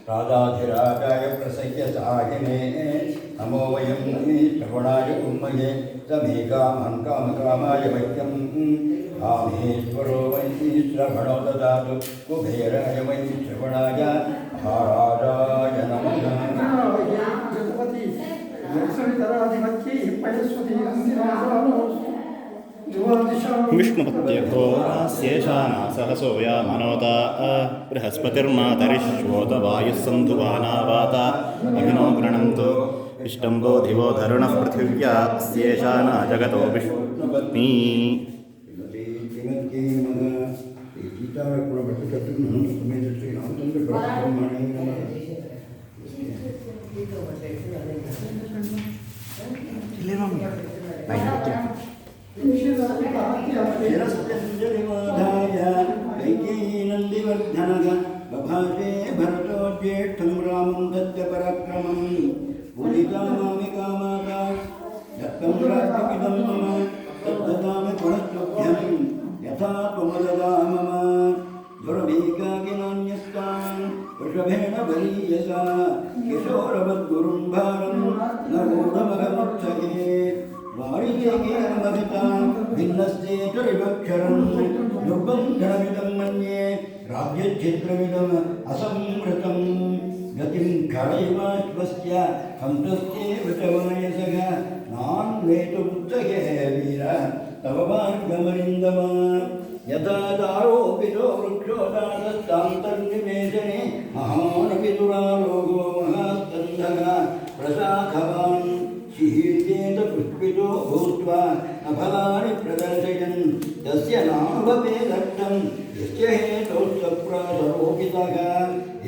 राजाधिराजाय प्रसह्यसाहिने नमो वयं श्रवणाय उन्मये समे कामं कामकामाय वैद्यं कामेश्वरो वै श्रवणो ददातु कुबेराय वै श्रवणाय महाराजाय नमः। विष्णुपत्यभो शेषाना सहसोया मनोता बृहस्पतिर्मातरिश्वोत वायुः सन्धुवानावाता अभिनो गृणन्तु इष्टम्बो दिवो धरुणः पृथिव्या शेषाना जगतो विष्णुपत्नी। नंदिवर्धनग बभाषे भरतो ज्येष्ठं रामं दत्त पराक्रमं पूजितामामि कामाता दत्तं राज्यमिदं मम तद्ददामि पुनस्तुभ्यं यथा त्वमददा मम दुर्भिगाकिनान्यस्तान् वृषभेण बलीयसा किशोरवद्गुरुं भारं न गूढमगमुत्सहे वारिजेकेनमभिता भिन्नस्येतुरिवक्षरं दुर्बन्धनमिदं मन्ये राज्यच्छिद्रमिदम् असंवृतं गतिं खरैवाश्वस्य हंसस्येव च वायसः नान्वेतुमुत्सहे वीर तव मार्गमरिन्दम यथा दारोपितो वृक्षो दासस्तान्तर्निवेशने महानविदुरालोको महास्कन्धः प्रशाखवान् शीर्षेत पुष्पितो भूत्वा अफलानि प्रदर्शयन् तस्य नामभवेदर्थं यस्य हेतोस्तप्रासरोपितः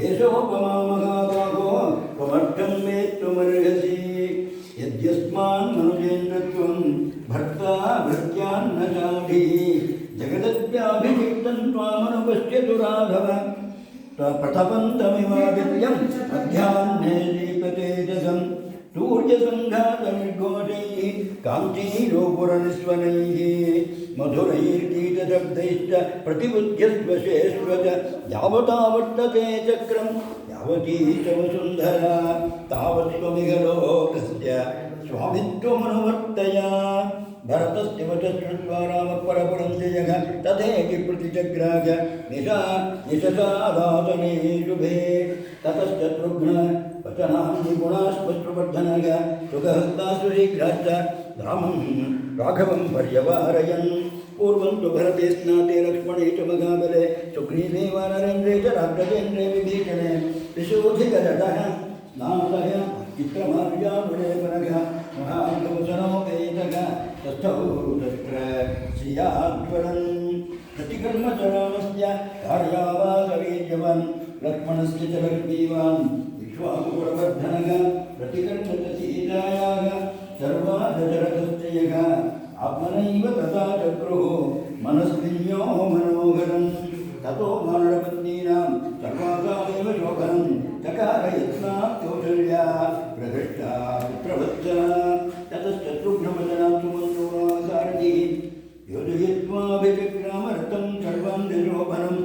एषोपमा महाभागो त्वमर्थं वेत्तुमर्हसि यद्यस्मान् मनुजेन्द्रत्वं भर्ता भृत्यान्न शाधिः जगदद्व्याभिषिक्तं त्वामनुपश्यतु राघव प्रतपन्तमिवादित्यं मध्याह्ने दीपतेजसं सूर्यसङ्घातनिर्घोषैः काञ्चीरोपुरनिस्वनैः मधुरैर्गीतशब्दैश्च प्रतिबुध्यस्व शेष्व च यावतावर्तते चक्रं यावती च वसुन्धरा तावत् त्वमिह लोकस्य स्वामित्वमनुवर्तय। भरतस्य वचः श्रुत्वा रामः परपुरं जयः तथेति प्रतिचक्राय निशसादातने शुभे ततश्चतुर्घ्न वचनानि गुणाश्मश्रुवर्धनः सुखहस्तासु शीघ्राश्च रामं राघवं पर्यवारयन् पूर्वं तु भरते स्नाते लक्ष्मणे च महाबले सुग्रीवे वानरेन्द्रे च राक्षसेन्द्रे विभीषणे विशोधिकजटः स्नातः चित्रमार्यामुलेपनः महाकवचनोपेतः तस्थौ तत्र श्रियाज्वलन् प्रतिकर्मचरामस्य कार्यावासवीर्यवान् लक्ष्मणस्य च लक्ष्मीवान् विश्वाकुकुलवर्धनः प्रतिकर्म च सीतायाः सर्वादशरथश्च यः आत्मनैव तथा चक्रुः मनस्विन्यो मनोहरन् ततो मानवपत्नीनां सर्वासामेव शोभनं चकार यत्नात् कौशल्या प्रहृष्टा पुत्रवत्सला ततश्चतुर्घ्नवचनां सुमन्त्रो सारथिः योजयित्वाभिचक्रामरतं सर्वं निशोभनम्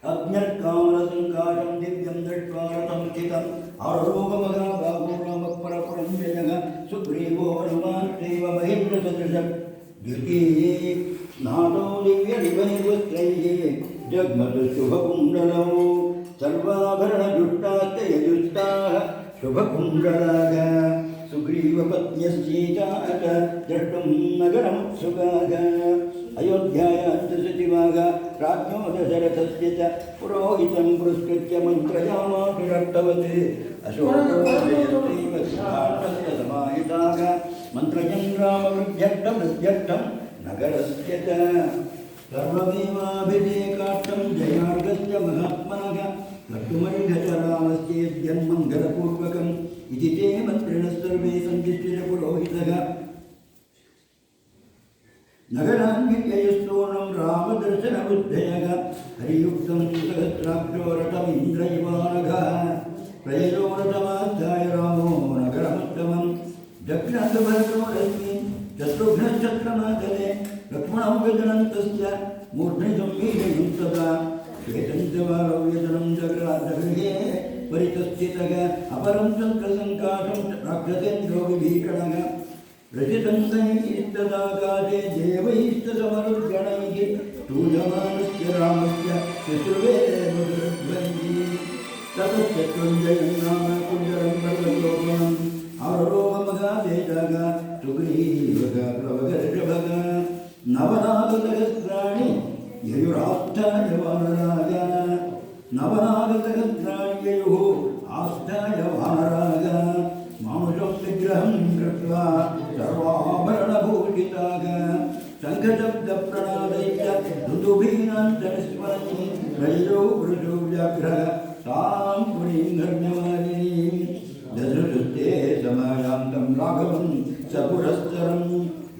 अज्ञर्कामरसङ्काशं दिव्यं दृष्ट्वा रथं स्थितम् आरोगमहाबाहो रामः परपुरं जयः सुग्रीवो हनुमान्तेव महेन्द्रसदृशः द्वितीये स्नातो दिव्यनिभैर्वस्त्रैः जग्मतु शुभकुण्डलौ सर्वाभरणजुष्टाश्च यजुष्टाः शुभकुण्डलाः सुग्रीवपत्न्यश्चीता च द्रष्टुं नगरमुत्सुकाः अयोध्यायां च सचिवाः राज्ञो दशरथस्य च पुरोहितं पुरस्कृत्य मन्त्रयामाभिरर्थवत् अशोकोदयश्रीवत्सार्थस्य समाहिताः मन्त्रयन् रामवृद्ध्यर्थं नगरस्य च सर्वमेवाभिषेकार्थं जयार्गस्य महात्मनः कर्तुमर्हचरामस्य यद्यन्मङ्गलपूर्वकम् इति ते मन्त्रिणः सर्वे सन्तिष्ठित पुरोहितः नगरान्वित्ययस्तूर्णं रामदर्शनबुद्धयः हरियुक्तं सुसहस्राक्षो रथमिन्द्रयिवानघः प्रयजो रथमाध्याय रामो नगरमुत्तमं जग्नसभरतो रश्मिन् शत्रुघ्नश्चक्रमागते लक्ष्मणं गजनन्तस्य मूर्ध्नि संवीर्यं तदा विद्यमानव्यजनं जगराजगृहे परितस्थितः अपरं चन्द्रसङ्काशं राक्षसेन्द्रो विभीषणः रचितन्तैस्तदाकाशे देवैस्तसमरुद्गणैः स्तूयमानस्य रामस्य शुश्रुवे मधुरध्वनिः ततश्चत्वञ्जयं नाम कुञ्जरं पर्वतोपमम् आरोहमगादेशः सुग्रीवः प्रवगर्षभः नवनागसहस्राणि ययुरास्थाय वानराय नवनागसहस्राणि ययुः आस्थाय वानराय मानुषं विग्रहं कृत्वा सर्वाभरणभूषिताः शङ्खशब्दप्रणादैश्च ऋतुभीनां च निस्मरन् रजो वृषो व्याघ्रः तां पुरीं धर्म्यमालिनीं दधृते समायान्तं राघवं सपुरस्तरं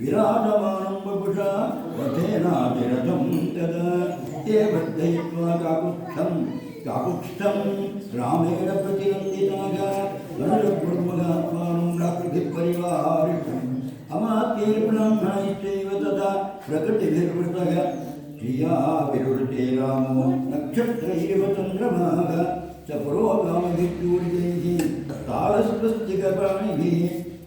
विराजमानं वपुषा रथेनातिरथं तदा ते वर्धयित्वा काकुत्स्थं रामेण प्रतिनन्दिताः अनुजपुर्मगात्मानं प्राकृतिपरिवारिणम् अमात्यैर्ब्राह्मणैश्चैव तथा प्रकृतिभिर्वृतः श्रिया विरुते रामो नक्षत्रैरिव चन्द्रमाः स पुरोगामिभिर्यूरितैः तालस्वस्तिकपाणिभिः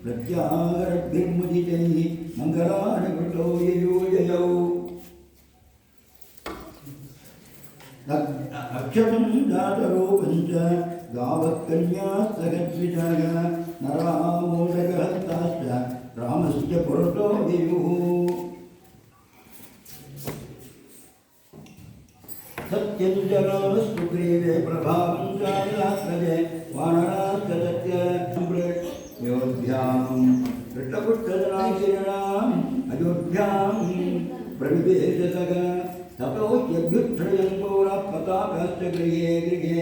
प्रत्यागरद्भिर्मुदितैः मङ्गलानि कृतो ययोजयौ अक्षतं जातरूपं च गावत्कन्यास्तगद्विजाः नरामोदकहस्ताश्च रामस्य पुरतो वियुः सत्यं च रामस्तुग्रीवे प्रभावं चालात्रजे वानरास्तस्य अयोध्यां कृष्णपुष्टजनाकिरणाम् अयोध्यां प्रविवेशतः ततो ह्यभ्युत्थ्रयन् पौरात्पताकाश्च गृहे गृहे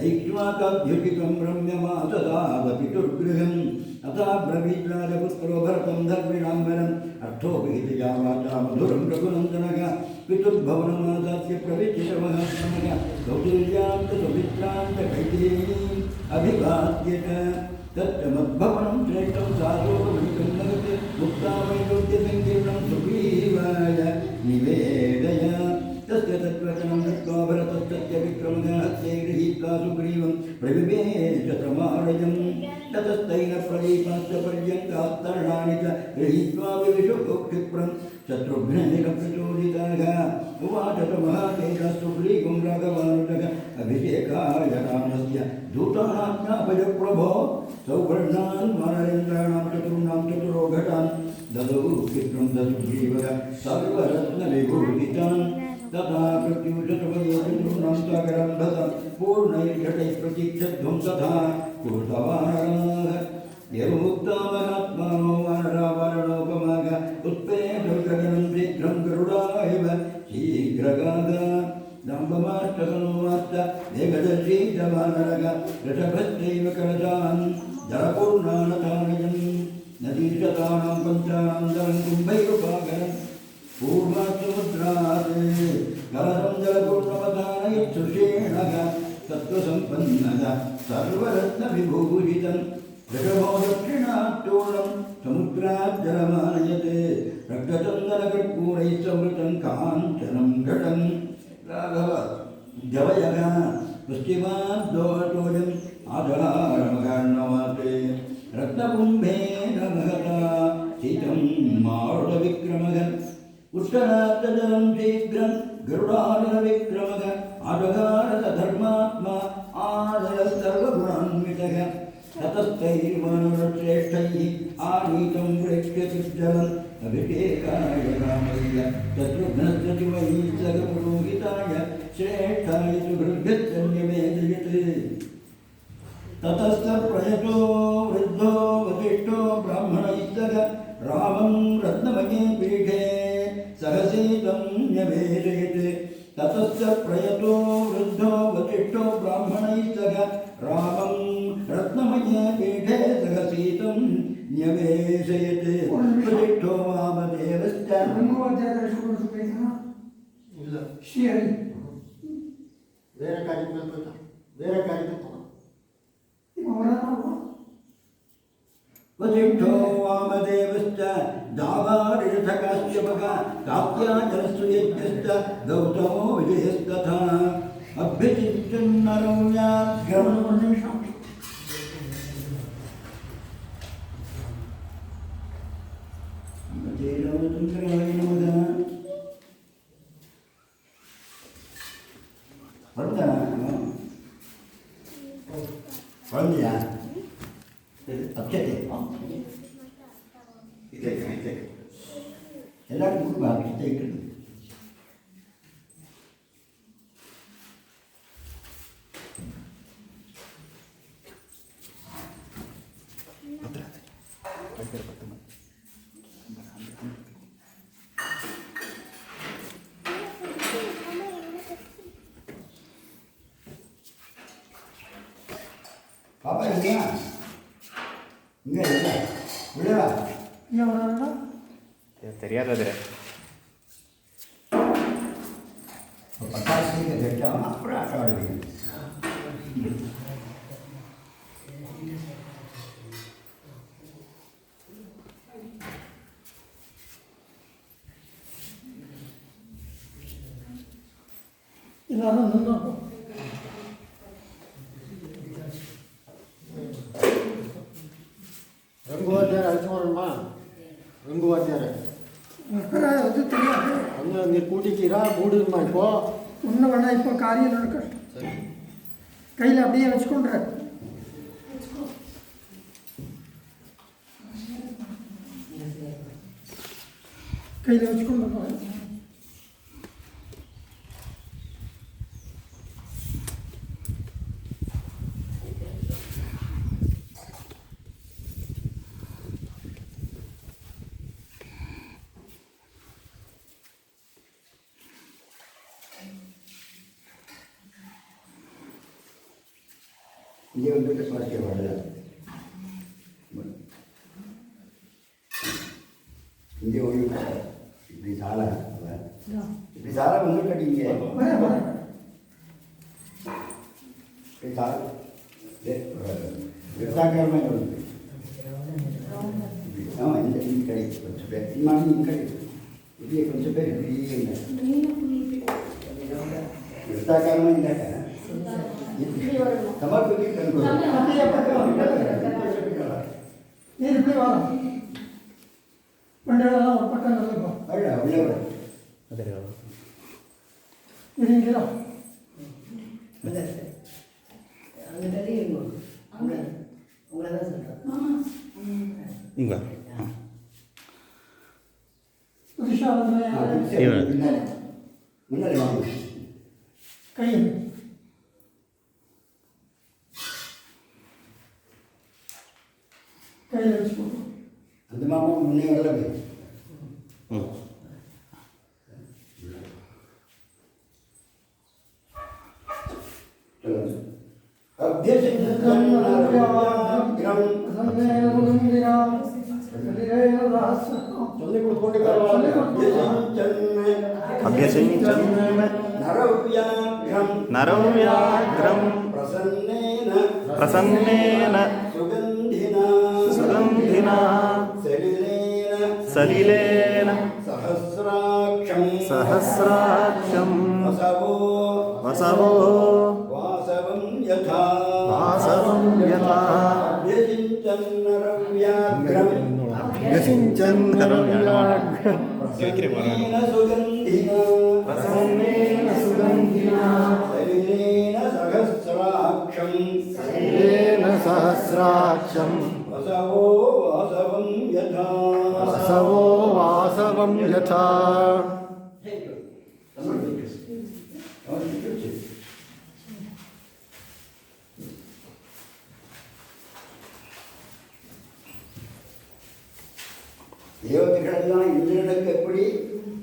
ऐक्ष्वाकाभ्युतिकं रम्यमासदावपितुर्गृहम् अथा ब्रवीद्राजपुत्रो भरतं धर्मिणाम्बरम् अर्थोपहितया वाचा मधुरं रघुनन्दनः पितुर्भवनमादास्य प्रविच्चितमहात्मनः कौटिल्यां च सुमित्रां च कैकेयीम् अभिवाद्य च तच्च मद्भवनं श्रेष्ठं सारोगमणिकं नगत् मुक्तावैलोक्यसङ्कीर्णं सुग्रीवाय निवेदय तस्य तद्वचनं दत्त्वा भरतस्तस्य विक्रमः हस्ते गृहीत्वा सुग्रीवं प्रविवेशतमालयम् ततस्तैल प्रदीपाश्च पर्यङ्कास्तरणानि च गृहीत्वा विविशुः क्षिप्रं शत्रुघ्नेन प्रचोदिताः उवाच च महातेजः सुग्रीवं राघवानुजः अभिषेकाय रामस्य दूतानाज्ञापय प्रभो सौवर्णान् वानरेन्द्राणां चतुर्णां चतुरोघटान् ददौ क्षिप्रं सुग्रीवः सर्वरत्नविभूषितान् तथा प्रत्युषतमये चतुर्णां सागरं पूर्णैर्घटैः प्रतीक्षध्वं तथा पूर्तवानराः यमुक्ता महात्मानो वानरावरणोपमाः उत्पेदगगनं शीघ्रं गरुडायव शीघ्रगाः दम्भमाष्टकनोमाश्च वेगदर्शी च वानरः वृषभश्चैव कलशान् जलपूर्णानतानयन् नदीशतानां पञ्चानां जलं कुम्भैरुपाकरन् पूर्वासमुद्रात् कलशं जलपूर्णवधानयत्सुषेणः तत्त्वसम्पन्नः सर्वरत्नविभूषितं वृषभो दक्षिणाच्चूर्णं समुद्रात् जलमानयते रक्तचन्दनकर्पूरैः संवृतं काञ्चनं घटं राघव जवयः पश्चिमात् दोहतोजम् आधारमगार्णवाते रत्नकुम्भेन महता शीतं मारुतविक्रमः उत्तरात् जलं शीघ्रं गरुडानलविक्रमः आजगारधर्मात्मा आदरसर्वगुणान्वितः ततस्तैर्वानरश्रेष्ठैः आनीतं प्रेक्ष्यतिर्जलम् अभिषेकाय रामस्य शत्रुघ्नस्य शिवैः सगपुरोहिताय श्रेष्ठाय सुहृद्भ्यश्च निवेदयत् ततश्च प्रयतो वृद्धो वसिष्ठो ब्राह्मणैस्तः रामं रत्नमये पीठे सहसीतं न्यवेदयत् ततश्च प्रयतो वृद्धो वसिष्ठो ब्राह्मणैस्तः रामं रत्नमये पीठे सहसीतं न्यवेशयत् वसिष्ठो वामदेवश्च ಬೇರೆ ಕಾರ್ಯಕ್ರಮ वसिष्ठो वामदेवश्च दावारिषकाश्यपः कात्यायनस्तु यज्ञश्च गौतमो विजयस्तथा अभ्यति குழந்தையா அப்செட்டு எல்லாருக்கும் கொடுப்பா அப்செட்டை இருக்குது பாப்பா இல்லையா இங்கே இல்லை உள்ளவா தெரியாதது பட்டாசு கட்டாமல் அப்புறம் ஆட்டம் ஆடுவீங்க எல்லாரும் நின்றோம் ರಂಗುವಾದ್ಯಾರ ಹಚ್ಕೊಳಮ್ಮ ರಂಗುವಾದ್ಯಾರ அது தெரியாது ಅಂದ್ರೆ ನೀವು ಕೂಟಿದ್ದೀರಾ ಮೂಡಿದ್ಮ இப்போ ஒன்றும் வேணாம் இப்போ காரியம் நடக்கட்டும் கையில் அப்படியே வச்சுக்கொண்டுற கையில் வச்சுக்கொண்டு இங்கே வந்துட்டு சுவாசிக்க வரல இங்கே ஓய்வு இப்படி சாலை இப்படி சாலை வந்துட்டு இங்கே இப்படி சாலை விவசாயமாக வந்து ஆமாம் இந்த மீன் கிடைக்கும் கொஞ்சம் பேர் இன்னும் மீன் கிடைக்கும் இப்படியே கொஞ்சம் பேர் இப்படியே இல்லை விவசாயமாக இல்லைங்க சமர்ப்பிக்க நீர் இப்படி வரும் பண்டையெல்லாம் ஒரு பக்கம் நல்லப்போம் இருங்களா இங்கே புதுஷா வந்து முன்னாடி வாங்க கையில் கையில் வச்சுக்கோங்க அந்த மாமா முன்னே வரல ம் சொல்லி கொடுத்துಕೊಂಡೆ अभ्यसिञ्चन् नरव्याघ्रं प्रसन्नेन सुगन्धिना सलिलेन सहस्राक्षं वसवो वासवं यथा व्यसिञ्चन् नरव्याघ्रं प्रसन्नेन सुगन्धिना सलिलेन सहस्राक्षं वसवो वासवं यथा वसवो वासवं यथा தேவதைகளெல்லாம் இந்திரனுக்கு எப்படி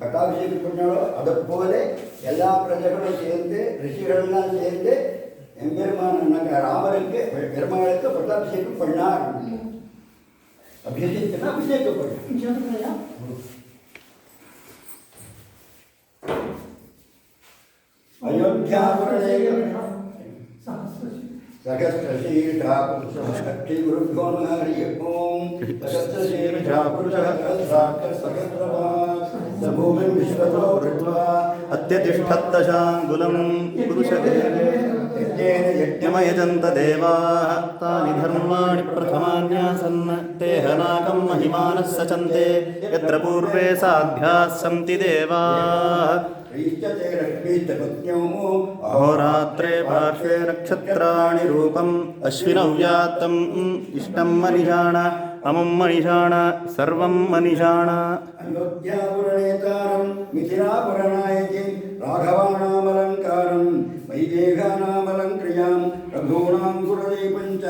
பட்டாபிஷேகம் பண்ணாலோ அதை போல எல்லா பிரஜைகளும் சேர்ந்து ரிஷிகளெல்லாம் சேர்ந்து எம்பெருமான் ராமருக்கு பெருமாளுக்கு பட்டாபிஷேகம் பண்ணார். அபிஷேகம்னா அபிஷேகம் பண்ணார். அயோத்தியாபுரே सहस्रशीर्षा पुरुषो हरि ओं सहस्रशीर्षा पुरुषः सहस्रवाक् भूमिं विश्वतो वृत्वा अत्यतिष्ठत्तशाङ्गुलं पुरुषदेवे यज्ञमयजन्त देवाः तानि धर्माणि प्रथमान्यासन् ते हनाकं महिमानः सचन्ते यत्र पूर्वे साध्याः सन्ति देवाः श्रीश्चते रश्मिश्चपत्न्यौ अहोरात्रे पार्श्वे नक्षत्राणि रूपम् अश्विनौ व्यात्तम् इष्टं मनिषाण अमुं मनिषाण सर्वं मनिषाण अयोध्यापुरनेतारं मिथिलापुरनायकीं राघवानामलङ्कारं वैदेहानामलङ्क्रियां रघूणां कुलदीपं च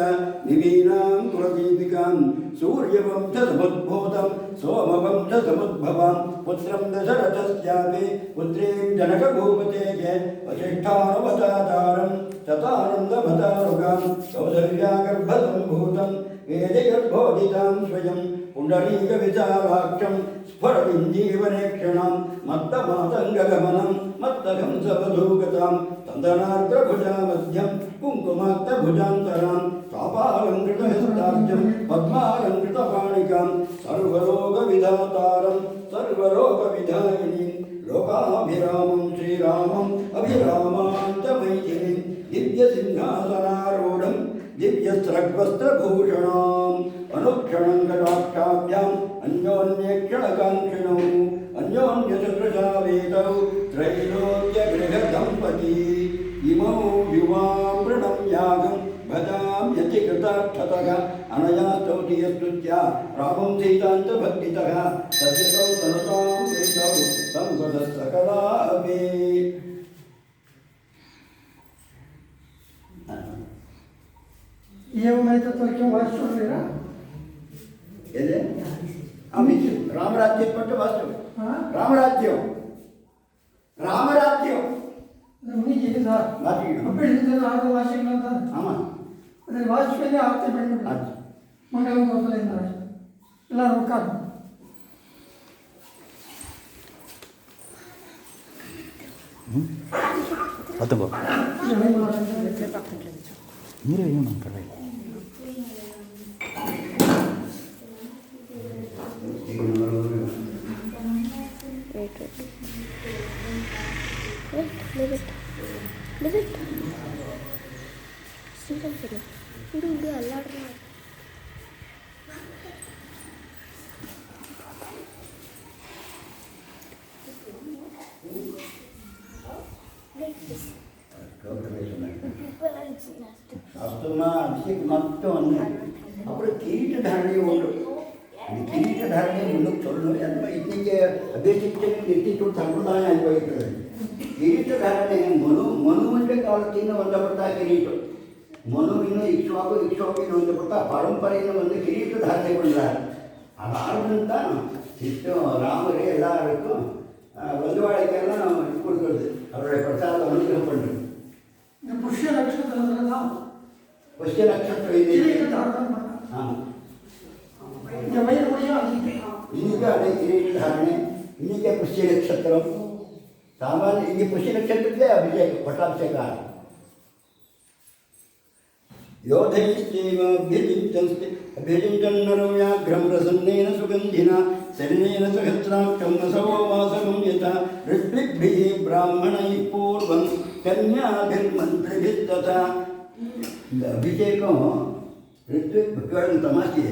निवीनां कुलदीपिकां सूर्यवंशसमुद्भूतं सोमवंशसमुद्भवां पुत्रं दशरथस्यापि पुत्रीं जनकभूपतेः वसिष्ठानुवतातारं शतानन्दभतारुकां कौसल्यागर्भसम्भूतं वेदगर्भोदितां स्वयं पुण्डरीकविशालाक्षं स्फुरदिञ्जीवनेक्षणां मत्तमातङ्गगमनं मत्तहंसवधूगतां तन्दनार्द्रभुजामध्यं कुङ्कुमाक्तभुजान्तरां तापालङ्कृतहस्ताब्जं पद्मालङ्कृतपाणिकां सर्वलोकविधातारं सर्वलोकविधायिनीं लोकाभिरामं श्रीरामम् अभिरामान्तमैथिलीं दिव्यसिंहासनारूढं दिव्यस्रग्वस्त्रभूषणाम् अनुक्षणं कटाक्षाभ्याम् अन्योन्यक्षणकाङ्क्षिणौ अन्योन्यचतुर्षावेतौ त्रैलोक्यगृहदम्पती इमौ युवां प्रणम्यागं भजाम्यतिकृतार्थतः अनया स्तौति यस्तुत्या रामं सीताञ्च भक्तितः तस्य तौ तनुतां प्रीतौ संसदः सकला अपि ఏమైతే తొలగి వాస్తవం ఏదే అవి రామరాజ్యం పట్టు వాస్తవం రామరాజ్యం உனக்கு இருக்குதா அப்படி இருந்தது ஆறு வாசிக்கலாம் தான் ஆமாம் அதை வாட்ச் பண்ணி ஆர்த்தி பண்ணிவிட்டு மங்களம் கோத்தில் இருந்தார் எல்லாரும் உட்காரும் பத்துங்கோ ನೀರೇ ಏನು ಕಡೆ శాస్త్రంలో అభిషేక్ మొత్తం అన్నీ అప్పుడు కిరీట ధారణి ఉండు ఈ కిరీట ధారణి ముందుకు చూడడం ఎంత ఇట్టించే అభిషేక్ ఎత్తిట్టు సంప్రదాయం అయిపోతుంది కిరీట ధారణೆ ಮನುವಿನ ಕಾಲದಿಂದ ಹೊಂದಪಟ್ಟ ಕಿರೀಟ ಮನುವಿನ ಇಕ್ಷ್ವಾಕಿನ ಹೊಂದಪಟ್ಟ ಪರಂಪರೆಯನ್ನು ಒಂದು ಕಿರೀಟ ಧಾರಣೆ ಕೊಂಡಾರೆ ಅದಾದಂತ ಇಷ್ಟು ರಾಮರೇ ಎಲ್ಲರಿಗೂ ಒಂದು ವಾಡಿಕೆಲ್ಲ கொடுக்குறது அவருடைய பிரசாதம் அனுகிரகம் பண்ணுறது புஷ்ய நட்சத்திரத்துல தான் புஷ்ய நட்சத்திரம் இது ஆமாம் இந்த வயது முடியும் இன்னைக்கு அதே கிரீட தாரணை இன்னைக்கு புஷ்ய நட்சத்திரம் சாமானிய இங்கே புஷ்ய நட்சத்திரத்திலே அபிஷேகம் பட்டாபிஷேகம் योधैश्चैवाभ्यजिञ्चन्नरो व्याघ्रं प्रसन्नेन सुगन्धिना शरणेन सहस्राक्षं वसवो वासवं यथा ऋत्विग्भिः ब्राह्मणैः पूर्वं कन्याभिर्मन्त्रिभिस्तथा अभिषेकं ऋत्विग् तमाशे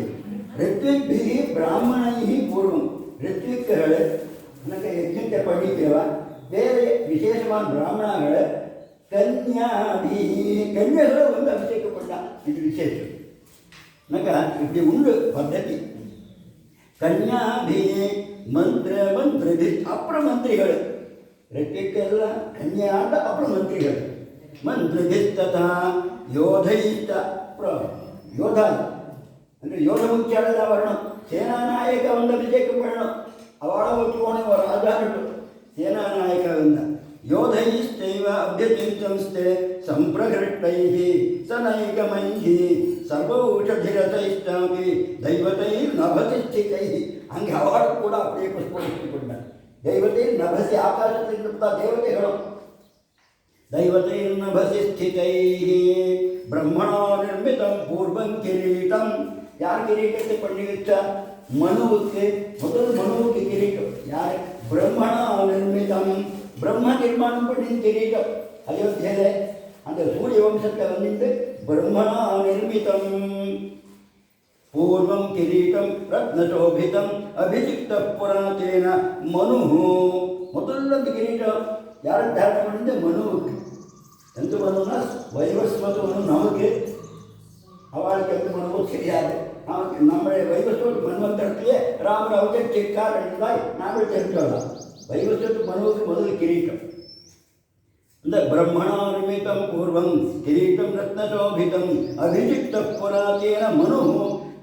ऋत्विग्भिः ब्राह्मणैः पूर्वं ऋत्विक्கள் ನನಗೆ ಯಜ್ಞಕ್ಕೆ ಪಡಿತೇವ ಬೇರೆ ವಿಶೇಷವಾದ ಬ್ರಾಹ್ಮಣಗಳು ಕನ್ಯೆಗಳು ಒಂದು ಅಭಿಷೇಕ ಪಡ್ಡ ಇದು ವಿಶೇಷ ನನಗೆ ಇಲ್ಲಿ ಉಂಡು ಪದ್ಧತಿ ಕನ್ಯಾಭಿ ಮಂತ್ರಿಭಿ ಅಪ್ರ ಮಂತ್ರಿಗಳು ರೆಕ್ಕೆಲ್ಲ ಕನ್ಯಾ ಅಂತ ಅಪ್ರ ಮಂತ್ರಿಗಳು ಮಂತ್ರಿಭಿಸ್ತಥ ಯೋಧೈಷ್ಟ ಯೋಧ ಅಂದರೆ ಯೋಧ ಮುಖ್ಯಾಳದ ವರ್ಣ ಸೇನಾನಾಯಕ ಒಂದು ಅಭಿಷೇಕ ವರ್ಣ ಅವಳ ಒಟ್ಟುಕೋಣೆ ರಾಜಾಟು ಸೇನಾನಾಯಕ ಒಂದು ಯೋಧೈಶ್ಚೈವ ಅಭ್ಯಚಿಂತಂಸ್ತೆ ಸಂಪ್ರಹೃಷ್ಟೈಃ ಸನೈಗಮೈಃ ಸರ್ವೌಷಧಿರತೈಶ್ಚಾಪಿ ದೈವತೈರ್ನಭಸಿ ಸ್ಥಿತೈಃ ಹಂಗೆ ಅವಾರ್ಡ್ ಕೂಡ அப்படியே ಪುಷ್ಪಡಿಸಿಕೊಂಡ ದೈವತೈರ್ನಭಸಿ ಆಕಾಶದಿಂದ ದೇವತೆಗಳು ದೈವತೈರ್ನಭಸಿ ಸ್ಥಿತೈಃ ಬ್ರಹ್ಮಣ ನಿರ್ಮಿತಂ ಪೂರ್ವಂ ಕಿರೀಟಂ ಯಾರು ಕಿರೀಟಕ್ಕೆ ಪಂಡಿತ ಮನುவுக்கு முதல் மனுவுக்கு கிரீட்டம் யார் பிரம்மண நிர்மிதம் பிரம்ம நிர்மாணம் பண்ணி கிரீட்டம் அயோத்தியிலே அந்த சூரிய வம்சத்தை வந்துட்டு பிரம்மண நிர்மிதம் பூர்வம் கிரீட்டம் ரத்னசோபிதம் அபிஷிக்த புராதேன மனு முதல்ல கிரீட்டம் யாரும் தாரணை பண்ணிட்டு மனுவுக்கு. எந்த மனுன்னா வைவஸ்வத மனு நமக்கு, அவளுக்கு எந்த மனுவும் தெரியாது. நமக்கு நம்மளை வைவஸ்வத்து மன்வந்தரத்திலே ராமர் அவதரிச்சிருக்கார் என்றால் நாங்கள் தெரிஞ்சோம். வைவஸ்வத்து மனுவுக்கு முதல் கிரீட்டம். இந்த பிரம்மணாநிமித்தம் பூர்வம் கிரீட்டம் ரத்னசோபிதம் அபிஷிக்த புராதேன மனு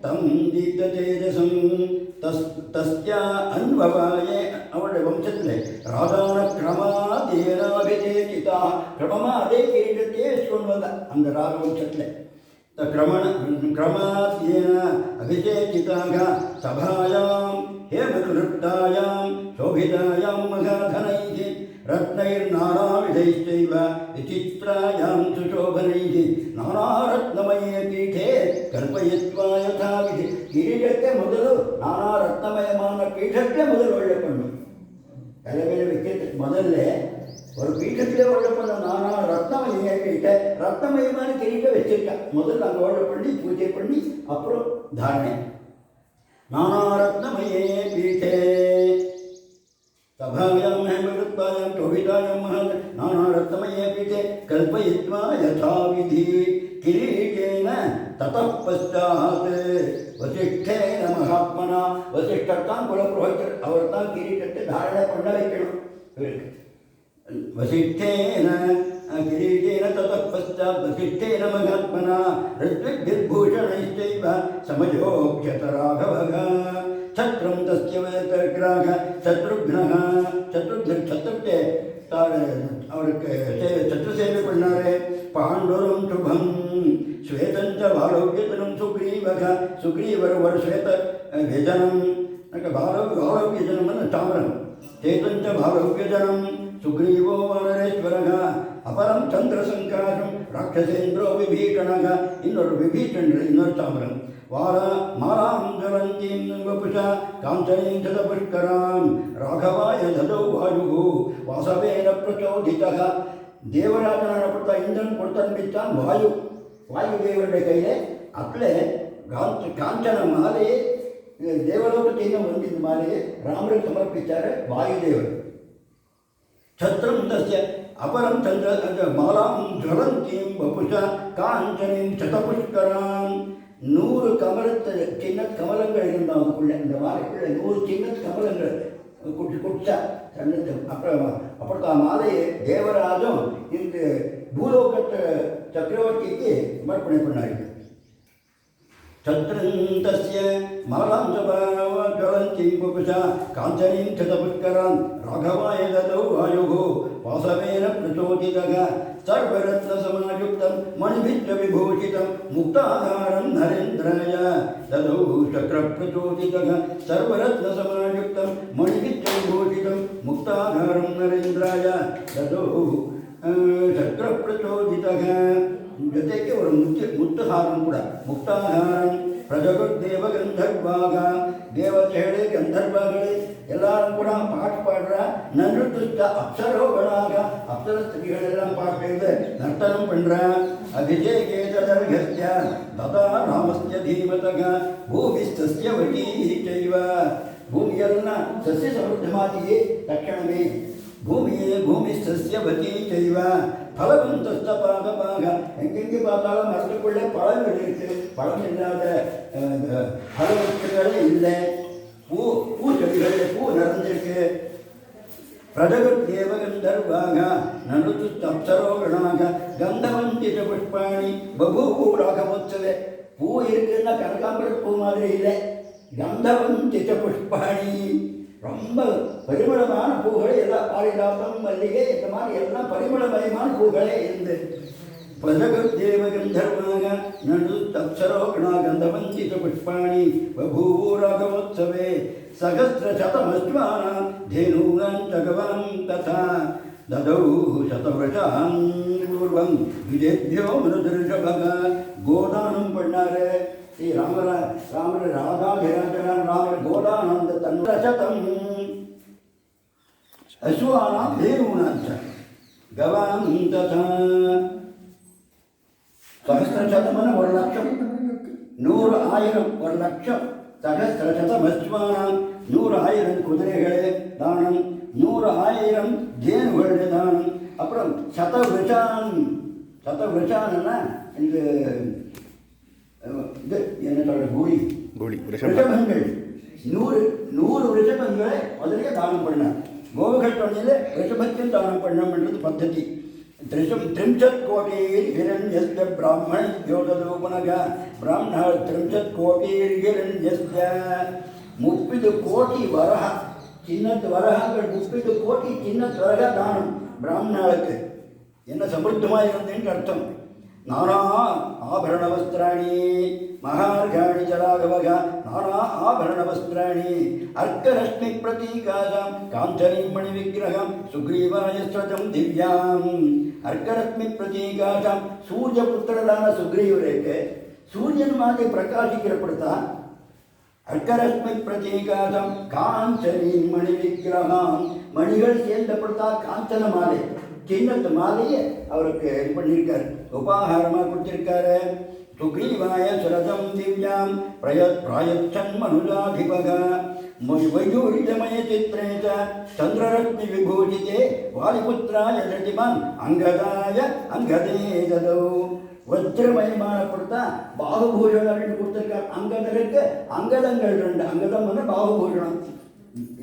தம் தீப்த தேஜசம் தஸ்யா அன்வவாயே. அவருடைய வம்சத்தில் ராதான கிரமாதேனாபிதேசிதா, கிரமமா அதே கிரீடத்தையே கொண்டு வந்த அந்த ராக வம்சத்தில் கிரமாத்யேன அபிஷேகிதாக சபாயாம் ஹேமகிருப்தாயாம் சோபிதாயாம் மகாதனைः ரத்னைர்நானாவிதைश्चैव விசித்ராயாம் சுசோபனைः நானாரத்னமயே பீಠே கல்பயித்வா யதாவிதி. கிரீடத்தை முதಲು நானா ரத்னமயமான பீಠத்தை முதல் ஒಳ್ಳೆ பண்ணும். தலைமையில் வைக்கிறதுக்கு முதல்ல ஒரு பீಠத்திலே ஒಳ್ಳೆ பண்ண நானா ரத்னமய பீಠ, ரத்னமயமான கிரீட்டை வச்சிருக்கா. முதல்ல அங்கே ஒಳ್ಳೆ பண்ணி பூஜை பண்ணி அப்புறம் தாரணை. நானா ரத்னமயே பீಠே सभायां हेमवृत्तायां शोभितायां महान् नानारत्नमये पीठे कल्पयित्वा यथाविधि किरीटेन ततः पश्चात् वसिष्ठेन महात्मना. वसिष्ठर्तान् कुलपुरोहितर अवर्तान् किरीटत्ते धारणை பண்ண வைக்கணும். वसिष्ठेन किरीटेन ततः पश्चात् वसिष्ठेन महात्मना ऋत्विग्भूषणैश्चैव समयोक्ष्यत राघवः छत्रं तस्य वेतग्राह शत्रुघ्नः. சத்ருக்கே அவருக்கு சத்ரு சேவை பண்ணாரு. பாண்டுரம் சுபம் ஸ்வேதஞ்ச பாலவ்யஜனம் சுக்ரீவக. சுக்ரீவர் ஒரு ஸ்வேத வியஜனம் பாலவ்யஜனம் தாமரம். சேதஞ்ச பாலவ்யஜனம் சுக்ரீவோ வானரேஸ்வரக. அபரம் சந்திரசங்காசம் ராட்சசேந்திரோ விபீஷணக. இன்னொரு விபீஷணர் இன்னொரு தாமரம். மாலாம் ஜலந்தீம் வபுஷா காஞ்சனீம் சதபுஷ்கராம் ராகவாய ததௌ வாயு வாசவேன பிரச்சோதிதः. தேவராஜனானப்பட்ட இந்திரன் கொடுத்தன்பித்தான் வாயு. வாயுதேவருடைய கையிலே அப்ளே காஞ்சன மாலையை தேவலோகத்தையும் வந்து இந்த மாலையை ராமருக்கு சமர்ப்பித்தார் வாயுதேவர். சத்ரம் தஸ்ய அபரம் சந்திர மாலாம் ஜலந்தீம் வபுஷா காஞ்சனீம் சதபுஷ்கராம். 100 கமலத்தை சின்ன கமலங்கள் இருந்தால் அதுக்குள்ள இந்த மாலைக்குள்ள 100 சின்ன கமலங்கள் குடிச்சா தண்ணி. அப்புறம் மாலையை தேவராஜும் இந்த பூலோகத்தை சக்கரவர்த்திக்கு சமர்ப்பணை பண்ணார்கள். சத்ரந்தஸ்ய மாலாம் ஜலந்தீம் வபுஷா காஞ்சனீம் சதபுஷ்கராம் ராகவாய ததௌ வாயுः வாசவேன பிரச்சோதிதः सर्वरत्नसमायुक्तं मणिभिर्विभूषितं मुक्ताहारं नरेन्द्राय ददौ शक्रप्रचोदितः. सर्वरत्नसमायुक्तं मणिभिर्विभूषितं मुक्ताहारं नरेन्द्राय ददौ शक्रप्रचोदितः. ಜೊತೆಗೆ ಒಂದು ಮುತ್ತುಹಾರಂ ಕೂಡ ಮುಕ್ತಾಹಾರಂ. ಪ್ರಜಗುರ್ದೇವ ಗಂಧರ್ವಾಗ ದೇವತೆಗಳೇ ಗಂಧರ್ವಗಳೇ எல்லாரும் கூட பாட்டு பாடுற. நன்றுத்த அப்சரோகளாக அப்சர ஸ்திரீகளெல்லாம் பாட்டு நர்த்தனம் பண்ற. அபிஷேகேதர்கஸ்ய ததா ராமஸ்ய தீமதக பூமிஸ்தஸ்ய வடீச்சைவ. பூமியெல்லாம் சஸ்ய சமೃದ್ಧமாகியே தட்சணமே பூமிஸ்தஸ்ய வடீச்சைவ. பலவந்தஸ்த பாகமாக எங்கெங்கே பார்த்தாலும் மரத்துக்குள்ளே பழங்கள் இருக்கு. பழம் இல்லாத பழவத்துகளே இல்லை. பூச்செடிகளில் பூ நிறைஞ்சிருக்கு. பிரஜகுத் தேவ கந்தர்வாக நனுத்து அப்சரோகணாக கந்தவந்தித புஷ்பாணி பபூராகமோத்சவே. பூ இருக்குன்னா கனகாம்பர பூ மாதிரி இல்லை. கந்தவந்தித புஷ்பாணி ரொம்ப பரிமளமான பூக்களே எல்லாம் பாரிஜாத்தம் மல்லிகை இந்த மாதிரி எல்லாம் பரிமளமயமான பூக்களே இருந்து. பிரஜகுத் தேவ கந்தர்வாக நனுத்து அப்சரோகணா கந்தவந்தித புஷ்பாணி பபூராகமோத்சவே. सहस्रशतमश्वानां धेनूनां च गवां तथा ददौ शतवृषां पूर्वं विजेभ्यो मनुदर्शभः. கோதானம் பண்ணாரு ஸ்ரீ ராமர ராதாபிராஜனான் ராமர் கோதானந்த தன்சதம் அஸ்வானாம் தேனூனாம் ச கவாம் ததா. சகஸ்ரசதமான 1,00,000 100 1000 1,00,000 சகஸ்ரசதமஸ்வானாம் 100,000 குதிரைகளே தானம். 100,000 தேனுகள் தானம். அப்புறம் சதவிருஷான்னா இந்த இது என்ன சொல்ற கூலி கோழி ரிஷபம் ரிஷபங்கள் 100 ரிஷபங்களை முதலே தானம் பண்ணார். கோவுகள் தொழில ரிஷபத்தையும் தானம் பண்ணணும்ன்றது பద్ధதி. त्रिंशत् कोटिर्हिरण्यस्य ब्राह्मणोदरूपनः ब्राह्मणः 30 कोटिर्हिरण्यस्य 30 கோடி வரஹ சின்னத்து வரஹங்கள் 30 கோடி சின்னத்து வரக தானம் பிராமணர்களுக்கு. என்ன சமൃദ്ധமாக இருந்தேன்னு அர்த்தம். நானா ஆபரண வஸ்திராணி மகார்காணி ஜலாகவக நானா ஆபரண வஸ்திராணி அர்க்கரஷ்மி பிரதீகாசாம் காஞ்சனீம் மணி விக்கிரகம் சுக்ரீவாய ஸ்வஜம் திவ்யாம். அர்க்கரஷ்மி பிரதீகாசாம் சூரிய புத்திரரான சுக்ரீவருக்கு சூரியன் மாதிரி பிரகாசிக்கிறப்படுத்தான். அர்க்கரஷ்மி பிரதீகாசம் காஞ்சனீம் மணி விக்கிரகம் மணிகள் சேர்ந்தப்படுத்தா காஞ்சன மாலை சின்னத்து மாலையை அவருக்கு இது பண்ணியிருக்காரு, உபாகாரமாக கொடுத்திருக்காரு. சுக்ரீவாய சுரதம் திவ்யாம் பிராயச்சன் மனுஜாதிபக வையூரிதமய சித்ரேச சந்திரரத்னி விபூஷிதே வாலிபுத்திராய ததிமான் அங்கதாய அங்கதே ததௌ. வஜ்ரமயமானப்படுத்தா பாகுபூஷணம் அப்படின்னு கொடுத்துருக்கார். அங்கதருக்கு அங்கதங்கள் 2 அங்கதம் வந்து பாகுபூஷணம்.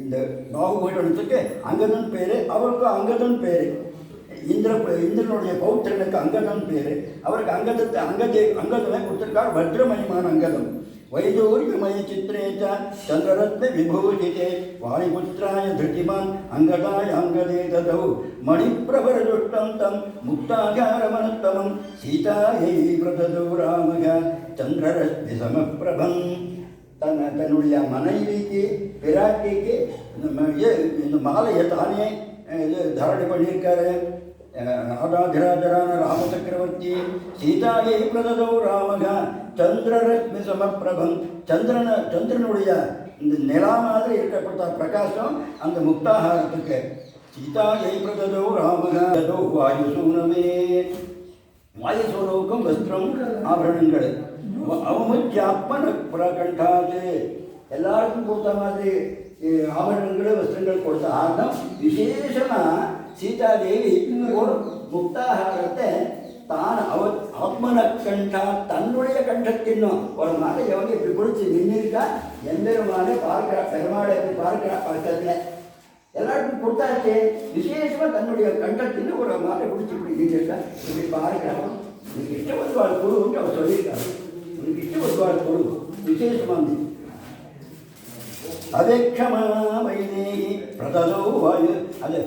இந்த பாகுபூஷணத்துக்கு அங்கதன் பேரு, அவருக்கு அங்கதன் பேரு. இந்திரனுடைய பௌத்திரனுக்கு அங்கதன் பேரு, அவருக்கு அங்கதனை கொடுத்திருக்கார் வஜ்ரமயமான அங்கதம். வைதூரியமய சித்ரேச்ச சந்திரரத்ன விபூஷிதே வாலிபுத்திராய திருதிமான் அங்கதாய அங்கதே ததௌ மணிப்பிரபரதுஷ்டம் தம் முக்தாகாரமனுத்தமம் சீதாயை பிரததோ ராமக சந்திரரத்ன சமப்பிரபம். தன்னுடைய மனைவிக்கு பிராட்டிக்கு இந்த மாலையை தானே தாரணை பண்ணியிருக்காரு. ராதாதிராஜரான ராம சக்கரவர்த்தி சீதாயை பிரததோ ராமக சந்திரரத்மி சமப்பிரபம். சந்திரனுடைய இந்த நிலா மாதிரி இருக்கப்பட்ட பிரகாசம் அந்த முக்தாகாரத்துக்கு. சீதாயை பிரததோ ராமக ததோ வாயுசூனமே. வாயுசூனவுக்கும் வஸ்திரம் ஆபரணங்கள் அவமுச்சாத்மன பிரகண்டாது. எல்லாருக்கும் கொடுத்த மாதிரி ஆபரணங்கள் வஸ்திரங்கள் கொடுத்த ஆர்த்தம். விசேஷமாக சீதாதேவி ஒரு முக்தாகாரத்தை தான் ஆத்மன கண்டா தன்னுடைய கண்டத்தின்னும் ஒரு மாலை எவங்க இப்படி பிடிச்சி நின்றுருக்கா எம்பெருமானே பார்க்கிறா, பெருமாளை எப்படி பார்க்கிறா பக்கத்தில் எல்லாருக்கும் கொடுத்தாச்சே. விசேஷமாக தன்னுடைய கண்டத்தின்னு ஒரு மாலை பிடிச்சி இப்படி நின்றுருக்கா இப்படி பார்க்கிறான். உனக்கு இஷ்டப்பட்டுவாள் குழுன்னு அவர் சொல்லியிருக்காரு. உனக்கு இஷ்டப்பட்டுவாள் குழு விசேஷமாக அவேக்ஷமா வைதேகி பிரததோ வாயு. அது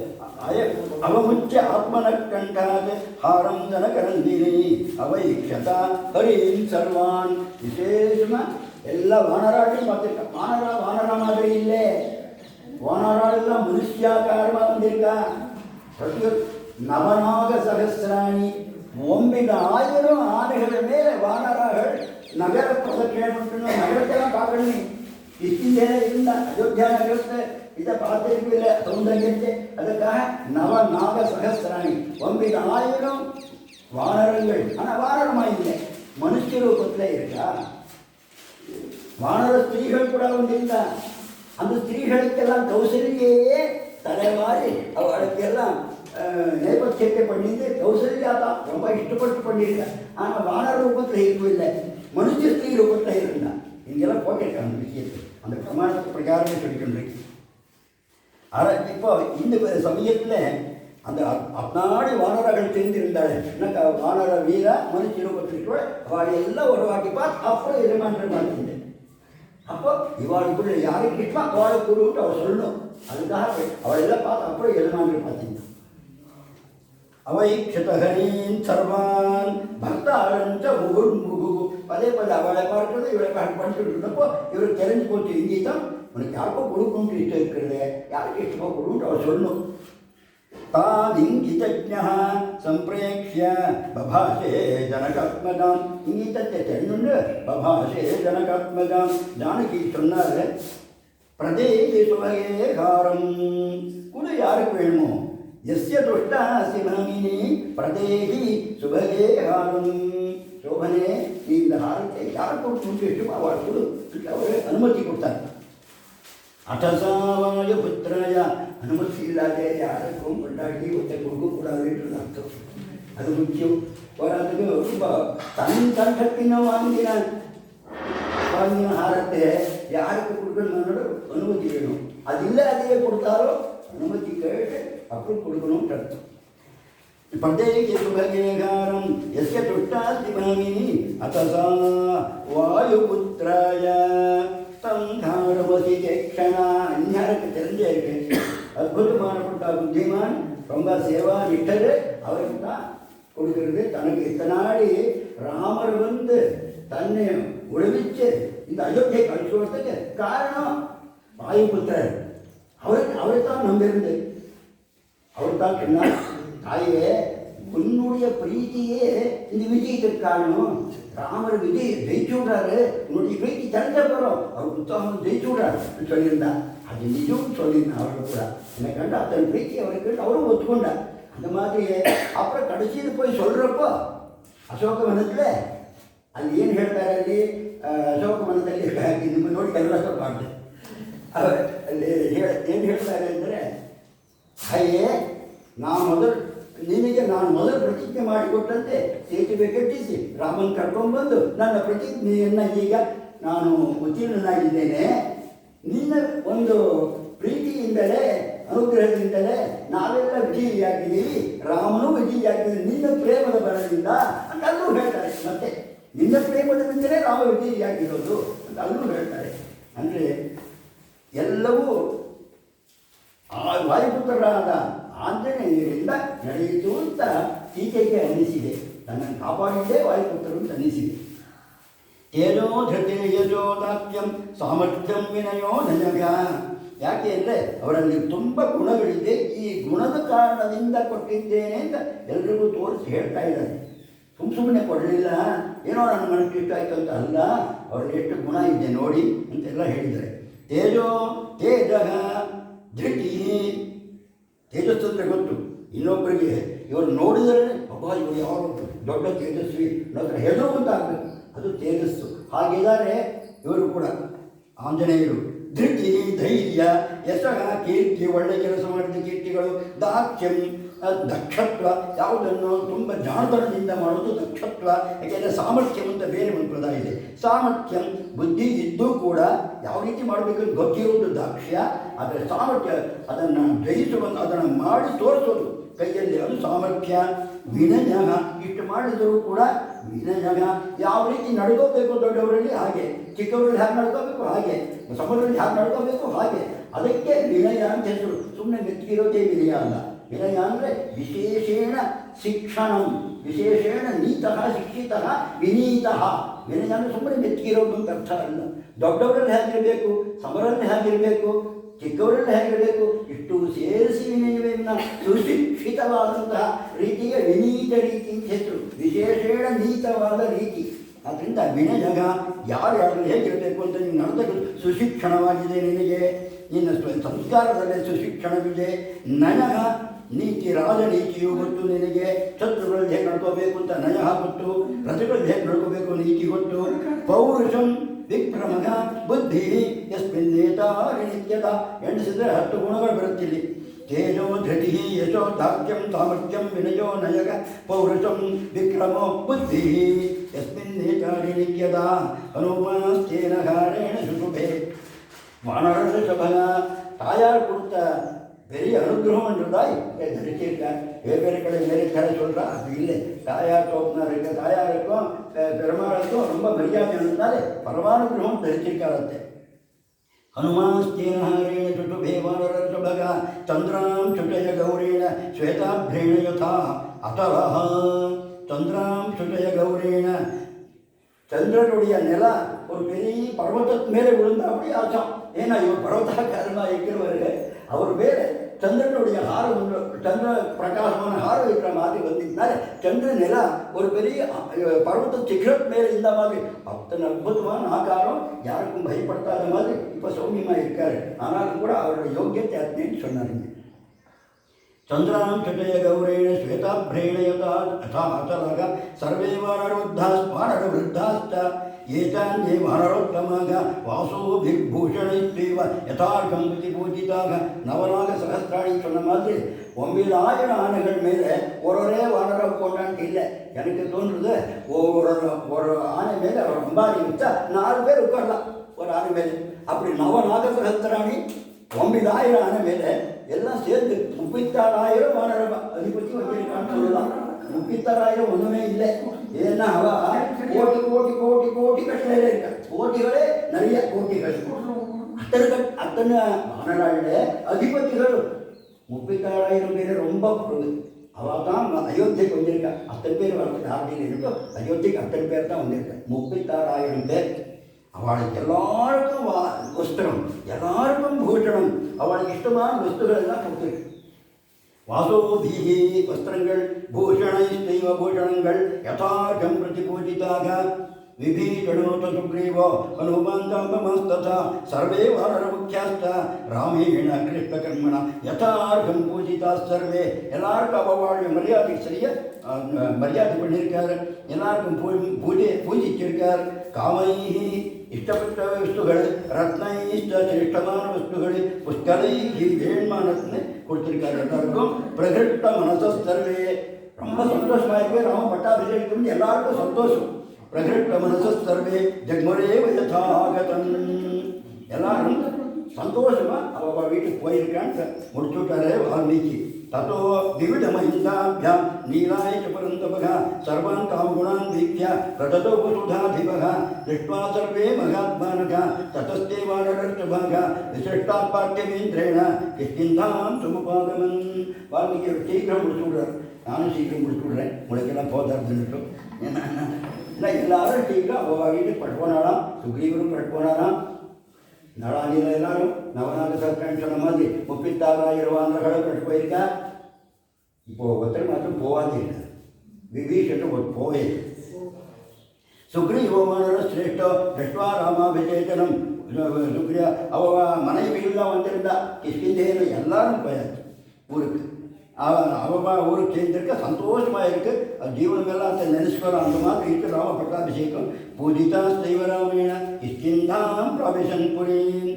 அவமுச்ச ஆத்மன கண்டாது ஹாரம் தனகரந்தினி அவைக்ஷதா ஹரீம் சர்வான். விசேஷமா எல்லா வானராட்டையும் பார்த்துருக்கா. வானரா மாதிரி இல்லை, வானராளெல்லாம் மனுஷியாக்காரமாக வந்திருக்கா. நவநாக சகசிராணி 9,000 ஆண்டுகள் மேலே வானராகள் நகர பிரதட்சணம் பண்ணணும். நகரத்தெல்லாம் பார்க்கணும். ಇಷ್ಟಿಂದೇ ಇಲ್ಲ ಅಯೋಧ್ಯ ನಗರಕ್ಕೆ ಇದ ಪಾತ್ರಿಲ್ಲ ಸೌಂದರ್ಯತೆ ಅದಕ್ಕಾக நவநாக சகசிராணி 9,000 வானரங்கள். ஆனால் வானரமாக இல்லை, மனுஷ ரூபத்தில் இருக்கா. வானர ஸ்திரீகள் கூட வந்திருந்தா. அந்த ஸ்திரீகளுக்கெல்லாம் கௌசல்யே தலைவாரி அவளுக்கெல்லாம் நேபத்தியத்தை பண்ணிட்டு கௌசல்யா தான் ரொம்ப இஷ்டப்பட்டு பண்ணியிருக்கா. ஆனால் வானர ரூபத்தில் இருக்கவில்லை, மனுஷ ஸ்திரீ ரூபத்தில் இருந்தான். இங்கெல்லாம் போட்டிருக்காங்க அந்த விஷயத்தை, அந்த பிரமாணத்து பிரகாரமே சொல்லிக்கொண்டிருக்கு. இப்போ இந்த சமயத்தில் அந்த அப்னாடி வானரர்கள் தெரிந்திருந்தாள். என்னக்கா வானர வீர மனுஷ ரூபத்திற்கு அவளை எல்லாம் உருவாக்கி பார்த்து அப்புறம் எதிர்மான்ற பார்த்தீங்க. அப்போ இவாளுக்குள்ள யாருக்கு இஷ்டமா அவளை கூறுவிட்டு அவள் சொல்லணும். அதுக்காக அவளெல்லாம் பார்த்து அப்புறம் எதிர்மான்ற பார்த்தீங்க. அவைக்ஷதஹரீன் சர்வான் பக்தாரஞ்ச முகுர்முகு. பதே அவளை பார்க்கறது இவளை பண்ணிட்டு இருந்தப்போ இவருக்கு தெரிஞ்சு போச்சு, இங்கே தான் உனக்கு யாருக்கோ கொடுக்கணும்னு இஷ்டம் இருக்கிறது, யாருக்கு இஷ்டமோ கொடுக்கணும்னு அவள் சொல்லணும். தாதிங்கிதஜ்ஞா சம்பிரேக்ஷ்ய பபாஷே ஜனகாத்மஜாம். இங்கிதத்தை தெரிஞ்சுண்டு பபாஷே ஜனகாத்மஜாம் ஜானகி சொன்னார். பிரதேசி சுபகே ஹாரம் கூட யாருக்கு வேணுமோ எஸ்ய துஷ்டா சிவமினி பிரதேகி சுபகே ஹாரம். சோபனே நீ இந்த ஹாரத்தை யாருக்கு கொடுத்து இஷ்டமோ அவள் கொடு. அவர் அனுமதி கொடுத்தார். அட்டசாவாய புத்திராய அனுமதி இல்லாத யாருக்கும் கொண்டாடி ஒருத்தர் கொடுக்கக்கூடாதுன்றது அர்த்தம். அது முக்கியம். போராதுக்கு ரொம்ப தன் சக்தின வாங்கின ஆரத்தை யாருக்கு கொடுக்கணும்னு அனுமதி வேணும். அது இல்லை அதையே கொடுத்தாலும் அனுமதி கேட்டு அப்புறம் கொடுக்கணும்னு அர்த்தம். பண்டேகே சுபகேகாரம் எஸ்ய துஷ்டாஸ்தி மாமினி அத்தசா வாயுபுத்ராய தங்காரவசி கேக்ஷணா. அந்நாருக்கு தெரிஞ்சே இருக்கு. அற்புதமானப்பட்ட புத்திமான் ரொம்ப சேவா நிட்டரு அவருக்கு தான் கொடுக்கிறது. தனக்கு இத்தனாடி ராமர் வந்து தன்னை உழவிச்சு இந்த அயோத்தியை கழிச்சு வரத்துக்கு காரணம் வாயுபுத்திரர். அவரை தான் நம்பிருந்து அவர் தான் சொன்னார், தாயே உன்னுடைய பிரீத்தியே இந்த விஜயத்திற்கு காரணம். ராமர் விஜய் ஜெயிச்சு விடுறாரு, உன்னுடைய பிரீத்தி தெரிஞ்ச போகிறோம் அவர் புத்தகம் ஜெயிச்சு விடுறாரு சொல்லியிருந்தார். அது நிஜம்னு சொல்லியிருந்தேன் அவருக்கு கூட. என்னை கண்டு அத்தனை பிரீத்தி அவருக்கு அவரும் ஒத்துக்கொண்டார். அந்த மாதிரி அப்புறம் கடைசியில் போய் சொல்கிறப்போ ಅಶೋಕವನದಲ್ಲೇ ಅಲ್ಲಿ ಏನು ಹೇಳ್ತಾರೆ, ಅಲ್ಲಿ ಅಶೋಕವನದಲ್ಲಿ ನಿಮ್ಮ ನೋಡಿ ಕೆಲಸ ಪಾಠ ಅಲ್ಲಿ ಏನು ಹೇಳ್ತಾರೆ ಅಂದರೆ, ಹಾಗೆಯೇ ನಿನಗೆ ನಾನು ಮೊದಲು ಪ್ರತಿಜ್ಞೆ ಮಾಡಿಕೊಟ್ಟಂತೆ ಸೇತುವೆ ಕಟ್ಟಿಸಿ ರಾಮನ್ ಕರ್ಕೊಂಡ್ಬಂದು ನನ್ನ ಪ್ರತಿಜ್ಞೆಯನ್ನು ಈಗ ನಾನು ಉತ್ತೀರ್ಣನಾಗಿದ್ದೇನೆ. ನಿನ್ನ ಒಂದು ಪ್ರೀತಿಯಿಂದಲೇ ಅನುಗ್ರಹದಿಂದಲೇ ನಾವೆಲ್ಲ ವಿಜಯಿಯಾಗಿದ್ದೀವಿ, ರಾಮನೂ ವಿಜಯಿಯಾಗಿದ್ದೀವಿ ನಿನ್ನ ಪ್ರೇಮದ ಬರದಿಂದ ಅಂತ ಅಲ್ಲೂ ಹೇಳ್ತಾರೆ. ಮತ್ತೆ ನಿನ್ನ ಪ್ರೇಮದಿಂದಲೇ ರಾಮ ವಿಜಯಿಯಾಗಿರೋದು ಅಂತ ಅಲ್ಲೂ ಹೇಳ್ತಾರೆ. ಅಂದರೆ ಎಲ್ಲವೂ ಆ ವಾಯುಪುತ್ರರಾದ ಆಂಜನೇಯರಿಂದ ನಡೆಯಿತು ಅಂತ ಸೀತೆಗೆ ಅನ್ನಿಸಿದೆ. ತನ್ನನ್ನು ಕಾಪಾಡಿದ್ದೇ ವಾಯುಪುತ್ರರು ಅಂತ ಅನ್ನಿಸಿದೆ. ತೇಜೋ ಧೃತಿ ಯಶೋದಾತ್ಯಂ ಸಾಮರ್ಥ್ಯಂ ವಿನಯೋ ನಜಗ. ಯಾಕೆ ಅಂದರೆ ಅವರಲ್ಲಿ ತುಂಬ ಗುಣಗಳಿದೆ, ಈ ಗುಣದ ಕಾರಣದಿಂದ ಕೊಟ್ಟಿದ್ದೇನೆ ಅಂತ ಎಲ್ರಿಗೂ ತೋರಿಸಿ ಹೇಳ್ತಾ ಇದ್ದಾರೆ. ಸುಮ್ಮನೆ ಕೊಡಲಿಲ್ಲ, ಏನೋ ನನ್ನ ಮನಸ್ಸಿಗೆ ಇಷ್ಟ ಆಯಿತು ಅಂತ ಅಲ್ಲ, ಅವರಲ್ಲಿ ಎಷ್ಟು ಗುಣ ಇದೆ ನೋಡಿ ಅಂತೆಲ್ಲ ಹೇಳಿದ್ದಾರೆ. ತೇಜೋ ತೇಜ ಧೃತಿ, ತೇಜಸ್ಸು ಅಂದರೆ ಗೊತ್ತು ಇನ್ನೊಬ್ಬರಿಗೆ. ಇವರು ನೋಡಿದರೆ ಅಬ್ಬಾ ಇವರು ಯಾವ ದೊಡ್ಡ ತೇಜಸ್ವಿ ಅನ್ನೋದ್ರ ಹೆದರುವಂತ ಆಗಬೇಕು, ಅದು ತೇಜಸ್ಸು. ಹಾಗಿದ್ದಾರೆ ಇವರು ಕೂಡ ಆಂಜನೇಯರು. ಧೃತಿ ಧೈರ್ಯ ಯಶಃ ಕೀರ್ತಿ, ಒಳ್ಳೆ ಕೆಲಸ ಮಾಡಿದ ಕೀರ್ತಿಗಳು. ದಾಕ್ಷ್ಯಂ ದಕ್ಷತ್ವ, ಯಾವುದನ್ನು ತುಂಬ ಜಾಣತನದಿಂದ ಮಾಡೋದು ದಕ್ಷತ್ವ. ಯಾಕೆಂದರೆ ಸಾಮರ್ಥ್ಯಂ ಅಂತ ಬೇರೆ ಒಂದು ಪದ ಇದೆ. ಸಾಮರ್ಥ್ಯಂ ಬುದ್ಧಿ ಇದ್ದೂ ಕೂಡ ಯಾವ ರೀತಿ ಮಾಡಬೇಕಂತ ಗೊತ್ತಿರುವುದು ದಾಕ್ಷ್ಯ. ಆದರೆ ಸಾಮರ್ಥ್ಯ ಅದನ್ನು ಜಯಿಸುವಂತ, ಅದನ್ನು ಮಾಡಿ ತೋರಿಸೋದು ಕೈಯಲ್ಲಿ, ಅದು ಸಾಮರ್ಥ್ಯ. ವಿನಯ, ಇಷ್ಟು ಮಾಡಿದರೂ ಕೂಡ ವಿನಯ, ಯಾವ ರೀತಿ ನಡ್ಕೋಬೇಕು ದೊಡ್ಡವರಲ್ಲಿ ಹಾಗೆ, ಚಿಕ್ಕವರಲ್ಲಿ ಹೇಗೆ ನಡ್ಕೋಬೇಕು ಹಾಗೆ, ಸಮರಲ್ಲಿ ಹೇಗೆ ನಡ್ಕೋಬೇಕು ಹಾಗೆ, ಅದಕ್ಕೆ ವಿನಯ ಅಂತ ಹೆಸರು. ಸುಮ್ಮನೆ ಮೆತ್ತಿರೋದೇ ವಿನಯ ಅಲ್ಲ. ವಿನಯ ಅಂದರೆ ವಿಶೇಷೇಣ ಶಿಕ್ಷಣಂ, ವಿಶೇಷೇಣ ನೀತಃ ಶಿಕ್ಷಿತಃ ವಿನೀತಃ. ವಿನಯ ಅಂದರೆ ಸುಮ್ಮನೆ ಮೆತ್ತಿರೋದು ಅಂತ ಅರ್ಥ ಅಲ್ಲ. ದೊಡ್ಡವರಲ್ಲಿ ಹೇಗಿರಬೇಕು, ಸಮರಲ್ಲಿ ಹೇಗಿರಬೇಕು, ಚಿಕ್ಕವರಲ್ಲಿ ಹೇಗಿರಬೇಕು, ಇಷ್ಟು ಸೇರಿಸಿ ವಿನಯವನ್ನು ಸುಶಿಕ್ಷಿತವಾದಂತಹ ರೀತಿಗೆ ವಿನೀತ ರೀತಿ ಅಂತ ಹೆಸರು. ವಿಶೇಷೇಣ ನೀತವಾದ ರೀತಿ. ಆದ್ದರಿಂದ ವಿನಯಗ ಯಾರು ಹೇಗಿರಬೇಕು ಅಂತ ನೀನು ನಡೆದ ಸುಶಿಕ್ಷಣವಾಗಿದೆ ನಿನಗೆ, ನಿನ್ನ ಸಂಸ್ಕಾರದಲ್ಲೇ ಸುಶಿಕ್ಷಣವಿದೆ. ನಯಃ ನೀತಿ, ರಾಜನೀತಿಯು ಗೊತ್ತು ನಿನಗೆ. ಶತ್ರುಗಳಲ್ಲಿ ಹೇಗೆ ನಡ್ಕೋಬೇಕು ಅಂತ ನಯಃ ಗೊತ್ತು, ಪ್ರಜೆಗಳಲ್ಲಿ ಹೇಗೆ ನಡ್ಕೋಬೇಕು ನೀತಿ ಗೊತ್ತು. ಪೌರುಷಂ ವಿಕ್ರಮಃ ಬುದ್ಧಿ ಯಸ್ಮಿನ್ನೇತಾರಿ ನಿತ್ಯದ. ಎಣಿಸಿದರೆ 10 ಗುಣಗಳು ಬರುತ್ತಿಲ್ಲಿ. ತೇಜೋ ಧೃತಿ ಯಶೋ ದಾಕ್ಷ್ಯಂ ಸಾಮರ್ಥ್ಯಂ ವಿನಯೋ ನಯಗ ಪೌರುಷಂ ವಿಕ್ರಮೋ ಬುದ್ಧಿ ಯಸ್ಮಿನ್ನೇತಾರಿ ನಿತ್ಯದ. ಹನುಮಾಸ್ತೇನ ಹಾರೇಣ ಶುಭೆ வானரச சபக. தாயார் கொடுத்த பெரிய அனுகிரகம்ன்றதாய் தரிச்சிருக்கார். வேறு வேறு கதை சொல்கிறா, அது இல்லை. தாயார் தோப்பினார் இருக்க, தாயாருக்கும் பெருமாளுக்கும் ரொம்ப மரியாதை இருந்தாலே பரமானுகிரகம் தரிச்சிருக்காரத்தை. ஹனுமாஸ்தேன ஹரேண சுட்டுபே வானரச சபக சந்திராம் சுட்டய கௌரேண ஸ்வேதாப்ரேண யதா அடலஹ. சந்திராம் சுட்டய கௌரேண, சந்திரனுடைய நில ஒரு பெரிய பர்வத்தத்து மேலே விழுந்தா அப்படி ஆச்சாம். ஏன்னா இவர் பர்வதாக்காரமாக இருக்கிறவர்கள், அவர் மேலே சந்திரனுடைய ஹாரம் ஒன்று, சந்திர பிரகாசமான ஹாரம் இருக்கிற மாதிரி வந்ததுனால சந்திர நில ஒரு பெரிய பர்வத்த சிகரத் மேலே இந்த மாதிரி அத்தனை அற்புதமான ஆகாரம், யாருக்கும் பயப்படுத்தாத மாதிரி இப்போ சௌமியமாக இருக்காரு. ஆனாலும் கூட அவருடைய யோக்கியத்தை அத்தனைன்னு சொன்னாருங்க. ಚಂದ್ರಾಂ ಚಟಯ ಗೌರೇಣ ಶ್ವೇತಾಭ್ರೇಣ ಯಥಾ ಅಚಲಗ ಸರ್ವೇ ವಾನರವೃದ್ಧಾಶ್ಚ ஏதான்யே மனரோத்தமாக வாசோபிர்பூஷணைத்வேவ யதார்த்தம் பூஜிதாக நவநாக சகஸ்திராணி சொன்ன மாதிரி 9,000 ஆனைகள் மேலே ஒரே வானரம் போட்டான்ட்டு இல்லை. எனக்கு தோன்றுறது ஒரு ஆனை மேலே ஒரு அம்பாரி வச்சா 4 பேர் உட்காரலாம் ஒரு ஆனை மேலே. அப்படி நவநாக சகஸ்திராணி 9,000 ஆனை மேலே எல்லாம் சேர்ந்து 36,000 வானரம் அதிபதி வச்சிருக்கான்னு சொல்லலாம். 36,000 ஒன்றுமே இல்லை. ஏன்னா அவ கோட்டி கோட்டி கோட்டி கோட்டி கட்டளையில இருக்க கோட்டிகளே நிறைய கோட்டிகள் அத்தனை வானராளில அதிபதிகள் 36,000 பேர் ரொம்ப குறைவு. அவள் தான் அயோத்தியக்கு வந்திருக்கா. அத்தனை பேர் வரதுக்கு அப்படின்னு இருக்கட்டும், அயோத்திக்கு அத்தனை பேர் தான் வந்திருக்கா. 36,000 பேர். அவளுக்கு எல்லாருக்கும் வஸ்திரம், எல்லாருக்கும் பூஷணம், அவளுக்கு இஷ்டமான வஸ்துகள் எல்லாம் கொடுத்துருக்கு. வாசோபீகி வஸ்திரங்கள், பூஷணை தெய்வ பூஷணங்கள் யதார்த்தம் பிரதிபூஜிதாக விபீஷணோத சுக்ரீவோ அனுபந்தாம்பமஸ்ததா சர்வே வானரமுக்கியாஸ்த ராமேண கிருஷ்ணகர்மணா யதார்த்தம் பூஜிதா சர்வே. எல்லாருக்கும் அவளுடைய மரியாதை சரியா மரியாதை பண்ணியிருக்காரு. எல்லாருக்கும் பூஜிச்சிருக்கார். காமைஹி இஷ்டப்பட்ட வஸ்துகள், ரத்னைஷ்ட சிரேஷ்டமான வஸ்துகள், புஷ்கலைஹி வேண்மானத்னு கொடுத்திருக்காரு. எல்லாருக்கும் பிரகிருஷ்ட மனசர்வே. ரொம்ப சந்தோஷமா இருக்கு. ராம பட்டாபிஷேகம் எல்லாருக்கும் சந்தோஷம். பிரகிருஷ்ட மனசர்வே ஜக்மரே யதாகதம். எல்லாரும் சந்தோஷமா அவள் வீட்டுக்கு போயிருக்கான்னு முடிச்சு விட்டாரே வால்மீகி. ततो विविधमहिन्दाभ्यां नीलाय च परन्तपः सर्वान् कामगुणान् वीक्ष्य प्रततो वसुधाधिपः दृष्ट्वा सर्वे महात्मानः ततस्ते वानरर्षभः विशिष्टात्पाठ्यमेन्द्रेण किष्किन्धां समुपागमन्. வால்மீகி சீக்கிரம் முடிச்சு விடுறார். நானும் சீக்கிரம் முடிச்சு விடுறேன், உங்களுக்கெல்லாம் போதாதுன்னுட்டு. ஏன்னா எல்லாரும் சீக்கிரம் அவள் வீட்டுக்கு பட்டு போனாலாம். சுக்ரீவரும் பட்டு போனாலாம். நடானியில் எல்லாரும் நவநாக சகஸ்திராணி சொன்ன மாதிரி 36,000 வானர்களும் கட்டு போயிருக்கா. இப்போ ஒருத்தர் மாத்திரம் போவாதே இல்லை. விபீஷன் ஒரு போவே. சுக்ரீவோ வானர ஸ்ரேஷ்டோ திருஷ்டுவா ராமாபிஷேகனம். சுக்ரியா அவ மனைவியெல்லாம் வந்திருந்தா. கிஷ்கிந்தேன்னு எல்லாரும் போயாச்சு ஊருக்கு. அவ ஊருக்கு சேர்ந்திருக்க சந்தோஷமாக இருக்கு. ஜீவனமெல்லாம் நினைச்சுக்கலாம். அந்த மாதிரி இருக்கு ராம பட்டாபிஷேகம். பூஜிதா ஸ்தைவராமேண கிஷ்கிந்தாம் பிரவிசன் புரீம்.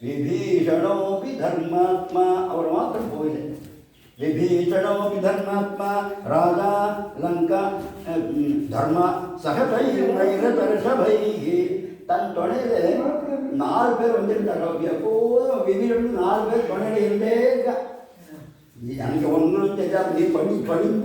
விபீஷணோபி தர்மாத்மா. அவர் மாத்திரம் போயில. விபீஷணோபி தர்மாத்மா ராஜா லங்கா தர்ம சகதை நைரதர்ஷபை. தன் துணையில 4 பேர் வந்திருந்தாங்க. எப்போதும் விபீஷன் 4 பேர் துணையில இருந்தே இருக்கா. எனக்கு ஒன்றும் தெரியாது. நீ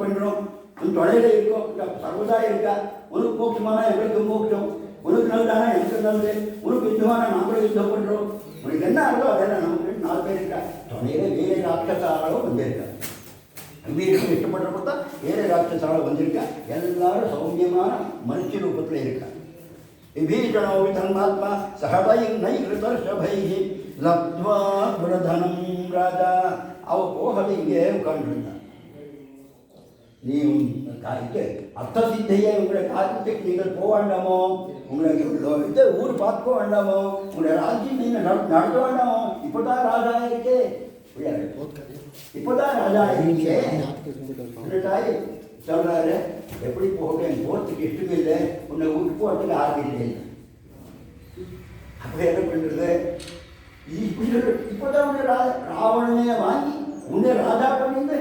பண்ணுறோம் உன் தொலையில் இருக்கும் சர்வதா இருக்கா. உனக்கு மோட்சமான எங்களுக்கு மோட்சம், உனக்கு நல்லதானா எனக்கு நல்லது, உனக்கு யுத்தமான நாங்களும் யுத்தம் பண்ணுறோம். உனக்கு என்ன இருக்கோ அதெல்லாம் நமக்கு 4 பேர் இருக்கா. தொலையில் வேலை ராட்சசாலும் வந்திருக்கா. வீட்டுக்கு இஷ்டப்படுறப்ப தான் வேலை ராட்சசாலும் வந்திருக்கா. எல்லாரும் சௌமியமான மனுஷ ரூபத்தில் இருக்கா. விபீஷணோபி தர்மாத்மா சகதை நைகிருதர்ஷபை லப்த்வா புரதனம் ராஜா. அவ போகலை, இங்கே உட்காந்துருந்தான். நீ இது அர்த்த சித்தையே உங்களை காரியத்துக்கு நீங்கள் போக வேண்டாமோ, உங்களுக்கு இது ஊர் பார்க்க வேண்டாமோ, உங்களை ராஜ்யம் நீங்கள் நடத்த வேண்டாமோ. இப்போதான் ராஜா இருக்கே, இப்போதான் ராஜா இருக்கே சொல்றாரு. எப்படி போகிறேன், போகிறதுக்கு இஷ்டம் இல்லை, உன்னை விட்டு போகிறதுக்கு ஆர்வம் இல்லை. அப்போ என்ன பண்ணுறது? இப்போதான் உன்னை ராவணனே வாங்கி உன்னை ராஜா பண்ணிட்டு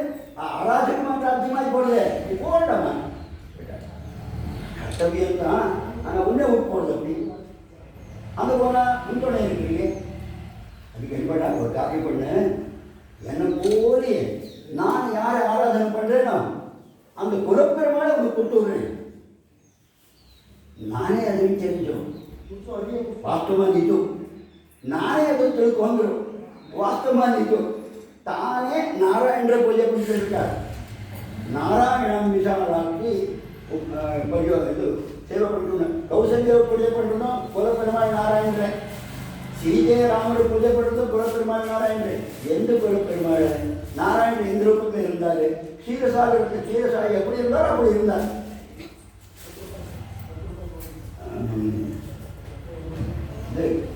அராஜகமாக ராஜ்யமாகி போடுது. நீ போகண்டாமா, கர்த்தவியம் தான். ஆனால் உன்னை விட்டு போடுது. அப்படி அங்கே போனால் முன்துணை இருக்கிறீங்க. அதுக்கு என்னடா ஒரு காரியம் பண்ணு, என்னை போலி நான் யாரை ஆராதனை பண்ணுறேன்னா அந்த குலப்பெருமாளை உனக்கு கொடுத்து விடுறேன். நானே அதுன்னு தெரிஞ்சோம். வாஸ்தவமாக நிற்கும், நானே அது ತಿಳ್ಕೊಂಡ್ರು. ವಾಸ್ತವ ನಿಜ ತಾನೇ ನಾರಾಯಣರ ಪೂಜೆ பண்ணிருக்கார். நாராயணம் விசாலாக்கி இது சேவை பண்ணணும். கௌசல்யா பூஜை பண்ணணும், குலப்பெருமாள் நாராயணன். சீதே ராமர் பூஜை பண்ணுறது குலப்பெருமாள் நாராயணன். எந்த குலப்பெருமாள்? நாராயணன் எந்த ரூபத்தில் இருந்தார்? க்ஷீரசாகரத்து க்ஷீரசாகி எப்படி இருந்தார் அப்படி இருந்தார்.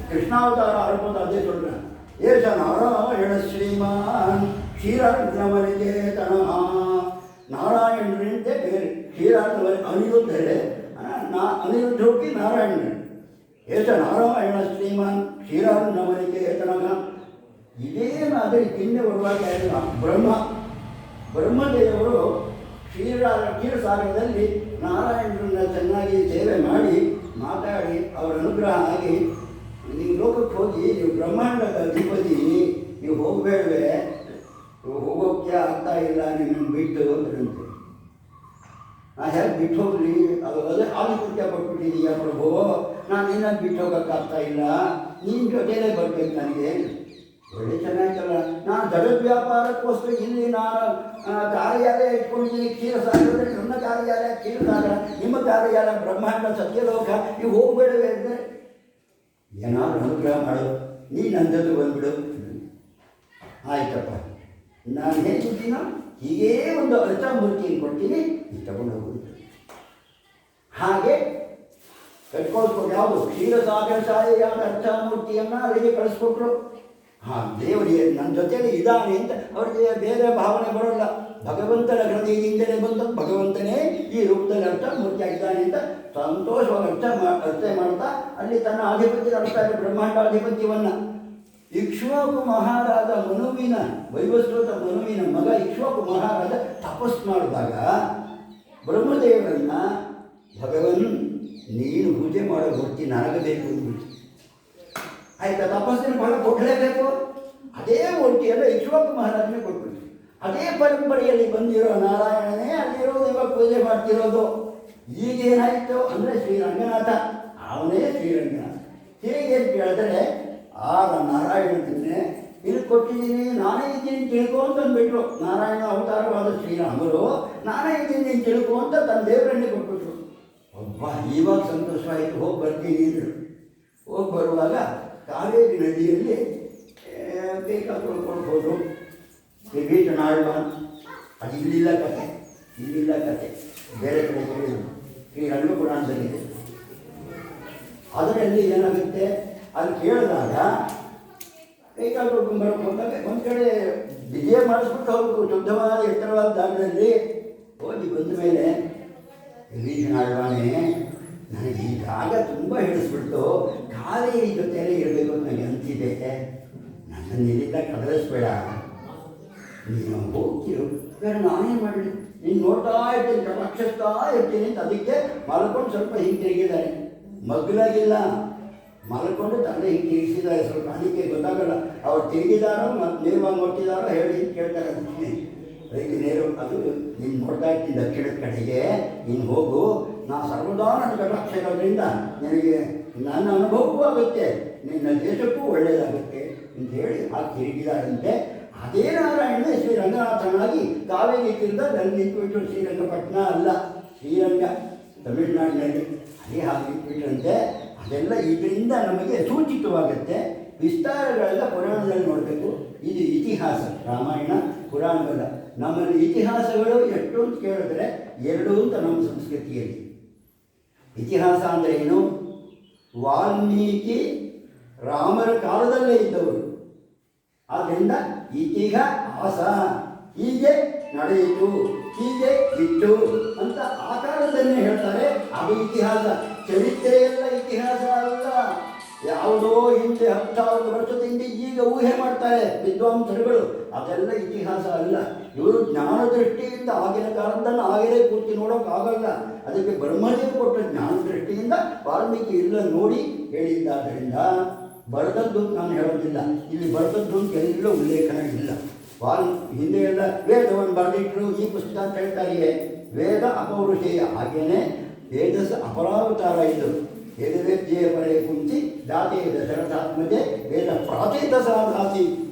கிருஷ்ணாவதாரம் ஆரம்பம் அதே சொல்றேன். ஏஷ நாராயண ஸ்ரீமான் க்ஷீராத்மனிகேதனா. நாராயணன் பேர் க்ஷீராத்மன் அனிருத்தர். ஆனால் ಅನಿರುದ್ಧೋಪಿ ನಾರಾಯಣ ಏತ ನಾರಾಯಣ ಶ್ರೀಮಾನ್ ಕ್ಷೀರಾನ್ನವನಿಗೆ ಏತನಗ. ಇದೇನಾದರೆ ಕಿನ್ನೆ ಬರುವಾಗ ಬ್ರಹ್ಮದೇವರು ಕ್ಷೀರಸಾಗರದಲ್ಲಿ ನಾರಾಯಣರನ್ನ ಚೆನ್ನಾಗಿ ಸೇವೆ ಮಾಡಿ ಮಾತಾಡಿ ಅವರ ಅನುಗ್ರಹ ಆಗಿ, ನೀವು ಲೋಕಕ್ಕೆ ಹೋಗಿ ನೀವು ಬ್ರಹ್ಮಾಂಡದ ಅಧಿಪತಿ, ನೀವು ಹೋಗಬೇಡವೆ, ಹೋಗೋಕ್ಕೆ ಆಗ್ತಾ ಇಲ್ಲ ನಿಮ್ಮನ್ನು ಬಿಟ್ಟು ಅಂತಂತೆ. ನಾನು ಹೇಗೆ ಬಿಟ್ಟು ಹೋಗಲಿ, ಅದೇ ಆಧಿಪತ್ಯ ಕೊಟ್ಬಿಟ್ಟಿದೀಯ ಪ್ರಭು, ನಾನು ನಿನ್ನ ಬಿಟ್ಟು ಹೋಗೋಕ್ಕಾಗ್ತಾ ಇಲ್ಲ, ನಿನ್ನ ಜೊತೆಲೇ ಬರ್ಬೇಕು ನನಗೆ. ಒಳ್ಳೆ ಚೆನ್ನಾಗಿಲ್ಲ, ನಾನು ಜಗದ್ ವ್ಯಾಪಾರಕ್ಕೋಸ್ಕರ ಇಲ್ಲಿ ನಾನು ಕಾರ್ಯಾಲಯ ಇಟ್ಕೊಂಡಿದ್ದೀನಿ, ಕ್ಷೀರಸಾಗರದಲ್ಲಿ ನನ್ನ ಕಾರ್ಯಾಲಯ ಕ್ಷೀರಸಾಗರ, ನಿಮ್ಮ ಕಾರ್ಯಾಲಯ ಬ್ರಹ್ಮಾಂಡ ಸತ್ಯಲೋಕ, ನೀವು ಹೋಗಬೇಡವೆ ಅಂದರೆ ಏನಾದರೂ ಅನುಗ್ರಹ ಮಾಡು, ನೀ ನನ್ನ ಜೊತೆ ಬಂದ್ಬಿಡು. ಆಯ್ತಪ್ಪ, ನಾನು ಹೇಳ್ತಿದ್ದೀನೋ ಹೀಗೇ ಒಂದು ಅರ್ಚಾಮೂರ್ತಿಯನ್ನು ಕೊಡ್ತೀನಿ, ನೀವು ತಗೊಂಡು ಹೋಗ್ಬಿಟ್ಟು. ಹಾಗೆ ಕಟ್ಕೊಳ್ಸ್ಕೊಟ್ಟು ಯಾವುದು ಕ್ಷೀರಸಾಗರ ಶಾಲೆಯಾದ ಅರ್ಚಾಮೂರ್ತಿಯನ್ನು ಅಲ್ಲಿಗೆ ಕಳಿಸ್ಕೊಟ್ರು. ದೇವರಿಗೆ ನನ್ನ ಜೊತೆಯಲ್ಲಿ ಇದ್ದಾನೆ ಅಂತ ಅವರಿಗೆ ಬೇರೆ ಭಾವನೆ ಬರೋಲ್ಲ. ಭಗವಂತನ ಹೃದಯದಿಂದಲೇ ಬಂದ ಭಗವಂತನೇ ಈ ರೂಪದಲ್ಲಿ ಅರ್ಚಾಮೂರ್ತಿ ಆಗಿದ್ದಾನೆ ಅಂತ ಸಂತೋಷವಾಗಿ ಅರ್ಚನೆ ಮಾಡ್ತಾ ಅಲ್ಲಿ ತನ್ನ ಆಧಿಪತ್ಯ ನಡೆಸ್ತಾರೆ, ಬ್ರಹ್ಮಾಂಡಾಧಿಪತ್ಯವನ್ನು. ಇಕ್ಷ್ವಾಕು ಮಹಾರಾಜ ಮನುವಿನ ವೈವಸ್ವತ ಮನುವಿನ ಮಗ ಇಕ್ಷ್ವಾಕು ಮಹಾರಾಜ ತಪಸ್ ಮಾಡಿದಾಗ ಬ್ರಹ್ಮದೇವರನ್ನ ಭಗವನ್ ನೀನು ಪೂಜೆ ಮಾಡೋ ಮೂರ್ತಿ ನನಗಬೇಕು ಅಂದ್ಬಿಟ್ಟು. ಆಯ್ತಾ, ತಪಸ್ಸಿನ ಫಲ ಕೊಡಲೇಬೇಕು. ಅದೇ ಮೂರ್ತಿಯನ್ನು ಇಕ್ಷ್ವಾಕು ಮಹಾರಾಜನೇ ಕೊಟ್ಬಿಟ್ಟು, ಅದೇ ಪರಂಪರೆಯಲ್ಲಿ ಬಂದಿರೋ ನಾರಾಯಣನೇ ಅಲ್ಲಿರೋದು, ಇವಾಗ ಪೂಜೆ ಮಾಡ್ತಿರೋದು. ಈಗೇನಾಯಿತು ಅಂದರೆ ಶ್ರೀರಂಗನಾಥ, ಅವನೇ ಶ್ರೀರಂಗನಾಥ. ಹೇಗೆ ಅಂತ ಹೇಳಿದ್ರೆ ಆ ನಾರಾಯಣನನ್ನೇ ಇಲ್ಲಿ ಕೊಟ್ಟಿದ್ದೀನಿ, ನಾನೇ ಇದ್ದೀನಿ ತಿಳ್ಕೊ ಅಂತ ಅಂದ್ಬಿಟ್ರು. ನಾರಾಯಣ ಅವತಾರವಾದ ಶ್ರೀರಾಮರು ನಾನೇ ಇದ್ದೀನಿ ತಿಳ್ಕೊ ಅಂತ ತನ್ನ ದೇವರನ್ನೇ ಕೊಟ್ಬಿಟ್ರು. ಒಬ್ಬ ಇವಾಗ ಸಂತೋಷವಾಯಿತು, ಹೋಗಿ ಬರ್ತೀನಿ ಅಂದರು. ಹೋಗಿ ಬರುವಾಗ ಕಾವೇರಿ ನದಿಯಲ್ಲಿ ಬೇಕಾದ ತೊಳ್ಕೊಳ್ಬೋದು. ವಿಭೀಷಣಾಳ್ವಾನ್ ಅದು ಇಲ್ಲಿಲ್ಲ ಕತೆ, ಇಲ್ಲಿಲ್ಲ ಕತೆ, ಬೇರೆ ಕಡೆ ಕೇಳಿದ್ರು. ಶ್ರೀರಂಗ ಪುರಾಣದಲ್ಲಿದೆ. ಅದರಲ್ಲಿ ಏನಾಗುತ್ತೆ, ಅಲ್ಲಿ ಕೇಳಿದಾಗ ಕೈಕಾಲು ತೊಳ್ಕೊಂಡು ಬರೋಕ್ಕೆ ಹೋದಾಗ ಒಂದು ಕಡೆ ವಿಜಯ ಮಾಡಿಸ್ಬಿಟ್ಟು ಹೋಗ್ಬೇಕು. ಶುದ್ಧವಾದ ಎತ್ತರವಾದ ಜಾಗದಲ್ಲಿ ಹೋಗಿ ಬಂದ ಮೇಲೆ ವಿಭೀಷಣಾಳ್ವಾನೇ, ನನಗೆ ಈ ಜಾಗ ತುಂಬ ಹಿಡಿಸ್ಬಿಟ್ಟು ಕಾವೇರಿ ಜೊತೆಯಲ್ಲೇ ಇರಬೇಕು ಅಂತ ನನಗೆ ಅನಿಸಿದೆ, ನನ್ನನ್ನು ಇಲ್ಲಿಂದ ಕದಲಿಸ್ಬೇಡ, ನೀನು ಹೋಗ್ತಿರು. ಬೇರೆ ನಾನೇನು ಮಾಡಲಿ, ನೀನು ನೋಡ್ತಾ ಇರ್ತೀನಿ, ಕಟಾಕ್ಷಿಸ್ತಾ ಇರ್ತೀನಿ ಅಂತ ಅದಕ್ಕೆ ಮಲ್ಕೊಂಡು ಸ್ವಲ್ಪ ಹಿಂಗೆ ತಿರುಗಿದ್ದಾರೆ. ಮಗ್ಲಾಗಿಲ್ಲ, ಮಲ್ಕೊಂಡು ತಂದೆ ಹಿಂಗೆ ತಿರುಗಿಸಿದ್ದಾರೆ. ಸ್ವಲ್ಪ ಅದಕ್ಕೆ ಗೊತ್ತಾಗಲ್ಲ ಅವ್ರು ತಿರುಗಿದಾರೋ ಮತ್ತು ನೇರವಾಗಿ ನೋಡ್ತಿದ್ದಾರೋ ಹೇಳಿ ಹಿಂಗೆ ಕೇಳ್ತಾರೆ. ಅದಕ್ಕೆ ನೇರ ಅದು ನೀನು ನೋಡ್ತಾ ಇರ್ತೀನಿ ದಕ್ಷಿಣದ ಕಡೆಗೆ, ನೀನು ಹೋಗು, ನಾ ಸರ್ವದಾ ನನ್ನ ಕಟಾಕ್ಷ ಇರೋದ್ರಿಂದ ನಿನಗೆ ನನ್ನ ಅನುಭವವೂ ಆಗುತ್ತೆ, ನಿನ್ನ ದೇಶಕ್ಕೂ ಒಳ್ಳೆಯದಾಗುತ್ತೆ ಅಂತ ಹೇಳಿ ಆ ತಿರುಗಿದಾರಂತೆ. ಅದೇ ನಾರಾಯಣ ಶ್ರೀರಂಗನಾಥನಾಗಿ ಕಾವೇರಿ ತೀರದಲ್ಲಿ ನಿಂತುಬಿಟ್ಟು, ಶ್ರೀರಂಗಪಟ್ಟಣ ಅಲ್ಲ, ಶ್ರೀರಂಗ ತಮಿಳುನಾಡಿನಲ್ಲಿ ಅದೇ ಹಾಗೆ ನಿಂತುಬಿಟ್ರಂತೆ. ಅದೆಲ್ಲ ಇದರಿಂದ ನಮಗೆ ಸೂಚಿತವಾಗುತ್ತೆ. ವಿಸ್ತಾರಗಳೆಲ್ಲ ಪುರಾಣದಲ್ಲಿ ನೋಡಬೇಕು. ಇದು ಇತಿಹಾಸ, ರಾಮಾಯಣ ಪುರಾಣವಲ್ಲ. ನಮ್ಮಲ್ಲಿ ಇತಿಹಾಸಗಳು ಎಷ್ಟು ಅಂತ ಕೇಳಿದ್ರೆ ಎರಡು ಅಂತ ನಮ್ಮ ಸಂಸ್ಕೃತಿಯಲ್ಲಿ. ಇತಿಹಾಸ ಅಂದರೆ ಏನು? ವಾಲ್ಮೀಕಿ ರಾಮರ ಕಾಲದಲ್ಲೇ ಇದ್ದವರು, ಆದ್ದರಿಂದ ಇತಿಹಾಸ ಹೀಗೆ ನಡೆಯಿತು, ಹೀಗೆ ಇತ್ತು ಅಂತ ಆ ಕಾಲದನ್ನೇ ಹೇಳ್ತಾರೆ. ಅದು ಇತಿಹಾಸ. ಚರಿತ್ರೆಯೆಲ್ಲ ಇತಿಹಾಸ ಅಲ್ಲ. ಯಾವುದೋ ಹಿಂದೆ 10,000 ವರ್ಷದ ಹಿಂದೆ ಈಗ ಊಹೆ ಮಾಡ್ತಾರೆ ವಿದ್ವಾಂಸರುಗಳು, ಅದೆಲ್ಲ ಇತಿಹಾಸ ಅಲ್ಲ. ಇವರು ಜ್ಞಾನ ದೃಷ್ಟಿಯಿಂದ ಆಗಿನ ಕಾಲದನ್ನು ಆಗಲೇ ಪೂರ್ತಿ ನೋಡೋಕ್ಕಾಗಲ್ಲ. ಅದಕ್ಕೆ ಬ್ರಹ್ಮದೇವ ಕೊಟ್ಟ ಜ್ಞಾನ ದೃಷ್ಟಿಯಿಂದ ವಾಲ್ಮೀಕಿ ಎಲ್ಲ ನೋಡಿ ಹೇಳಿದ್ದಾದ್ದರಿಂದ ಬರೆದದ್ದು ನಾನು ಹೇಳೋದಿಲ್ಲ. ಇಲ್ಲಿ ಬರೆದದ್ದು ಅಂತ ಎಲ್ಲೂ ಉಲ್ಲೇಖನ ಇಲ್ಲ. ಹಿಂದೆ ಎಲ್ಲ ವೇದವನ್ನು ಬರೆದಿಟ್ಟರು, ಈ ಪುಸ್ತಕ ಅಂತ ಹೇಳ್ತಾರೆ. ವೇದ ಅಪೌರುಷೇಯ, ಹಾಗೇನೆ ವೇದಸ ಅಪರಾವತಾರ ಇದು. ವೇದವೇದ್ಯೆ ಪರೇ ಕುಂತಿ ಜಾತೇ ದಶರಥಾತ್ಮಜೆ ವೇದ ಪ್ರಾಚೇತ ಸಾಧಾಸಿ.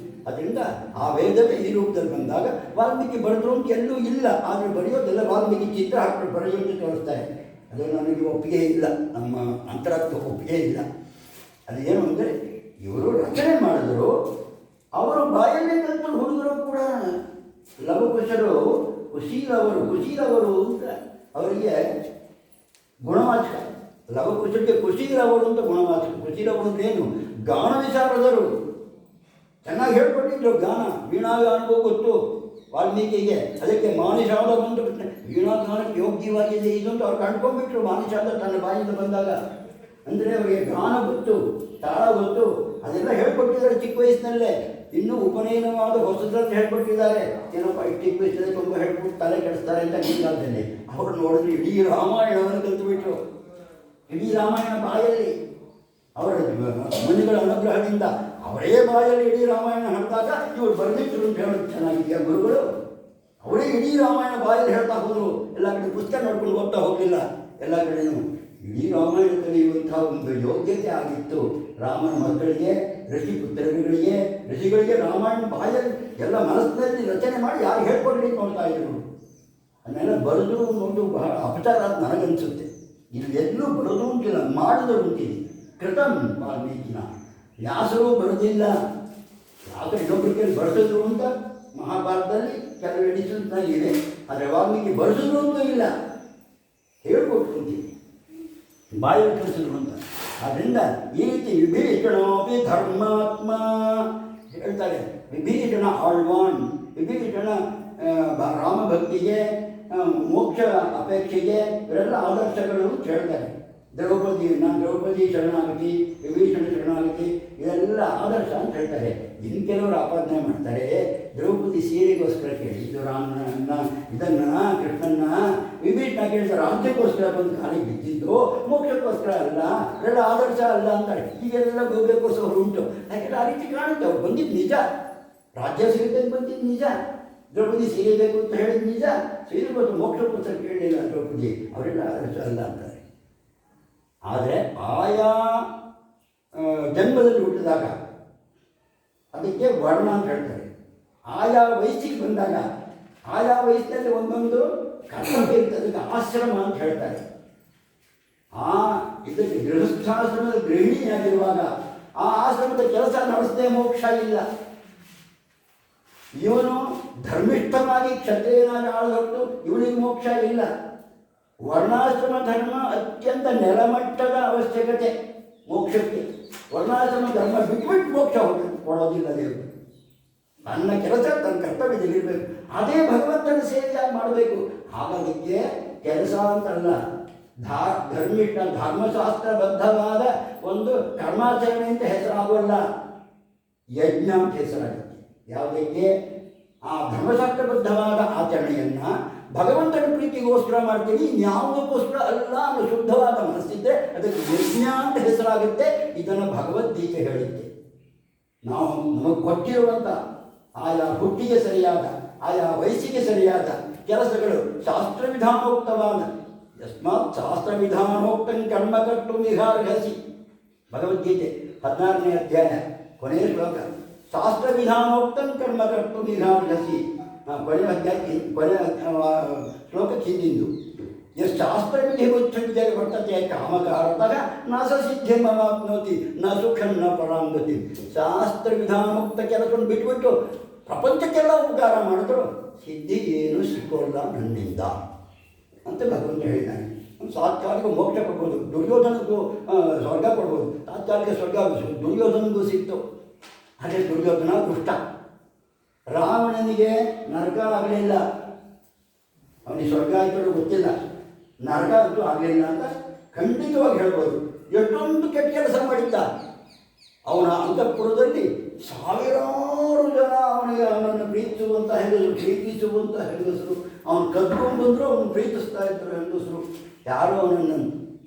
ಅದರಿಂದ ಆ ವೇದವೇ ಈ ರೂಪದಲ್ಲಿ ಬಂದಾಗ ವಾಲ್ಮೀಕಿ ಬರೆದ್ರು ಅಂತ ಎಲ್ಲೂ ಇಲ್ಲ. ಆದರೆ ಬರೆಯೋದೆಲ್ಲ ವಾಲ್ಮೀಕಿ ಚಿತ್ರ ಹಾಕ್ಬಿಟ್ಟು ಬರೆಯೋದು ತೋರಿಸ್ತಾರೆ. ಅದು ನನಗೆ ಒಪ್ಪಿಗೆ ಇಲ್ಲ, ನಮ್ಮ ಅಂತರಾತ್ಮ ಒಪ್ಪಿಗೆ ಇಲ್ಲ. ಅದೇನು ಅಂದರೆ ಇವರು ರಚನೆ ಮಾಡಿದ್ರು, ಅವರು ಬಾಯಲ್ಲೇ ಕಲ್ತು ಹುಡುಗರು ಕೂಡ. ಲವಕುಶರು ಕುಶೀಲವರು ಅಂತ ಅವರಿಗೆ ಗುಣವಾಚಕ. ಲವಕುಶಕ್ಕೆ ಕುಶೀಲವರು ಅಂತ ಗುಣವಾಚಕ. ಕುಶೀಲವರು ಅಂದ್ರೇನು? ಗಾನ ವಿಶಾರದರು. ಚೆನ್ನಾಗಿ ಹೇಳ್ಕೊಟ್ಟಿದ್ರು ಗಾನ, ವೀಣಾಗಾನವೂ ಗೊತ್ತು, ವಾಲ್ಮೀಕಿಗೆ. ಅದಕ್ಕೆ ಮಾನಿಷಾದ ಬಂದು ವೀಣಾಗಾನಕ್ಕೆ ಯೋಗ್ಯವಾಗಿದೆ ಇದು ಅಂತ ಅವ್ರು ಕಂಡ್ಕೊಂಡ್ಬಿಟ್ರು ಮಾನಿಷಾದ ತನ್ನ ಬಾಯಿಂದ ಬಂದಾಗ. ಅಂದರೆ ಅವರಿಗೆ ಗಾನ ಗೊತ್ತು, ತಾಳ ಗೊತ್ತು, ಅದೆಲ್ಲ ಹೇಳ್ಕೊಟ್ಟಿದ್ದಾರೆ ಚಿಕ್ಕ ವಯಸ್ಸಿನಲ್ಲೇ. ಇನ್ನೂ ಉಪನಯನವಾದ ಹೊಸದ್ರಲ್ಲಿ ಹೇಳ್ಕೊಟ್ಟಿದ್ದಾರೆ. ಏನಪ್ಪ ಇಷ್ಟು ಚಿಕ್ಕ ವಯಸ್ಸಲ್ಲಿ ತುಂಬ ಹೇಳ್ಬಿಟ್ಟು ತಲೆ ಕೆಡಿಸ್ತಾರೆ ಅಂತ ಗೊತ್ತಾಗ್ತದೆ. ಅವ್ರು ನೋಡಿದ್ರೆ ಇಡೀ ರಾಮಾಯಣವನ್ನು ಕಲ್ತುಬಿಟ್ರು. ಇಡೀ ರಾಮಾಯಣ ಬಾಯಲ್ಲಿ ಅವರ ಮುನಿಗಳ ಅನುಗ್ರಹದಿಂದ ಅವರೇ ಬಾಯಲ್ಲಿ ಇಡೀ ರಾಮಾಯಣ ಹೇಳಿದಾಗ ಇವರು ಬರೆದಿಟ್ಟರು ಅಂತ ಹೇಳೋದು ಚೆನ್ನಾಗಿದೆಯಾ ಗುರುಗಳು? ಅವರೇ ಇಡೀ ರಾಮಾಯಣ ಬಾಯಲ್ಲಿ ಹೇಳ್ತಾ ಹೋದರು. ಎಲ್ಲ ಕಡೆ ಪುಸ್ತಕ ನೋಡ್ಕೊಂಡು ಓದ್ತಾ ಹೋಗಲಿಲ್ಲ. ಎಲ್ಲ ಕಡೆಯೂ ಇಡೀ ರಾಮಾಯಣ ಕಲಿಯುವಂಥ ಒಂದು ಯೋಗ್ಯತೆ ಆಗಿತ್ತು ರಾಮನ ಮಕ್ಕಳಿಗೆ, ಋಷಿಗಳಿಗೆ ರಾಮಾಯಣ ಬಾಯಲ್ಲಿ ಎಲ್ಲ ಮನಸ್ಸಿನಲ್ಲಿ ರಚನೆ ಮಾಡಿ ಯಾರು ಹೇಳ್ಕೊಡ್ಲಿ ನೋಡ್ತಾ ಇದ್ರು. ಅದನ್ನೆಲ್ಲ ಬರೆದು ಒಂದು ಬಹಳ ಅಪಚಾರ ಅಂತ ನನಗನ್ಸುತ್ತೆ. ಇಲ್ಲಿ ಎಲ್ಲೂ ಬರೋದು ಉಂಟಿಲ್ಲ, ಮಾಡಿದ್ರು ಉಂಟಿದೆ. ಕೃತಂ ವಾಲ್ಮೀಕಿನ ವ್ಯಾಸರು ಬರೋದಿಲ್ಲ. ಯಾಕೆ ಇನ್ನೊಬ್ಬರಿಗೆ ಬರೆಸಿದ್ರು ಅಂತ ಮಹಾಭಾರತದಲ್ಲಿ ಕೆಲವು ಎಡಿಷನ್ಸ್ನಲ್ಲಿ ಇದೆ. ಆದರೆ ವಾಲ್ಮೀಕಿ ಬರೆಸಿದ್ರು ಅಂತೂ ಇಲ್ಲ, ಹೇಳ್ಕೊಟ್ರು ಅಂತೀವಿ, ಬಾಯಲ್ಲಿ ಕಳಿಸಿದ್ರು ಅಂತ. ಆದ್ದರಿಂದ ಈ ರೀತಿ ವಿಭೀಷಣೋಪಿ ಧರ್ಮಾತ್ಮ ಹೇಳ್ತಾರೆ. ವಿಭೀಷಣ ಆಳ್ವಾನ್, ವಿಭೀಷಣ ರಾಮಭಕ್ತಿಗೆ, ಮೋಕ್ಷ ಅಪೇಕ್ಷೆಗೆ ಇವರೆಲ್ಲ ಆದರ್ಶಗಳು ಅಂತ ಹೇಳ್ತಾರೆ. ದ್ರೌಪದಿ ಶರಣಾಗತಿ, ವಿಭೀಷಣ ಶರಣಾಗತಿ ಇದೆಲ್ಲ ಆದರ್ಶ ಅಂತ ಹೇಳ್ತಾರೆ. ಇನ್ನು ಕೆಲವರು ಆಪಾದನೆ ಮಾಡ್ತಾರೆ, ದ್ರೌಪದಿ ಸೀರೆಗೋಸ್ಕರ ಕೇಳಿದ್ದು ರಾಮನ ಇದನ್ನು ಕೃಷ್ಣನ್ನ, ವಿಭೀಷಣ ಕೇಳಿದ ರಾಜ್ಯಕ್ಕೋಸ್ಕರ ಬಂದು ಕಾಲಿಗೆ ಬಿದ್ದಿದ್ದು, ಮೋಕ್ಷಕ್ಕೋಸ್ಕರ ಅಲ್ಲ, ಇವೆಲ್ಲ ಆದರ್ಶ ಅಲ್ಲ ಅಂತಾರೆ. ಹೀಗೆಲ್ಲ ಗೋಬೇಕೋಸ್ಕರ ಉಂಟು. ಯಾಕೆಂದರೆ ಆ ರೀತಿ ಕಾಣುತ್ತೆ. ಅವ್ರು ಬಂದಿದ್ದು ನಿಜ, ರಾಜ್ಯ ಸಿಗುತ್ತೆ ಬಂದಿದ್ದು ನಿಜ, ದ್ರೌಪದಿ ಸೀರೆ ಬೇಕು ಅಂತ ಹೇಳಿದ ನಿಜ. ಸೀರೆಗೋಸ್ಕರ ಮೋಕ್ಷಕ್ಕೋಸ್ಕರ ಕೇಳಲಿಲ್ಲ ದ್ರೌಪದಿ, ಅವರೆಲ್ಲ ಆದರ್ಶ ಅಲ್ಲ ಅಂತಾರೆ. ಆದರೆ ಆಯಾ ಜನ್ಮದಲ್ಲಿ ಹುಟ್ಟಿದಾಗ ಅದಕ್ಕೆ ವರ್ಣ ಅಂತ ಹೇಳ್ತಾರೆ. ಆಯಾ ವಯಸ್ಸಿಗೆ ಬಂದಾಗ ಆಯಾ ವಯಸ್ಸಿನಲ್ಲಿ ಒಂದೊಂದು ಕರ್ತವ್ಯ ಇರ್ತದೆ, ಅದಕ್ಕೆ ಆಶ್ರಮ ಅಂತ ಹೇಳ್ತಾರೆ. ಇದಕ್ಕೆ ಗೃಹಸ್ಥಾಶ್ರಮದ ಗೃಹಿಣಿಯಾಗಿರುವಾಗ ಆ ಆಶ್ರಮದ ಕೆಲಸ ನಡೆಸದೆ ಮೋಕ್ಷ ಇಲ್ಲ. ಇವನು ಧರ್ಮಿಷ್ಠವಾಗಿ ಕ್ಷತ್ರಿಯನಾಗಿ ಆಳದೊಟ್ಟು ಇವನಿಗೆ ಮೋಕ್ಷ ಇಲ್ಲ. ವರ್ಣಾಶ್ರಮ ಧರ್ಮ ಅತ್ಯಂತ ನೆಲಮಟ್ಟದ ಅವಶ್ಯಕತೆ ಮೋಕ್ಷಕ್ಕೆ. ವರ್ಣಾಶ್ರಮ ಧರ್ಮ ಬಿಟ್ಬಿಟ್ಟು ಮೋಕ್ಷ ಕೊಡೋದಿಲ್ಲ ದೇವರು. ತನ್ನ ಕೆಲಸ ತನ್ನ ಕರ್ತವ್ಯದಲ್ಲಿರಬೇಕು. ಅದೇ ಭಗವಂತನ ಸೇವೆಯಾಗಿ ಮಾಡಬೇಕು. ಹಾಗಾದಕ್ಕೆ ಕೆಲಸ ಅಂತಲ್ಲ, ಧರ್ಮಿಷ್ಠ ಧರ್ಮಶಾಸ್ತ್ರಬದ್ಧವಾದ ಒಂದು ಕರ್ಮಾಚರಣೆ ಅಂತ ಹೆಸರಾಗೋಲ್ಲ, ಯಜ್ಞ ಅಂತ ಹೆಸರಾಗುತ್ತೆ. ಯಾವುದಕ್ಕೆ? ಆ ಧರ್ಮಶಾಸ್ತ್ರಬದ್ಧವಾದ ಆಚರಣೆಯನ್ನು ಭಗವಂತನ ಪ್ರೀತಿಗೋಸ್ಕರ ಮಾಡ್ತೀವಿ, ಇನ್ಯಾವುದಕ್ಕೋಸ್ಕರ ಅಲ್ಲ ಅನ್ನೋ ಶುದ್ಧವಾದ ಮನಸ್ಸಿದ್ದರೆ ಅದಕ್ಕೆ ಯಜ್ಞ ಅಂತ ಹೆಸರಾಗುತ್ತೆ. ಇದನ್ನು ಭಗವದ್ಗೀತೆ ಹೇಳಿದ್ದೆ. ನಾವು ನಮಗೆ ಕೊಟ್ಟಿರುವಂಥ ಆಯಾ ಹುಟ್ಟಿಗೆ ಸರಿಯಾದ, ಆಯಾ ವಯಸ್ಸಿಗೆ ಸರಿಯಾದ ಕೆಲಸಗಳು ಶಾಸ್ತ್ರವಿಧಾನೋಕ್ತವಾದ, ಯಸ್ಮಾತ್ ಶಾಸ್ತ್ರವಿಧಾನೋಕ್ತಂ ಕರ್ಮ ಕರ್ತು ನಿಹಾರ್ಹಸಿ. ಭಗವದ್ಗೀತೆ 16ನೇ ಅಧ್ಯಾಯ ಕೊನೆಯ ಶ್ಲೋಕ. ಶಾಸ್ತ್ರವಿಧಾನೋಕ್ತಂ ಕರ್ಮ ಕರ್ತು ನಿಹಾರ್ಹಸಿ. ಕೊನೆಯ ಅಧ್ಯಾಯ ಕೊನೆಯ ಶ್ಲೋಕಕ್ಕೆ ಹಿಂದಿಂದು. ಎಷ್ಟು ಶಾಸ್ತ್ರವಿಧಿ ಮುಚ್ಚುವಿದೆ ವರ್ತತೆ ಕಾಮಕಾರತಃ ನ ಸ ಸಿದ್ಧಿಮವಾಪ್ನೋತಿ ನ ಸುಖಂ ನ ಪರಾಂಗತಿ. ಶಾಸ್ತ್ರವಿಧಾನೋಕ್ತ ಕೆಲಸವನ್ನು ಬಿಟ್ಬಿಟ್ಟು ಪ್ರಪಂಚಕ್ಕೆಲ್ಲ ಉಪಕಾರ ಮಾಡಿದ್ರು ಸಿದ್ಧಿ ಏನು ಸಿಕ್ಕೋಲ್ಲ ನನ್ನಿಂದ ಅಂತ ಭಗವಂತ ಹೇಳಿದ್ದಾನೆ. ತಾತ್ಕಾಲಿಕ ಮೋಕ್ಷ ಕೊಡ್ಬೋದು, ದುರ್ಯೋಧನಕ್ಕೂ ಸ್ವರ್ಗ ಕೊಡ್ಬೋದು. ತಾತ್ಕಾಲಿಕ ಸ್ವರ್ಗ ದುರ್ಯೋಧನಿಗೂ ಸಿಕ್ತು. ಅದೇ ದುರ್ಯೋಧನ ದುಷ್ಟ. ರಾವಣನಿಗೆ ನರಕ ಆಗಲಿಲ್ಲ, ಅವನಿಗೆ ಸ್ವರ್ಗ ಆಯಿತು ಗೊತ್ತಿಲ್ಲ, ನರಕ ಅಂತೂ ಆಗಲಿಲ್ಲ ಅಂತ ಖಂಡಿತವಾಗಿ ಹೇಳ್ಬೋದು. ಎಷ್ಟೊಂದು ಕೆಟ್ಟ ಕೆಲಸ ಮಾಡಿದ್ದ. ಅವನ ಅಂತಃಪುರದಲ್ಲಿ ಸಾವಿರಾರು ಜನ ಅವನನ್ನು ಪ್ರೀತಿಸುವಂಥ ಹೆಂಗಸರು, ಅವನು ಕದ್ಕೊಂಡು ಬಂದರೂ ಅವನು ಪ್ರೀತಿಸ್ತಾ ಇದ್ದರು ಹೆಂಗಸರು. ಯಾರೂ ಅವನನ್ನು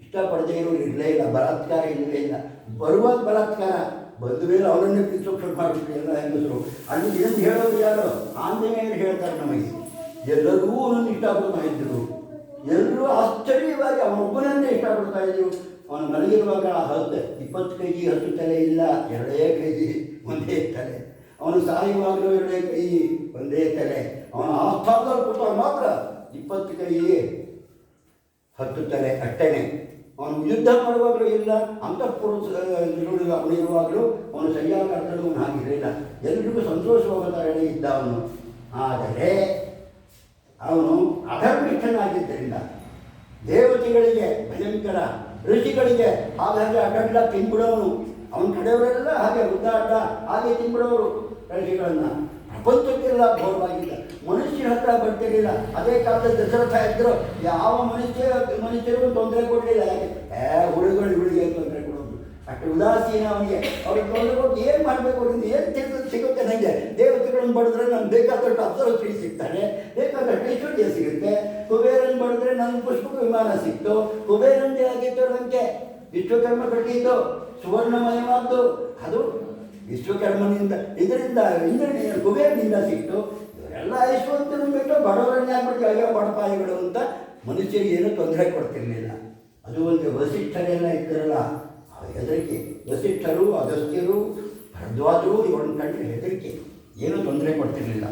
ಇಷ್ಟಪಡದೇ ಇರೋರು ಇರಲೇ ಇಲ್ಲ, ಬಲಾತ್ಕಾರ ಇಲ್ಲವೇ ಇಲ್ಲ. ಬರುವಾಗ ಬಲಾತ್ಕಾರ, ಬಂದ ಮೇಲೆ ಅವರನ್ನೇ ಪ್ರೀತಿಸೋಕೆ ಮಾಡಿಬಿಟ್ಟು ಎಲ್ಲ ಹೆಂಗಸರು. ಅಲ್ಲಿ ಇದನ್ನು ಹೇಳೋರು ಯಾರು? ಆಂಜನೇಯರು ಹೇಳ್ತಾರೆ ನಮಗೆ. ಎಲ್ಲರೂ ಅವನನ್ನು ಇಷ್ಟಪಡ್ತಾ ಇದ್ದರು. ಎಲ್ಲರೂ ಆಶ್ಚರ್ಯವಾಗಿ ಅವನೊಬ್ಬನನ್ನೇ ಇಷ್ಟಪಡ್ತಾ ಇದ್ದರು. ಅವನು ಮಲಗಿರುವಾಗ 20 kg 10 ತಲೆ ಇಲ್ಲ, 2 kg ಒಂದೇ ತಲೆ. ಅವನು ಸಾಯುವಾಗಲೂ 2 ಕೈ ಒಂದೇ ತಲೆ. ಅವನ ಆಸ್ಥಾನದಲ್ಲಿ ಕೂತಾಗ ಮಾತ್ರ 20 ಕೈ 10 ತಲೆ ಅಷ್ಟೇ. ಅವನು ಯುದ್ಧ ಮಾಡುವಾಗಲೂ ಇಲ್ಲ, ಅವನಿರುವಾಗಲೂ ಅವನು ಸರಿಯಾದ ಅರ್ಥದಲ್ಲಿ ಅವನು ಹಾಗಿರಲಿಲ್ಲ. ಎಲ್ರಿಗೂ ಸಂತೋಷವಾದ ಥರನೇ ಇದ್ದ ಅವನು. ಆದರೆ ಅವನು ಅಧರ್ಮಿಷ್ಠನಾಗಿದ್ದರಿಂದ ದೇವತೆಗಳಿಗೆ ಭಯಂಕರ, ಋಷಿಗಳಿಗೆ ಹಾಗಾಗಿ ಅಡ್ಡ ತಿನ್ಬಿಡೋನು. ಅವನ ಕಡೆಯವರೆಲ್ಲ ಹಾಗೆ ಉದ್ದಾಟ ಹಾಗೆ ತಿನ್ಬಿಡೋರು ಋಷಿಗಳನ್ನು. ಪ್ರಪಂಚಕ್ಕೆಲ್ಲ ಘೋರವಾಗಿದ್ದ. ಮನುಷ್ಯರ ಹತ್ರ ಬರ್ತಿರ್ಲಿಲ್ಲ. ಅದೇ ಕಾಲದಲ್ಲಿ ದಶರಥ ಇದ್ರು ಯಾವ ಮನುಷ್ಯರಿಗೂ ತೊಂದರೆ ಕೊಡಲಿಲ್ಲ. ಯಾಕೆ ಹುಡುಗರು ಹುಡುಗಿ ತೊಂದರೆ ಕೊಡೋದು ಅಷ್ಟು ಉದಾಸೀನ ಅವನಿಗೆ. ಅವ್ರಿಗೆ ತೊಂದರೆ ಕೊಟ್ಟು ಏನು ಮಾಡಬೇಕು ನಿಮ್ಗೆ ಏನು ಸಿಗುತ್ತೆ ನನಗೆ. ದೇವತೆಗಳನ್ನು ಬಡಿದ್ರೆ ನನ್ಗೆ ಬೇಕಾದಷ್ಟು ಅಪ್ಸರಸ್ತ್ರೀ ಸಿಗ್ತಾರೆ, ಬೇಕಾದಷ್ಟು ಐಶ್ವರ್ಯ ಸಿಗುತ್ತೆ. ಕುಬೇರನ್ ಬಡಿದ್ರೆ ನನ್ನ ಪುಷ್ಪಕ ವಿಮಾನ ಸಿಕ್ತು. ಕುಬೇರನ್ದೇ ಆಗಿತ್ತು ನನಗೆ ವಿಶ್ವಕರ್ಮ ಕಟ್ಟಿದ್ದು ಸುವರ್ಣಮಯವಾದ್ದು. ಅದು ವಿಶ್ವಕರ್ಮನಿಂದ ಇದರಿಂದ ಇಂದ್ರನಿಂದ ಕುಬೇರನಿಂದ ಸಿಕ್ತು. ಇವರೆಲ್ಲ ಐಶ್ವರ್ಯನ ಬಿಟ್ಟು ಬಡವರನ್ನೇ ಆಗ್ಬಿಟ್ಟು ಅಯ್ಯೋ ಬಡಪಾಯಿಗಳು ಅಂತ ಮನುಷ್ಯರಿಗೆ ಏನೂ ತೊಂದರೆ ಕೊಡ್ತಿರ್ಲಿಲ್ಲ. ಅದು ಒಂದು ವಸಿಷ್ಠರೆಲ್ಲ ಇದ್ದರಲ್ಲ ಹೆದರಿಕೆ. ವಸಿಷ್ಠರು, ಅಗಸ್ತ್ಯರು, ಭರದ್ವಾಜರು ಇವರನ್ನು ಕಂಡ್ರೆ ಹೆದರಿಕೆ, ಏನೂ ತೊಂದರೆ ಕೊಡ್ತಿರ್ಲಿಲ್ಲ.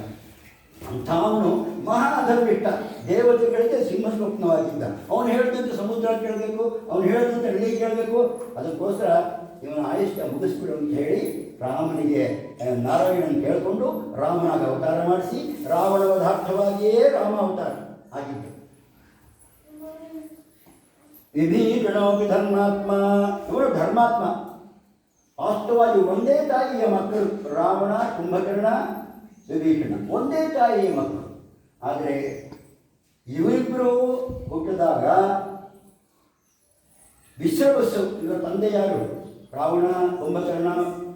ಅಂಥವನು ಮಹಾ ಅಧರ್ಮಿಷ್ಠ, ದೇವತೆಗಳಿಗೆ ಸಿಂಹಸ್ವಪ್ನವಾಗಿದ್ದ. ಅವನು ಹೇಳ್ದಂತೆ ಸಮುದ್ರ ಕೇಳಬೇಕು, ಅವನು ಹೇಳ್ದಂತೆ ಹಳ್ಳಿ ಕೇಳಬೇಕು. ಅದಕ್ಕೋಸ್ಕರ ಇವನ ಆಯುಷ್ಯ ಮುಗಿಸ್ಬಿಡು ಅಂತ ಹೇಳಿ ರಾಮನಿಗೆ ನಾರಾಯಣನ ಕೇಳಿಕೊಂಡು ರಾಮನಾಗ ಅವತಾರ ಮಾಡಿಸಿ ರಾವಣ ವಧಾರ್ಥವಾಗಿಯೇ ರಾಮ ಅವತಾರ ಆಗಿದ್ದು. ವಿಭೀಷಣೋಪಿ ಧರ್ಮಾತ್ಮ, ಇವರು ಧರ್ಮಾತ್ಮ. ವಾಸ್ತವವಾಗಿ ಒಂದೇ ತಾಯಿಯ ಮಕ್ಕಳು ರಾವಣ, ಕುಂಭಕರ್ಣ, ವಿಭೀಷಣ ಒಂದೇ ತಾಯಿಯ ಮಕ್ಕಳು. ಆದರೆ ಇವರಿಬ್ಬರು ಹುಟ್ಟಿದಾಗ ವಿಶ್ರವಸ್ಸು ಇವರ ತಂದೆ ಯಾರು? ರಾವಣ, ಕುಂಭಕರ್ಣ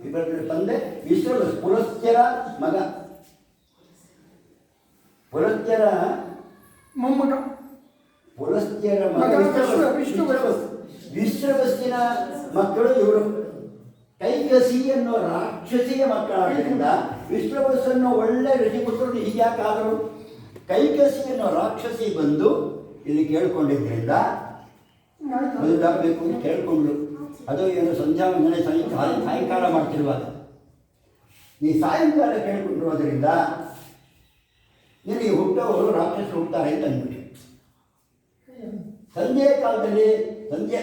ಇವರ ತಂದೆ ವಿಶ್ರವಸ್ಸು, ಪುಲಸ್ತ್ಯರ ಮಗ. ಪುಲಸ್ತ್ಯರ ಮೊಮ್ಮಗ, ಪುಲಸ್ತ್ಯರ ಮಗ ವಿಶ್ರವಸ್ಸಿನ ಮಕ್ಕಳು ಇವರು. ಕೈಕಸಿ ಅನ್ನೋ ರಾಕ್ಷಸಿಯ ಮಕ್ಕಳಾದ್ದರಿಂದ ವಿಶ್ರವಸ್ಸನ್ನು ಒಳ್ಳೆ ಋಷಿಪುತ್ರರು ಹೀಗ್ಯಾಕಾದರು. ಕೈಕಸಿ ಅನ್ನೋ ರಾಕ್ಷಸಿ ಬಂದು ಇಲ್ಲಿ ಕೇಳ್ಕೊಂಡಿದ್ದರಿಂದ ಮದುವಾಗಬೇಕು ಅಂತ ಕೇಳ್ಕೊಂಡ್ರು. ಅದು ಏನು ಸಂಧ್ಯಾ ವಂದನೆ ಸಾಯಂಕಾಲ ಮಾಡ್ತಿರುವಾಗ ನೀ ಸಾಯಂಕಾಲ ಕೇಳ್ಕೊಂಡಿರೋದ್ರಿಂದ ನಿನಗೆ ಹುಟ್ಟೋರು ರಾಕ್ಷಸರು ಹುಡ್ತಾರೆ ಅಂತ ಅಂದ್ಬಿಟ್ಟು ಸಂಧ್ಯೆ ಕಾಲದಲ್ಲಿ ಸಂಧ್ಯಾ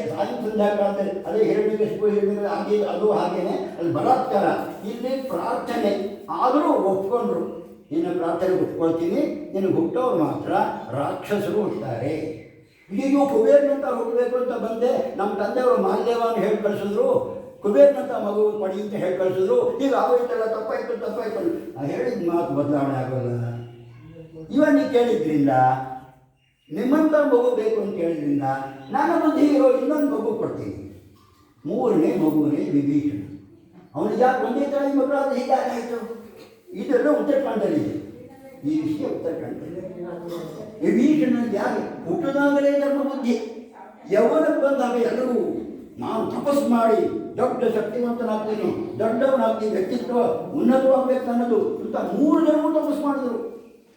ಕಾಲದಲ್ಲಿ ಅದೇ ಹೇಳಬೇಕು ಹಾಗೆ ಅದು ಹಾಗೇನೆ ಅಲ್ಲಿ ಬಲಾತ್ಕಾರ, ಇಲ್ಲಿ ಪ್ರಾರ್ಥನೆ. ಆದರೂ ಒಪ್ಕೊಂಡ್ರು, ನಿನ್ನ ಪ್ರಾರ್ಥನೆ ಒಪ್ಕೊಳ್ತೀನಿ, ನಿನಗೆ ಹುಟ್ಟೋರು ಮಾತ್ರ ರಾಕ್ಷಸರು ಹುಡ್ತಾರೆ. ಈಗ ಕುಬೇರ್ನಂತ ಹುಟ್ಟಬೇಕು ಅಂತ ಬಂದೆ, ನಮ್ಮ ತಂದೆಯವರು ಮಾಲ್ಯವನ್ನು ಹೇಳಿ ಕಳಿಸಿದ್ರು, ಕುಬೇರ್ನಂತ ಮಗು ಪಡಿ ಅಂತ ಹೇಳಿ ಕಳಿಸಿದ್ರು. ಈಗ ಆಗೋಯ್ತಲ್ಲ, ತಪ್ಪಾಯ್ತು ಹೇಳಿದ ಮಾತು ಬದಲಾವಣೆ ಆಗೋಲ್ಲ. ಇವನ್ನ ಕೇಳಿದ್ರಿಂದ ನಿಮ್ಮಂಥ ಮಗು ಬೇಕು ಅಂತ ಹೇಳಿದ್ರಿಂದ ನಾನು ಬುದ್ಧಿ ಇರೋ ಇನ್ನೊಂದು ಮಗು ಕೊಡ್ತೀನಿ. ಮೂರನೇ ಮಗುವೇ ವಿಭೀಷಣ. ಅವನಿಗೆ ಯಾಕೆ ಒಂದೇ ತಾಯಿ ಮಕ್ಕಳಾದ್ರೆ ಹೀಗಾಗಾಯಿತು? ಇದೆಲ್ಲ ಉತ್ತರಾಖಂಡದಲ್ಲಿದೆ, ಈ ವಿಷಯ ಉತ್ತರಾಖಂಡದಲ್ಲಿ. ವಿಭೀಷಣನಿಗೆ ಯಾಕೆ ಹುಟ್ಟಿದಾಗಲೇ ಧರ್ಮ ಬುದ್ಧಿ, ಯೌವನಕ್ಕೆ ಬಂದಾಗ ಎಲ್ಲರೂ ನಾನು ತಪಸ್ಸು ಮಾಡಿ ದೊಡ್ಡ ಶಕ್ತಿವಂತನಾಗ್ತೀನಿ, ದೊಡ್ಡವನಾಗ್ತೀನಿ, ವ್ಯಕ್ತಿತ್ವ ಉನ್ನತವಾಗಬೇಕು ಅನ್ನೋದು ಅಂತ 3 ಜನ ತಪಸ್ಸು ಮಾಡಿದ್ರು.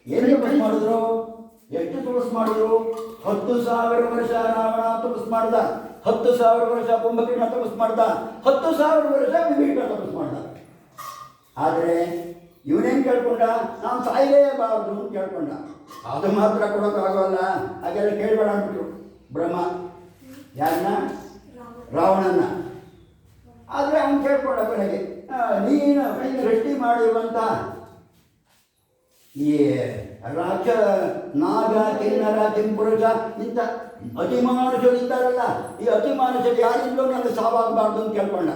ಏನು ತಪಸ್ಸು ಮಾಡಿದ್ರು? ಎಷ್ಟು ತಪಸ್ಸು ಮಾಡಿದ್ರು? 10,000 ವರ್ಷ ರಾವಣ ತಪಸ್ಸು ಮಾಡ್ದ, 10,000 ವರ್ಷ ಕುಂಭಕರ್ಣ ತಪಸ್ಸು ಮಾಡ್ದ, 10,000 ವರ್ಷ ವಿಭೀಷಣ ತಪಸ್ಸು ಮಾಡ್ದ. ಆದರೆ ಇವನೇನು ಕೇಳ್ಕೊಂಡ? ನಾನು ಸಾಯಲೇಬಾರದು ಅಂತ ಕೇಳ್ಕೊಂಡ. ಅದು ಮಾತ್ರ ಕೊಡೋಕ್ಕಾಗೋಲ್ಲ, ಹಾಗೆಲ್ಲ ಕೇಳಬೇಡ ಅಂದ್ಬಿಟ್ರು ಬ್ರಹ್ಮ. ಯಾರನ್ನ? ರಾವಣನ. ಆದರೆ ಅವನು ಕೇಳ್ಕೊಂಡ ಕೊನೆಗೆ, ನೀನು ಸೃಷ್ಟಿ ಮಾಡಿರುವಂಥ ಈ ರಾಕ್ಷ ನಾಗ, ಕಿನ್ನರ, ಕಿಂಪುರುಷ ಇಂಥ ಅತಿಮಾನುಷರಿದ್ದಾರಲ್ಲ, ಈ ಅತಿಮಾನುಷರು ಯಾರಿಂದಲೂ ನನಗೆ ಸಾವಾಗಬಾರ್ದು ಅಂತ ಕೇಳ್ಕೊಂಡ.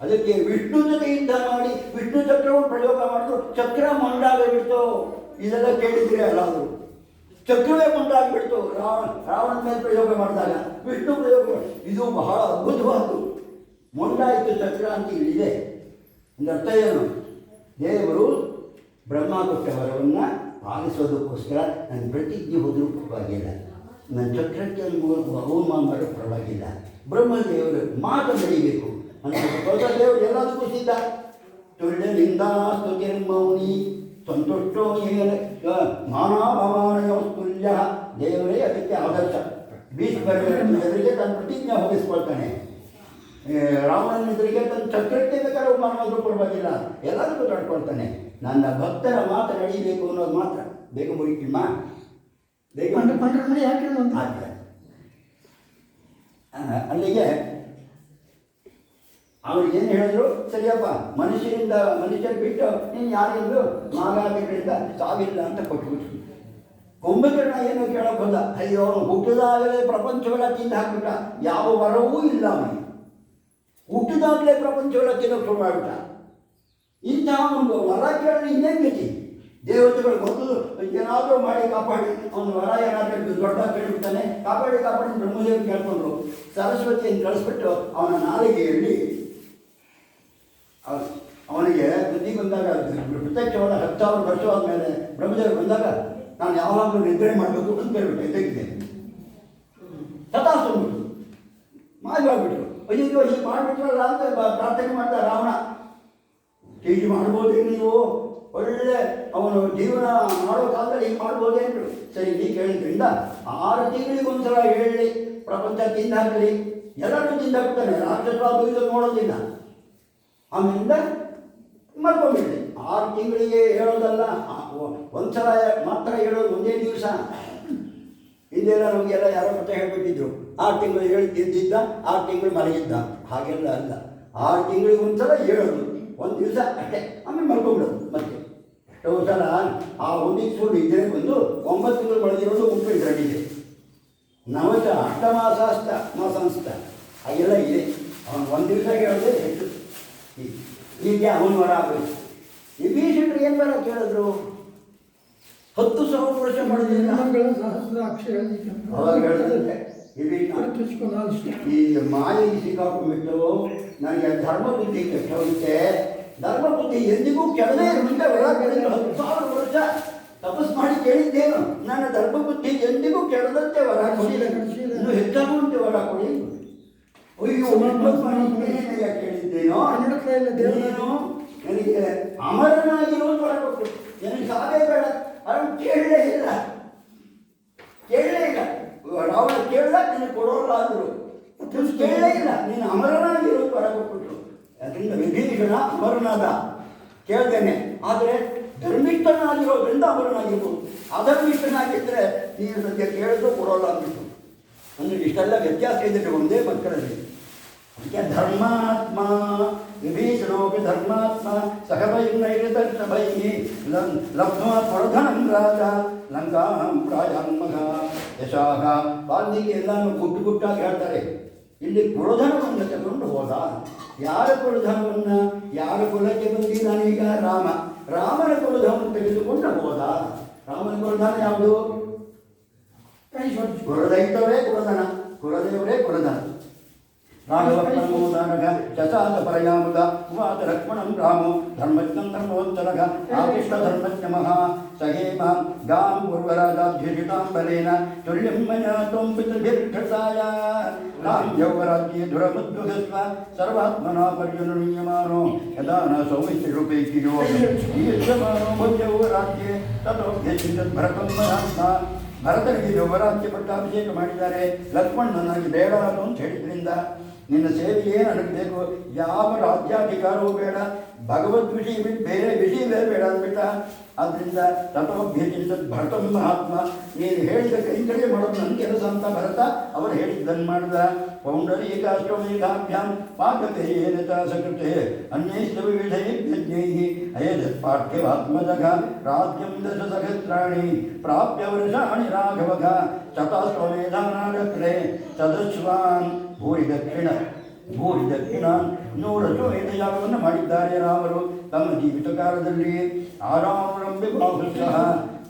ಅದಕ್ಕೆ ವಿಷ್ಣು ಜೊತೆ ಯುದ್ಧ ಮಾಡಿ ವಿಷ್ಣು ಚಕ್ರವನ್ನು ಪ್ರಯೋಗ ಮಾಡಿದ್ರು, ಚಕ್ರ ಮೊಂಡಾಗಿಬಿಡ್ತು. ಇದೆಲ್ಲ ಕೇಳಿದ್ರೆ ಅಲ್ಲ, ಅದು ಚಕ್ರವೇ ಮೊಂಡಾಗಿಬಿಡ್ತು ರಾವಣ ಮೇಲೆ ಪ್ರಯೋಗ ಮಾಡಿದಾಗ. ವಿಷ್ಣು ಪ್ರಯೋಗ ಇದು ಬಹಳ ಅದ್ಭುತವಾದ್ದು. ಮೊಂಡಾಯಿತು ಚಕ್ರ ಅಂತ ಇಲ್ಲಿದೆ. ಒಂದು ಅರ್ಥ ಏನು? ದೇವರು ಬ್ರಹ್ಮ ಕೊಟ್ಟ ವರವನ್ನು ಪಾಲಿಸೋದಕ್ಕೋಸ್ಕರ ನನ್ನ ಪ್ರತಿಜ್ಞೆ ಹೋದರೂ ಪರವಾಗಿಲ್ಲ, ನನ್ನ ಚಕ್ರಕ್ಕೆ ಅವಮಾನ ಮಾಡೋ ಪರವಾಗಿಲ್ಲ, ಬ್ರಹ್ಮದೇವರು ಮಾತು ನಡೀಬೇಕು ಅಂತ ದೇವರು ಎಲ್ಲದಕ್ಕೂ ಸಿದ್ಧ. ತುಳ್ಯನಿಂದ ಸ್ತುತಿರ್ಮೌನಿ ಸಂತುಷ್ಟೋ ಮಾನವಮಾನಯೋ ತುಲ್ಯ. ದೇವರೇ ಅದಕ್ಕೆ ಆದರ್ಶ. ಭೀಷ್ಮರಿಗೆ ತನ್ನ ಪ್ರತಿಜ್ಞೆ ಹೊಗಿಸ್ಕೊಳ್ತಾನೆ, ರಾವಣನ ಎದುರಿಗೆ ತನ್ನ ಚಕ್ರಕ್ಕೆ ಬೇಕಾದ್ರೆ ಅವಮಾನ ಪರವಾಗಿಲ್ಲ, ಎಲ್ಲದಕ್ಕೂ ತಡ್ಕೊಳ್ತಾನೆ. ನನ್ನ ಭಕ್ತರ ಮಾತು ನಡೀಬೇಕು ಅನ್ನೋದು ಮಾತ್ರ ಬೇಗ ಮುಗಿತಿಮ್ಮ, ಬೇಗ ಅಲ್ಲಿಗೆ ಅವ್ರಿಗೇನು ಹೇಳಿದ್ರು? ಸರಿಯಪ್ಪ, ಮನುಷ್ಯರು ಬಿಟ್ಟು ನೀನು ಯಾರಿಗೂ ನಾಗಾದಿಗಳಿಂದ ಸಾವಿಲ್ಲ ಅಂತ ಕೊಟ್ಬಿಟ್ರು. ಕುಂಭಕರ್ಣ ಏನು ಕೇಳೋಕೆ ಹೋದ? ಅಯ್ಯೋ, ಹುಟ್ಟಿದಾಗಲೇ ಪ್ರಪಂಚವೆಲ್ಲ ತಿಂದು ಹಾಕ್ಬಿಟ್ಟ, ಯಾವ ವರವೂ ಇಲ್ಲ ಅವನಿಗೆ. ಹುಟ್ಟಿದಾಗಲೇ ಪ್ರಪಂಚವೆಲ್ಲ ತಿನ್ನೋಕೆ ಶುರು ಮಾಡಿಬಿಟ್ಟ. ಇಂತಹ ಒಂದು ವರ ಕೇಳಿದ್ರೆ ಇನ್ನೇನು ಗತಿ? ದೇವತೆಗಳು ಮೊದಲು ಏನಾದರೂ ಮಾಡಿ ಕಾಪಾಡಿ, ಅವನು ವರ ಏನಾದರೂ ದೊಡ್ಡ ಕೇಳಿಬಿಡ್ತಾನೆ, ಕಾಪಾಡಿ ಕಾಪಾಡಿ ಬ್ರಹ್ಮದೇವರು ಕೇಳ್ಕೊಂಡ್ರು. ಸರಸ್ವತಿಯನ್ನು ಕಳಿಸ್ಬಿಟ್ಟು ಅವನ ನಾಲಿಗೆಯಲ್ಲಿ ಅವನಿಗೆ ಬುದ್ಧಿ ಬಂದಾಗ, ಪ್ರತ್ಯಕ್ಷವಾದ 10,000 ವರ್ಷವಾದ ಮೇಲೆ ಬ್ರಹ್ಮದೇವರು ಬಂದಾಗ, ನಾನು ಯಾವಾಗಲೂ ನಿದ್ರೆ ಮಾಡಬೇಕು ಅಂತ ಹೇಳ್ಬಿಟ್ಟು ಎದ್ದಿದ್ದೇನೆ. ತಥಾಸ್ತು ಅಂದ್ಬಿಟ್ಟು ಮಾಡಿಬಿಟ್ರು. ಅಯ್ಯೋ ಹೀಗೆ ಮಾಡಿಬಿಟ್ರಲ್ಲ ಅಂತ ಪ್ರಾರ್ಥನೆ ಮಾಡ್ದ ರಾವಣ. ಹೀಗೆ ಮಾಡ್ಬೋದೇ ನೀವು, ಒಳ್ಳೆ ಅವನು ಜೀವನ ಮಾಡೋ ಕಾಲದಲ್ಲಿ ಹೀಗೆ ಮಾಡ್ಬೋದೇ ಅಂದರು. ಸರಿ, ನೀವು ಕೇಳಿದ್ರಿಂದ 6 ತಿಂಗಳಿಗೊಂದ್ಸಲ ಹೇಳಿ ಪ್ರಪಂಚ ತಿಂದಾಕಲಿ, ಎಲ್ಲರೂ ತಿಂದಾಕ್ತಾನೆ, ರಾಕ್ಷಸವಾದ ಇದು ನೋಡೋದಿಲ್ಲ. ಆಮೇಲಿಂದ ಮಾಡ್ಕೊಂಡ್ಬಿಡ್ಲಿ. 6 ತಿಂಗಳಿಗೆ ಹೇಳೋದಲ್ಲ, ಒಂದ್ಸಲ ಮಾತ್ರ ಹೇಳೋದು, ಒಂದೇ ದಿವಸ. ಹಿಂದೆಲ್ಲ ನಮಗೆಲ್ಲ ಯಾರೋ ಮತ್ತೆ ಹೇಳ್ಬಿಟ್ಟಿದ್ರು, 6 ತಿಂಗಳು ಹೇಳಿ ತಿಂದಿದ್ದ, 6 ತಿಂಗಳು ಮಲಗಿದ್ದ. ಹಾಗೆಲ್ಲ ಅಲ್ಲ, 6 ತಿಂಗಳಿಗೆ ಒಂದ್ಸಲ ಹೇಳೋದು, ಒಂದು ದಿವಸ ಅಷ್ಟೇ, ಆಮೇಲೆ ಮಲ್ಕೊಂಡ್ಬಿಡೋದು. ಮತ್ತೆ ಎಷ್ಟೋ ಸಲ ಆ ಒಂದಿಷ್ಟು ಇದ್ರೆ ಬಂದು 9 ತಿಂಗಳು ಮಲಗಿರೋದು ಉಂಟು ಅಡಿಗೆ. ನವಚ ಅಷ್ಟಮಾಸಾಸ್ತ ಮಾಸಾಂಸ್ತ ಹಾಗೆಲ್ಲ ಇದೆ. ಅವನು ಒಂದು ದಿವಸ ಹೇಳೋದೇ ಹೆಚ್ಚು. ಈಗ ಅವನು ವರ ಆಗಬೇಕು. ವಿಭೀಷಣರು ಏನು ವರ ಕೇಳಿದ್ರು? 10,000 ವರ್ಷ ಮಾಡಿದ್ರಿಂದ ಅವಾಗ ಹೇಳಿದ್ರೆ ಈ ಮಾಯೆಗೆ ಸಿಕ್ಕಾಕೊಂಡ್ಬಿಟ್ಟು ನನಗೆ ಧರ್ಮ ಬುದ್ಧಿ ಕೆಟ್ಟ ಹೋಗುತ್ತೆ. ಧರ್ಮ ಬುದ್ಧಿ ಎಂದಿಗೂ ಕೆಳದೇ ಮುಂದೆ ವರ ಕೇಳಿದ್ರು. 10,000 ವರ್ಷ ತಪಸ್ ಮಾಡಿ ಕೇಳಿದ್ದೇನು, ನನ್ನ ಧರ್ಮ ಬುದ್ಧಿ ಎಂದಿಗೂ ಕೆಳದಂತೆ ವರ ಕೊಡಿ, ಇನ್ನು ಹೆಚ್ಚಾಗುವಂತೆ ವರ ಕೊಡಿ. ಅಯ್ಯೋ ಕೇಳಿದ್ದೇನೋ ನೀನು ನನಗೆ ಅಮರನಾಗಿರೋದು ವರ ಕೊಟ್ಟು, ನನಗೆ ಸಾವೇ ಬೇಡ. ಅವನು ಕೇಳಲೇ ಇಲ್ಲ. ರಾವಣ ಕೇಳಿದ, ನಿನಗೆ ಕೊಡೋಲ್ಲ ಅಂದರು. ಕೇಳಲೇ ಇಲ್ಲ, ನೀನು ಅಮರನಾಗಿರೋದು ವರ ಕೊಟ್ಬಿಟ್ರು. ಅದರಿಂದ ವಿಭೀಷಣ ಅಮರನಾದ ಕೇಳ್ತೇನೆ, ಆದರೆ ಧರ್ಮಿಷ್ಠನಾಗಿರೋದ್ರಿಂದ ಅಮರನಾಗಿರ್ಬೋದು. ಅಧರ್ಮಿಷ್ಠನಾಗಿದ್ದರೆ ನೀನು ಸದ್ಯ ಕೇಳಿದ್ರು ಕೊಡೋಲ್ಲ ಅಂದ್ಬಿಟ್ಟು. ಅಂದರೆ ಇಷ್ಟೆಲ್ಲ ವ್ಯತ್ಯಾಸ ಇದೆ ಒಂದೇ ಮಕ್ಕಳಲ್ಲಿ. ಅದಕ್ಕೆ ಧರ್ಮಾತ್ಮ ವಿಭೀಷಣೋಪಿ ಧರ್ಮಾತ್ಮ ಸಹವೈರ್ನೈರತರ್ಷಭೈ ಲಬ್ಧ್ವಾ ಪ್ರಧನಂ ರಾಜ ಲಂಕಾಂ ಪ್ರಾಯಾನ್ಮಘ ಯಶಾಹ. ವಾಲ್ಮೀಕಿ ಎಲ್ಲಾನು ಗುಟ್ಟು ಗುಟ್ಟಾಗಿ ಹೇಳ್ತಾರೆ. ಇಲ್ಲಿ ಕುಲಧನವನ್ನು ತಗೊಂಡು ಹೋದ. ಯಾರ ಕುಲಧನವನ್ನು, ಯಾರ ಕುಲಕ್ಕೆ ಬಂದಿದ್ದಾನೀಗ? ರಾಮನ ಕುಲಧನವನ್ನು ತೆಗೆದುಕೊಂಡು ಹೋದ. ರಾಮನ ಕುಲಧನ ಯಾವುದು? ಕುಲದೈತವೇ ಕುಲಧನ, ಕುಲದೇವರೇ ಕುಲಧನ. ರಾಘವರ್ಮೋದಾನಗ ಶತಾದ ಪರಯಾಮುದ ಉವಾದ ಲಕ್ಷ್ಮಣಂ ರಾಮೋ ಧರ್ಮಜ್ಞಂ ಧರ್ಮೋತ್ತರಗ ಆಕೃಷ್ಟ ಧರ್ಮಜ್ಞಮಃ ಸಹೇಮ ಗಾಂ ಪೂರ್ವರಾಜಾಧ್ಯಜಿತಾಂಬಲೇನ ತುಲ್ಯಂ ಮಯಾತೋಂ ಪಿತೃಭಿರ್ಘಟಾಯ ರಾಂ ಯೌವರಾಜ್ಯೇ ಧುರಮುದ್ದುಗಸ್ವ ಸರ್ವಾತ್ಮನಾ ಪರ್ಯನುನಿಯಮಾನೋ ಯದಾ ನ ಸೌಮಿತ್ರಿರೂಪೈಕಿಯೋ ಈಯಮಾನೋ ಭವ್ಯೌವರಾಜ್ಯೇ ತಥೋಭ್ಯಚಿತದ್ ಭರತಂ ಮಹಾತ್ಮ. ಭರತನಿಗೆ ಯುವರಾಜ್ಯ ಪಟ್ಟಾಭಿಷೇಕ ಮಾಡಿದ್ದಾರೆ. ಲಕ್ಷ್ಮಣನಾಗಿ ಬೇಡ ಅಂತ ಹೇಳಿದ್ರಿಂದ ನಿನ್ನ ಸೇವೆಯೇ ನನಗೆ ಬೇಕು, ಯಾವ ರಾಜ್ಯಾಧಿಕಾರವೂ ಬೇಡ, ಭಗವದ್ ವಿಷಯ ಬಿಟ್ಟು ಬೇರೆ ವಿಷಯವೇ ಬೇಡ ಅಂದ್ಬಿಟ್ಟ. ಆದ್ದರಿಂದ ತಥೋಭ್ಯಚಿತದ್ ಭರತಂ ಮಹಾತ್ಮ. ನೀನು ಹೇಳಿದ ಕೈಂಕರ್ಯ ಮಾಡೋದು ನನ್ನ ಕೆಲಸ ಅಂತ ಭರತ ಅವರು ಹೇಳಿದ್ದನ್ನು ಮಾಡಿದ. ಪೌಂಡರೀಕಾಶ್ವಮೇಧಾಭ್ಯಾಂ ಪಾಕತೆಯೇನ ಚ ಸಕೃತೆ ಅನ್ಯೈಸ್ತ ವಿವಿಧೈರ್ಯಜ್ಞೈಃ ಅಯಜತ್ ಪಾರ್ಥಿವಾತ್ಮಜಃ ರಾಜ್ಯಂ ದಶಸಹಸ್ರಾಣಿ ಪ್ರಾಪ್ಯ ವರ್ಷಾಣಿ ರಾಘವಃ ಶತಾಶ್ವಮೇಧಾನಾಗಕ್ರೆ ತದಶ್ವಾನ್ ಭೂರಿ ದಕ್ಷಿಣ 100 ಯಾಗವನ್ನು ಮಾಡಿದ್ದಾರೆ ರಾಮರು ತಮ್ಮ ಜೀವಿತ ಕಾಲದಲ್ಲಿ. ಆರಾಮರಂಭಿ ಬಾಹುಶಃ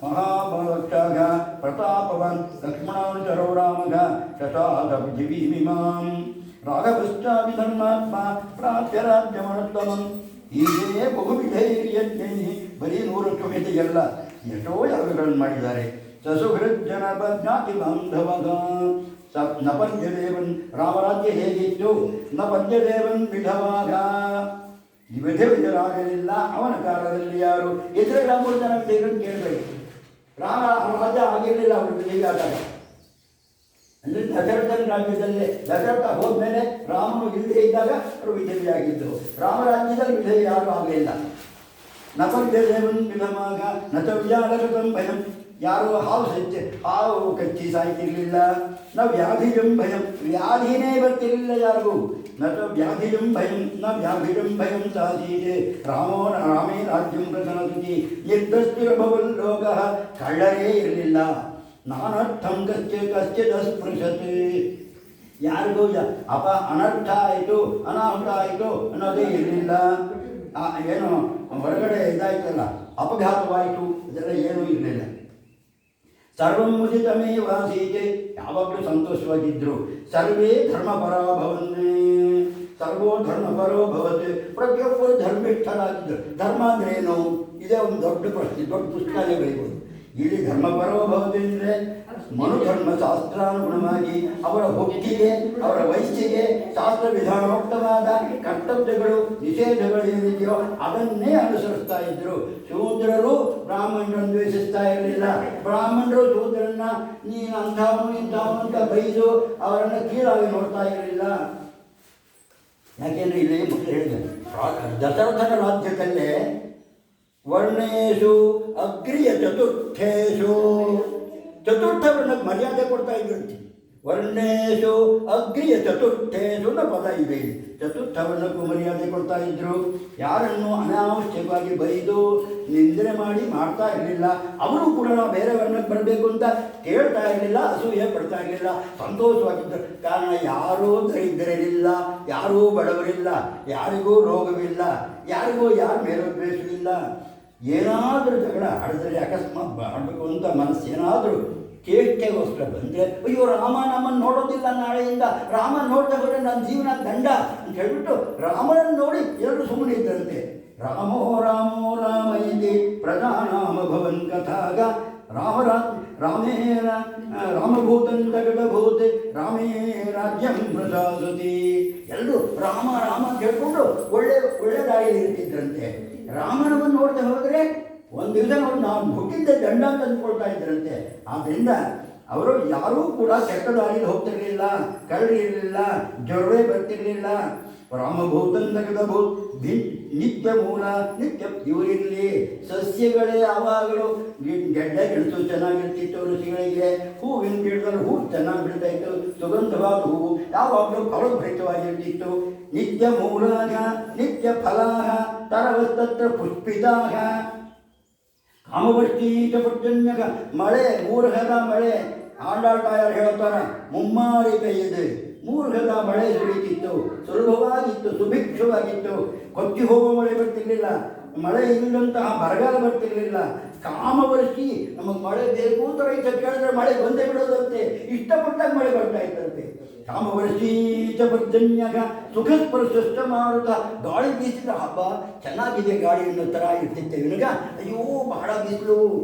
ಮಹಾಭಕ್ಷಃ ಪ್ರತಾಪವಾನ್ ಲಕ್ಷ್ಮಣಾನುಚರೋ ರಾಮಃ ಶತಾದ ಪೃಥಿವೀಮಿಮಾಂ ರಾಘವಶ್ಚಾಪಿ ಧರ್ಮಾತ್ಮ ಪ್ರಾಪ್ಯ ರಾಜ್ಯಮನುತ್ತಮಂ. ಹೀಗೆ ಬಹುವಿಧೈರ್ಯಜ್ಞೈ, ಬರೀ 100 ಎಲ್ಲ ಎಷ್ಟೋ ಯಾಗಗಳನ್ನು ಮಾಡಿದ್ದಾರೆ. ಸಸುಹೃಜ್ಜನ ಜ್ಞಾತಿ ಬಾಂಧವಗ ನಪಂಚದೇವನ್. ರಾಮರಾಜ್ಯ ಹೇಗಿತ್ತು? ನಪಂಚದೇವನ್ ವಿಧವಾಗ. ವಿಧವಿಧರಾಗಲಿಲ್ಲ ಅವನ ಕಾಲದಲ್ಲಿ. ಯಾರು ಎದುರೆಲ್ಲ 3 ಜನ ವಿಧೇಯರನ್ನು ಕೇಳಬೇಕು. ರಾಮ ರಾಜ್ಯ ಆಗಿರಲಿಲ್ಲ ಅವರು ವಿಧೇಯಾದಾಗ. ಅಂದರೆ ದಶರಥನ ರಾಜ್ಯದಲ್ಲೇ ದಶರಥ ಹೋದ್ಮೇಲೆ ರಾಮನು ಇಲ್ಲದೆ ಇದ್ದಾಗ ಅವರು ವಿಧೇಯಾಗಿದ್ದರು. ರಾಮರಾಜ್ಯದಲ್ಲಿ ವಿಧೇಯ ಯಾರು ಆಗಲಿಲ್ಲ. ನಪಂಚದೇವನ್ ವಿಧವಾಗ ನಚವ್ಯಾಲಕೃತಂ ಭಯಂ. ಯಾರು ಹಾವು ಕಚ್ಚಿ ಸಾಯ್ತಿರಲಿಲ್ಲ. ನ ವ್ಯಾಧಿಜಂ ಭಯಂ, ವ್ಯಾಧಿನೇ ಬರ್ತಿರಲಿಲ್ಲ ಯಾರಿಗೂ. ನ ವ್ಯಾಧಿಜಂ ಭಯಂ ನ ವ್ಯಾಧಿಜಂ ಭಯಂ ಸಾಧೀತೆ ರಾಮೋ ರಾಮೇ ರಾಜ್ಯಂ ಪ್ರಸನಸುತಿ ನಿರ್ದಸ್ತಿರಭವನ್ ಲೋಕಃ. ಕಳ್ಳರೇ ಇರಲಿಲ್ಲ. ನಾನರ್ಥಂ ಕಶ್ಚಿತ್ ಅಸ್ಪೃಶತೆ. ಯಾರಿಗೂ ಅನರ್ಥ ಆಯಿತು ಅನಾಹುತ ಆಯಿತು ಅನ್ನೋದೇ ಇರಲಿಲ್ಲ. ಏನು ಹೊರಗಡೆ ಇದಾಯ್ತಲ್ಲ ಅಪಘಾತವಾಯಿತು ಇದೆಲ್ಲ ಏನೂ ಇರಲಿಲ್ಲ. ಸರ್ವಂ ಮುದಿತಮೇವಾಸೀತೆ, ಯಾವಾಗಲೂ ಸಂತೋಷವಾಗಿದ್ದರು. ಸರ್ವೇ ಧರ್ಮಪರಾ ಭವನ್ನೇ, ಸರ್ವೋ ಧರ್ಮಪರೋ ಭವತೆ, ಪ್ರತಿಯೊಬ್ಬರು ಧರ್ಮಿಷ್ಠರಾಗಿದ್ದರು. ಧರ್ಮ ಅಂದ್ರೆ ಏನು? ಇದೇ ಒಂದು ದೊಡ್ಡ ಪ್ರಶ್ನೆ, ದೊಡ್ಡ ಪುಸ್ತಕನೇ ಬರೀಬೋದು. ಇಲ್ಲಿ ಧರ್ಮಪರೋ ಭವತೆ ಅಂದರೆ ಮನುಧರ್ಮ ಶಾಸ್ತ್ರಾನುಗುಣವಾಗಿ ಅವರ ಭಕ್ತಿಗೆ, ಅವರ ವಯಸ್ಸಿಗೆ ಶಾಸ್ತ್ರ ವಿಧಾನೋಕ್ತವಾದ ಕರ್ತವ್ಯಗಳು ನಿಷೇಧಗಳು ಏನಿದೆಯೋ ಅದನ್ನೇ ಅನುಸರಿಸ್ತಾ ಇದ್ದರು. ಶೂದ್ರರು ಬ್ರಾಹ್ಮಣರನ್ನು ದ್ವೇಷಿಸ್ತಾ ಇರಲಿಲ್ಲ. ಬ್ರಾಹ್ಮಣರು ಶೂದ್ರನ್ನ ನೀನು ಅಂಥವನು ಇಂಥವನು ಅಂತ ಬೈದು ಅವರನ್ನು ಕೀಳಾಗಿ ನೋಡ್ತಾ ಇರಲಿಲ್ಲ. ಯಾಕೆಂದರೆ ಇಲ್ಲಿ ಮೊದಲು ಹೇಳಿದೆ, ದಶರಥನ ರಾಜ್ಯದಲ್ಲೇ ವರ್ಣೇಶು ಅಗ್ರಿಯ ಚತುರ್ಥೇಶು, ಚತುರ್ಥ ವರ್ಣಕ್ಕೆ ಮರ್ಯಾದೆ ಕೊಡ್ತಾ ಇದ್ರಂತೆ. ವರ್ಣೇಶು ಅಗ್ರಿಯ ಚತುರ್ಥೇಶು ನ ಪದ ಇದೆ. ಚತುರ್ಥ ವರ್ಣಕ್ಕೂ ಮರ್ಯಾದೆ ಕೊಡ್ತಾ ಇದ್ರು. ಯಾರನ್ನು ಅನಾವಶ್ಯಕವಾಗಿ ಬೈದು ನಿಂದನೆ ಮಾಡಿ ಮಾಡ್ತಾ ಇರಲಿಲ್ಲ. ಅವರು ಕೂಡ ನಾವು ಬೇರೆ ವರ್ಣಕ್ಕೆ ಬರಬೇಕು ಅಂತ ಕೇಳ್ತಾ ಇರಲಿಲ್ಲ, ಅಸೂಯೆ ಪಡ್ತಾ ಇರಲಿಲ್ಲ, ಸಂತೋಷವಾಗಿದ್ದರು. ಕಾರಣ ಯಾರೂ ದರಿದ್ರರಿಲ್ಲ, ಯಾರೂ ಬಡವರಿಲ್ಲ, ಯಾರಿಗೂ ರೋಗವಿಲ್ಲ, ಯಾರಿಗೂ ಯಾರ ಮೇಲೂ ದ್ವೇಷವಿಲ್ಲ. ಏನಾದರೂ ಜಗಳ ಆಡಿದ್ರೆ ಅಕಸ್ಮಾತ್ ಆಡಬೇಕು ಅಂತ ಮನಸ್ಸೇನಾದರೂ ಚೇಷ್ಟೆಗೋಸ್ಕರ ಬಂದರೆ, ಅಯ್ಯೋ ರಾಮ ನಮ್ಮನ್ನು ನೋಡೋದಿಲ್ಲ ನಾಳೆಯಿಂದ, ರಾಮ ನೋಡ್ತಾ ಹೋದರೆ ನನ್ನ ಜೀವನ ದಂಡ ಅಂತ ಹೇಳ್ಬಿಟ್ಟು ರಾಮನನ್ನು ನೋಡಿ ಎಲ್ಲರೂ ಸುಮ್ಮನೆ ಇದ್ದಂತೆ. ರಾಮೋ ರಾಮೋ ರಾಮ ಇತಿ ಪ್ರಜಾನಾಮ ಭವನ್ ಕಥಾಗ ರಾಮೇನ ರಾಮಭೂತಂ ಜಗದಭೂತೆ ರಾಮೇ ರಾಜ್ಯಂ ಪ್ರಜಾಸತಿ. ಎಲ್ಲರೂ ರಾಮ ರಾಮ ಅಂತ ಹೇಳ್ಕೊಂಡು ಒಳ್ಳೆ ದಾರಿಯಲ್ಲಿ ಇರ್ತಿದ್ರಂತೆ. ರಾಮನವನ್ನು ನೋಡ್ತಾ ಹೋದರೆ ಒಂದು ದಿವಸ ನೋಡಿ ನಾವು ಹುಟ್ಟಿದ್ದ ದಂಡ ಅಂತ ಅಂದ್ಕೊಳ್ತಾ ಇದ್ರಂತೆ. ಆದ್ದರಿಂದ ಅವರು ಯಾರೂ ಕೂಡ ಕೆಟ್ಟ ದಾರಿಯಲ್ಲಿ ಹೋಗ್ತಿರಲಿಲ್ಲ, ಕಳ್ಳರಿರಲಿಲ್ಲ, ಜ್ವರವೇ ಬರ್ತಿರಲಿಲ್ಲ. ರಾಮಭೂತಂದಗದಭೂ ನಿತ್ಯ ಮೂಲ ನಿತ್ಯ ಇವರಿರಲಿ. ಸಸ್ಯಗಳೇ ಯಾವಾಗಲೂ ಗೆಡ್ಡೆ ಗೆಣಸು ಚೆನ್ನಾಗಿರ್ತಿತ್ತು ಋಷಿಗಳಿಗೆ. ಹೂವಿನ ಗಿಡದಲ್ಲಿ ಹೂವು ಚೆನ್ನಾಗಿ ಬಿಡ್ತಾ ಇತ್ತು, ಸುಗಂಧವಾದ ಹೂವು ಯಾವಾಗಲೂ ಫಲಭರಿತವಾಗಿರ್ತಿತ್ತು. ನಿತ್ಯ ಮೂಲಾಗ ನಿತ್ಯ ಫಲಾಹ ತರವಸ್ತತ್ರ ಪುಷ್ಪಿತಾಹ. ಕಾಮವರ್ತೀತ ಪರ್ಜನ್ಯಕ, ಮಳೆ ಮೂರ್ಘದ ಮಳೆ. ಆಂಡಾಳ್ ತಾಯಾರು ಹೇಳ್ತಾರೆ, ಮುಮ್ಮಾರಿ ಕೈಯಿದೆ. ಮೂರ್ಘದ ಮಳೆ ಸುರಿತಿತ್ತು, ಸುಲಭವಾಗಿತ್ತು, ಸುಭಿಕ್ಷವಾಗಿತ್ತು. ಕೊಚ್ಚಿ ಹೋಗುವ ಮಳೆ ಬರ್ತಿರ್ಲಿಲ್ಲ, ಮಳೆ ಇಲ್ಲದಂತಹ ಬರಗಾಲ ಬರ್ತಿರ್ಲಿಲ್ಲ. ಕಾಮವರ್ಷಿ, ನಮಗೆ ಮಳೆ ಬೇಕು ಅಂತ ರೈತ ಕೇಳಿದ್ರೆ ಮಳೆ ಬಂದೇ ಬಿಡೋದಂತೆ, ಇಷ್ಟಪಟ್ಟಾಗ ಮಳೆ ಬರ್ತಾ ಇತ್ತಂತೆ. ಕಾಮವರ್ಷೀಚ ಪರ್ಜನ್ಯಕ ಸುಖಸ್ಪರ್ಶ ಮಾರುತ. ಗಾಳಿ ಬೀಸಿದ ಹಬ್ಬ ಚೆನ್ನಾಗಿದೆ ಗಾಳಿ ಅನ್ನೋ ಥರ ಇರ್ತಿತ್ತು. ಇವನಿಗ ಅಯ್ಯೋ ಬಹಳ ಬಿಸಿಲು,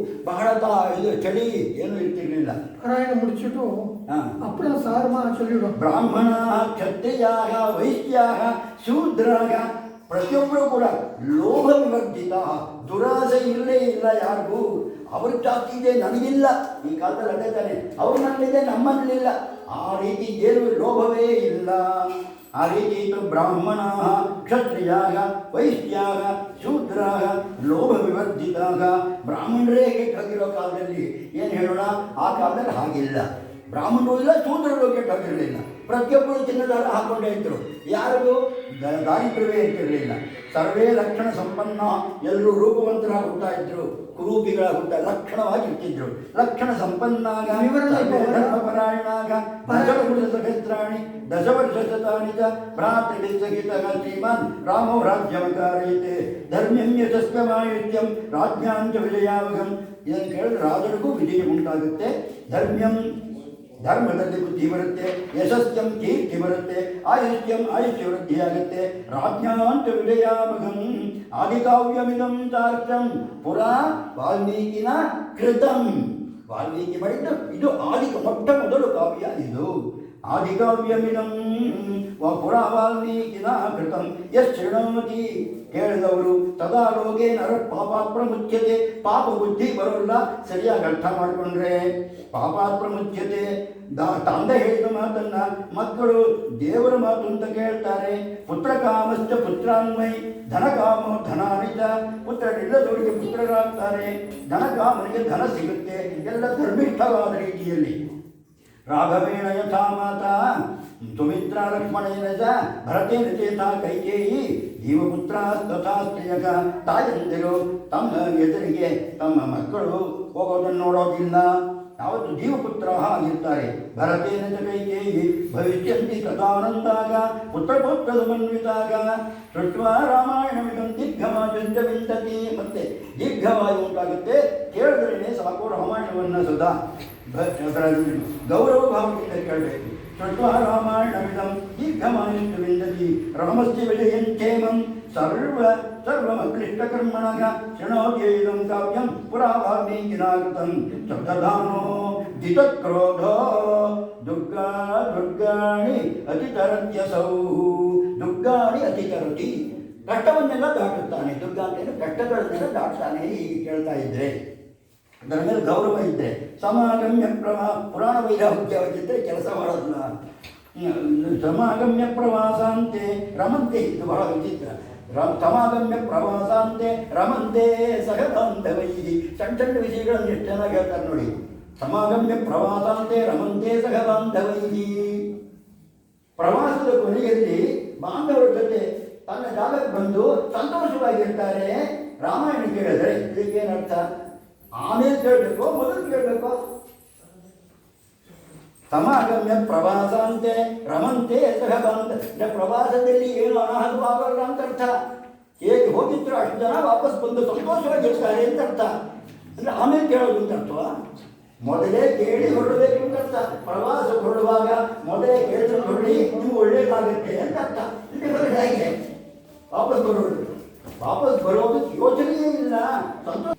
ಬಹಳ ಇದು ಚಳಿ ಏನೂ ಇರ್ತಿರ್ಲಿಲ್ಲ. ಕರಾಯಣ ಮುಡಿಚಿಟ್ಟು ಅಪ್ಪಳ ಸಾರ್ಮ ಚಳಿಡು. ಬ್ರಾಹ್ಮಣ ಕ್ಷತ್ರಿಯಾಗ ವೈಶ್ಯಾಗ ಶೂದ್ರಾಗ ಪ್ರತಿಯೊಬ್ಬರು ಕೂಡ ಲೋಭ ವಿವರ್ಜಿತ, ದುರಾಸೆ ಇಲ್ಲೇ ಇಲ್ಲ ಯಾರಿಗೂ. ಅವ್ರ ಜಾಸ್ತಿ ಇದೆ ನನಗಿಲ್ಲ, ಈ ಕಾಲದಲ್ಲಿ ಅದೇ ತಾನೆ, ಅವ್ರನ್ನಲ್ಲಿದೆ ನಮ್ಮಲ್ಲಿಲ್ಲ. ಆ ರೀತಿ ಏನು ಲೋಭವೇ ಇಲ್ಲ. ಆ ರೀತಿ ಇತ್ತು ಬ್ರಾಹ್ಮಣ ಕ್ಷತ್ರಿಯಾಗ ವೈಶ್ಯಾಗ ಶೂದ್ರಾಗ ಲೋಭ ವಿವರ್ಜಿತಾಗ. ಬ್ರಾಹ್ಮಣರೇ ಕೆಟ್ಟೋಗಿರೋ ಕಾಲದಲ್ಲಿ ಏನು ಹೇಳೋಣ, ಆ ಕಾಲದಲ್ಲಿ ಹಾಗಿಲ್ಲ. ಬ್ರಾಹ್ಮಣರು ಇಲ್ಲ, ಶೂದ್ರರು ಕೆಟ್ಟೋಗಿರಲಿಲ್ಲ. ಪ್ರತಿಯೊಬ್ಬರು ಚಿನ್ನದಾರ ಹಾಕ್ಕೊಂಡೇ ಇದ್ದರು, ಯಾರಿಗೂ ದಾರಿದ್ರ್ಯವೇ ಇರ್ತಿರಲಿಲ್ಲ. ಸರ್ವೇ ಲಕ್ಷಣ ಸಂಪನ್ನ, ಎಲ್ಲರೂ ರೂಪವಂತರಾಗಿ ಹುಡ್ತಾ ಇದ್ರು, ಕುರೂಪಿಗಳ ಹುಟ್ಟ ಲಕ್ಷಣವಾಗಿ ಇರ್ತಿದ್ರು. ಲಕ್ಷಣ ಸಂಪನ್ನಾಗ ಧರ್ಮಪರಾಯಣಾಗ ದಶವರ್ಷಸಹಸ್ರಾಣಿ ದಶವರ್ಷಶತಾನಿ ಚ ಭ್ರಾತೃಭಿಸ್ಸಹಿತಃ ಶ್ರೀಮಾನ್ ರಾಮೋ ರಾಜ್ಯವಕಾರಯತೆ ಧರ್ಮ್ಯಂ ಯಶಸ್ವಮಾಯುಷ್ಯಂ ರಾಜ್ಯಾಂಚ ವಿಜಯಾವಹಂ. ಇದನ್ನು ಕೇಳಿದ್ರೆ ರಾಜನಿಗೂ ವಿಜಯ ಉಂಟಾಗುತ್ತೆ. ಧರ್ಮದಲ್ಲಿ ಬುದ್ಧಿ ಬರುತ್ತೆ, ಯಶಸ್ಸಂ ಕೀರ್ತಿ ಬರುತ್ತೆ, ಆಯುಷ್ಯ ವೃದ್ಧಿಯಾಗುತ್ತೆ. ರಾಜ್ಞಾಂತ ವಿಜಯಾಮಗಂ ಆದಿಕಾವ್ಯಮಿದಂ ಚಾರ್ಚಂ ಪುರಾ ವಾಲ್ಮೀಕಿನ ಕೃತಂ. ವಾಲ್ಮೀಕಿ ಮಾಡಿದ್ದು ಇದು ಮೊಟ್ಟ ಮೊದಲು ಕಾವ್ಯ ಇದು. ಆದಿಕಾವ್ಯಮಿದಂ ಪುರಾ ವಾಲ್ಮೀಕಿನ ಕೃತಂ ಯಶ್ ಶೃಣೋತಿ. ಕೇಳಿದವರು ತದಾ ಲೋಕೆ ನರ ಪಾಪಾತ್ ಪ್ರಮುಚ್ಯತೆ. ಪಾಪ ಬುದ್ಧಿ ಬರೋಲ್ಲ ಸರಿಯಾಗಿ ಅರ್ಥ ಮಾಡಿಕೊಂಡ್ರೆ. ಪಾಪಾತ್ ಪ್ರಮುಚ್ಯತೆ, ತಂದೆ ಹೇಳಿದ ಮಾತನ್ನ ಮಕ್ಕಳು ದೇವರ ಮಾತು ಅಂತ ಕೇಳ್ತಾರೆ. ಪುತ್ರ ಕಾಮಶ್ಚ ಪುತ್ರಾನ್ಮಯಿ ಧನಕಾಮೋ ಧನಾನಿಚ. ಪುತ್ರರಿಲ್ಲದವರಿಗೆ ಪುತ್ರರಾಗ್ತಾರೆ, ಧನಕಾಮನಿಗೆ ಧನ ಸಿಗುತ್ತೆ. ಎಲ್ಲ ಧರ್ಮಿಷ್ಠವಾದ ರೀತಿಯಲ್ಲಿ. ರಾಘವೇಣ ಯಥಾ ಮಾತಾ ಸುಮಿತ್ರಾ ಲಕ್ಷ್ಮಣೇನ ಚ ಭರತೇನ ಚೇತಾ ಕೈಕೇಯಿ ಜೀವಪುತ್ರ ತಥಾ ಸ್ತ್ರೀಯಕ. ತಾಯಂದಿರು ತಮ್ಮ ಎದುರಿಗೆ ತಮ್ಮ ಮಕ್ಕಳು ಹೋಗೋದನ್ನು ನೋಡೋದಿಲ್ಲ. ಯಾವತ್ತು ಜೀವಪುತ್ರ ಆಗಿರ್ತಾರೆ. ಭರತೇನ ಚ ಕೈಕೇಯಿ ಭವಿಷ್ಯಂತಿ ತದಾನಂದಾಗ ಪುತ್ರಪುತ್ರ ಸಮನ್ವಿತಾಗ ಸೃಷ್ಟ್ವಾ ರಾಮಾಯಣವಿದಂ ದೀರ್ಘವಾಯುಂಚ ವಿಂದತಿ. ಮತ್ತೆ ದೀರ್ಘವಾಯು ಉಂಟಾಗುತ್ತೆ, ಕೇಳಿದ್ರೇ ಸಾಕು ರಾಮಾಯಣವನ್ನು ಸದಾ ಗೌರವ ಭಾವದಿಂದ ಕೇಳಬೇಕು. ಸೃಷ್ಟ್ವಾ ರಾಮಾಯಣವಿದಂ ದೀರ್ಘವಾಯುಂಚ ವಿಂದತಿ ರಾಮಸ್ಯ ವಿಜಯಂಚೇಮಂ ಸರ್ವಮಕ್ಲಿಷ್ಟಕರ್ಮಣಃ ಶೃಣೋತ್ಯೈದಂ ಕಾವ್ಯಂ ಪುರಾ ವಾಲ್ಮೀಕಿನಾಕೃತಂ ಶಬ್ದಧಾನೋ ಜಿತಕ್ರೋಧೋ ದುರ್ಗಾಣಿ ಅತಿತರತ್ಯಸೌ. ದುರ್ಗಾಣಿ ಅತಿತರತಿ, ಕಷ್ಟವನ್ನೆಲ್ಲ ದಾಟುತ್ತಾನೆ. ದುರ್ಗ ಅಂತೇನು ಕಷ್ಟಗಳನ್ನೆಲ್ಲ ದಾಟ್ತಾನೆ. ಹೀಗೆ ಕೇಳ್ತಾ ಇದ್ರೆ ಅದರ ಮೇಲೆ ಗೌರವ ಇದ್ದರೆ ಸಮಾಗಮ್ಯ ಪುರಾಣ ವೈರಾಗ್ಯವಾಗಿದ್ದರೆ ಕೆಲಸ ಮಾಡೋದನ್ನ. ಸಮಾಗಮ್ಯ ಪ್ರವಾಸಾಂತೆ ರಮಂತೆ, ಇದು ಬಹಳ ವಿಚಿತ್ರ. ಸಮಾಗಮ್ಯ ಪ್ರವಾಸಾಂತೆ ರಮಂತೆ ಸಹ ಬಾಂಧವೈ. ಸಣ್ಣ ಸಣ್ಣ ವಿಷಯಗಳನ್ನು ಎಷ್ಟು ಚೆನ್ನಾಗಿ ಹೇಳ್ತಾರೆ ನೋಡಿ. ಸಮಾಗಮ್ಯ ಪ್ರವಾಸಾಂತೆ ರಮಂತೆ ಸಹ ಬಾಂಧವೈ. ಪ್ರವಾಸದ ಕೊನೆಯಲ್ಲಿ ಬಾಂಧವರ ಜೊತೆ ತನ್ನ ಜಾಗಕ್ಕೆ ಬಂದು ಸಂತೋಷವಾಗಿರ್ತಾರೆ. ರಾಮಾಯಣ ಕೇಳಿದರೆ ಇದಕ್ಕೇನರ್ಥ? ಆಮೇಲೆ ಕೇಳಬೇಕು, ಮೊದಲು ಕೇಳಬೇಕು. ಸಮಾಗಮ್ಯ ಪ್ರವಾಸಾಂತೆ ರಮಂತೆ ಸಹ ಬಂದ. ಪ್ರವಾಸದಲ್ಲಿ ಏನು ಅನಾಹುತವಾಗಲ್ಲ ಅಂತ ಅರ್ಥ. ಹೇಗೆ ಹೋಗಿದ್ರು ಅಷ್ಟು ಜನ ವಾಪಸ್ ಬಂದು ಸಂತೋಷವಾಗಿರ್ತಾರೆ ಅಂತ ಅರ್ಥ. ಅಂದರೆ ಆಮೇಲೆ ಕೇಳೋದು ಅಂತ ಅರ್ಥವಾ? ಮೊದಲೇ ಕೇಳಿ ಹೊರಡಬೇಕು ಅಂತ ಅರ್ಥ. ಪ್ರವಾಸ ಹೊರಡುವಾಗ ಮೊದಲೇ ಕೇಳಿದ್ರೆ ಹೊರಡಿ, ನೀವು ಒಳ್ಳೇದಾಗುತ್ತೆ ಅಂತ ಅರ್ಥ. ಹೇಗೆ ವಾಪಸ್ ಬರೋದು ಯೋಚನೆಯೇ ಇಲ್ಲ. ಸಂತೋಷ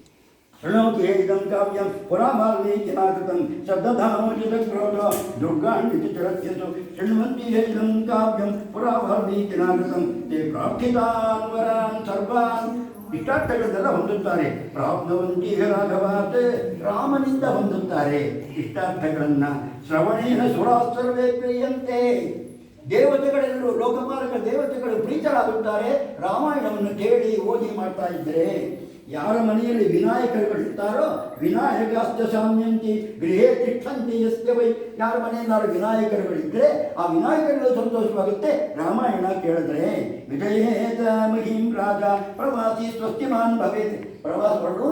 ಶೃಣೋತಿ ಇದಂ ಕಾವ್ಯಂ ಪುರಾ ವಾಲ್ಮೀಕಿನಾಕೃತಂ ಶಬ್ದಧಾನೋಚಿತಕ್ರೋಧ ದುರ್ಗಾಣ್ಯತಿರತ್ಯಸು ಶೃಣ್ವಂತಿ ಇದಂ ಕಾವ್ಯಂ ಪುರಾ ವಾಲ್ಮೀಕಿನಾಕೃತಂ ತೇ ಪ್ರಾರ್ಥಿತಾನ್ ವರಾನ್ ಸರ್ವಾನ್. ಇಷ್ಟಾರ್ಥಗಳನ್ನೆಲ್ಲ ಹೊಂದುತ್ತಾರೆ. ಪ್ರಾಪ್ನವಂತಿ ರಾಘವಾತ್, ರಾಮನಿಂದ ಹೊಂದುತ್ತಾರೆ ಇಷ್ಟಾರ್ಥಗಳನ್ನು. ಶ್ರವಣೇನ ಸುರಾಸ್ತರ್ವೇ ಪ್ರಿಯಂತೆ, ದೇವತೆಗಳೆಲ್ಲರೂ ಲೋಕಪಾಲಕ ದೇವತೆಗಳು ಪ್ರೀತರಾಗುತ್ತಾರೆ ರಾಮಾಯಣವನ್ನು ಕೇಳಿ ಓದಿ ಮಾಡ್ತಾ ಇದ್ದರೆ. ಯಾರ ಮನೆಯಲ್ಲಿ ವಿನಾಯಕರುಗಳಿರ್ತಾರೋ ವಿನಾಯಕಾಸ್ತ ಸಾಮ್ಯಂತಿ ಗೃಹೇ ತಿಷ್ಠಂತಿ ಯಸ್ಯ ವೈ. ಯಾರ ಮನೆಯಲ್ಲಾರು ವಿನಾಯಕರುಗಳಿದ್ದರೆ ಆ ವಿನಾಯಕರುಗಳು ಸಂತೋಷವಾಗುತ್ತೆ ರಾಮಾಯಣ ಕೇಳಿದ್ರೆ. ವಿಜಯೇತ ಮಹಿಂ ರಾಜ ಪ್ರವಾಸಿ ಸ್ವಸ್ತಿಮಾನ್ ಭವೇತ್. ಪ್ರವಾಸ ಹೊರಡು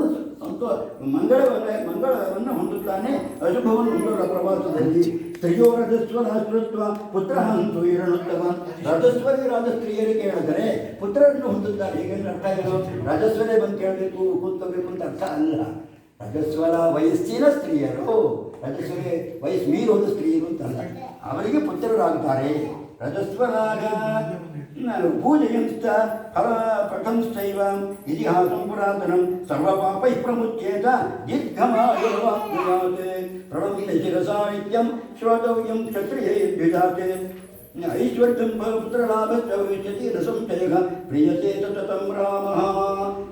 ಮಂಗಳವನ್ನು ಹೊಂದುತ್ತಾನೆ, ಅಶುಭವನ್ನು ಹೊಂದುವ ಪ್ರವಾಸದಲ್ಲಿ. ಸ್ತ್ರೀಯೋ ರಜಸ್ವರ ಶ್ರುತ್ವ ಪುತ್ರ ಹಂತು ಇರಣುತ್ತವಾನ್. ರಜಸ್ವರಿ ರಾಜ ಸ್ತ್ರೀಯರು ಕೇಳಿದರೆ ಪುತ್ರರನ್ನು ಹೊಂದುತ್ತಾರೆ. ಹೀಗೆಂದ್ರೆ ಅರ್ಥ ಏನು? ರಜಸ್ವರೇ ಬಂದು ಕೇಳಬೇಕು ಕೂತ್ಕೋಬೇಕು ಅಂತ ಅರ್ಥ ಅಲ್ಲ. ರಜಸ್ವರ ವಯಸ್ಸಿನ ಸ್ತ್ರೀಯರು, ರಜಸ್ವರಿ ವಯಸ್ಸು ಮೀರೋದು ಸ್ತ್ರೀಯರು ಅಂತಲ್ಲ, ಅವರಿಗೆ ಪುತ್ರರಾಗುತ್ತಾರೆ. ರಜಸ್ವರಾಗ ಪೂಜೆಯಂತ ಫಲ ಪಠಂಶ್ಚೈವ ಇತಿಹಾಸಂ ಪುರಾತನಂ ಸರ್ವಪಾಪೈ ಪ್ರಮುಚ್ಯೇತ ದೀರ್ಘಮಾಯುರ್ವಾಪ್ನುಯಾತ್. ಪ್ರಣಮಿತ ಶಿರಸಾ ನಿತ್ಯಂ ಶ್ರೋತವ್ಯಂ ಕ್ಷತ್ರಿಯೈ ದ್ವಿಜಾತೆ. ಐಶ್ವರ್ಯಂ ಪುತ್ರಲಾಭಶ್ಚ ಭವಿಷ್ಯತಿ ನ ಸಂಶಯಃ ಪ್ರಿಯತೆ ಸತತಂ ರಾಮಃ.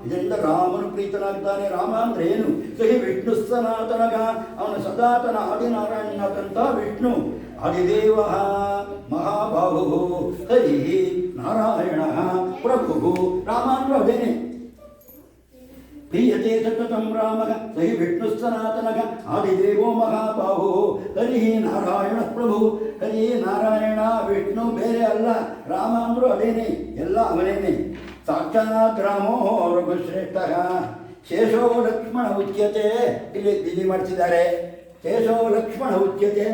ಇದರಿಂದ ರಾಮನು ಪ್ರೀತನಾಗ್ತಾನೆ. ರಾಮ ಅಂದ್ರೆ ಏನು? ಸಹಿ ವಿಷ್ಣು ಸನಾತನಗ, ಅವನು ಸದಾತನ ಆದಿನಾರಾಯಣನಾಥಂತ ವಿಷ್ಣು. ಆದಿದೇವ ಮಹಾಬಾಹು ಹರಿ ನಾರಾಯಣ ಪ್ರಭು. ರಾಮ ಅಂದ್ರೆ ಅದೇನೆ. ಪ್ರಿಯತೆ ಸತತಂ ರಾಮಃ ಸಹಿ ವಿಷ್ಣು ಸನಾತನಗ ಆದಿದೇವೋ ಮಹಾಬಾಹು ಹರಿ ನಾರಾಯಣ ಪ್ರಭು. ಹರಿ ನಾರಾಯಣ ವಿಷ್ಣು ಬೇರೆ ಅಲ್ಲ. ರಾಮ ಅಂದ್ರೂ ಅದೇನೆ, ಎಲ್ಲ ಅವನೇನೆ. ಸಾಕ್ಷಾತ್ ರಾಮೋ ರಘುಶ್ರೇಷ್ಠ ಶೇಷೋ ಲಕ್ಷ್ಮಣ ಉಚ್ಯತೆ. ಇಲ್ಲಿ ಬಿಲಿ ಮಾಡಿಸಿದ್ದಾರೆ. ಶೇಷೋ ಲಕ್ಷ್ಮಣ ಉಚ್ಯತೆ.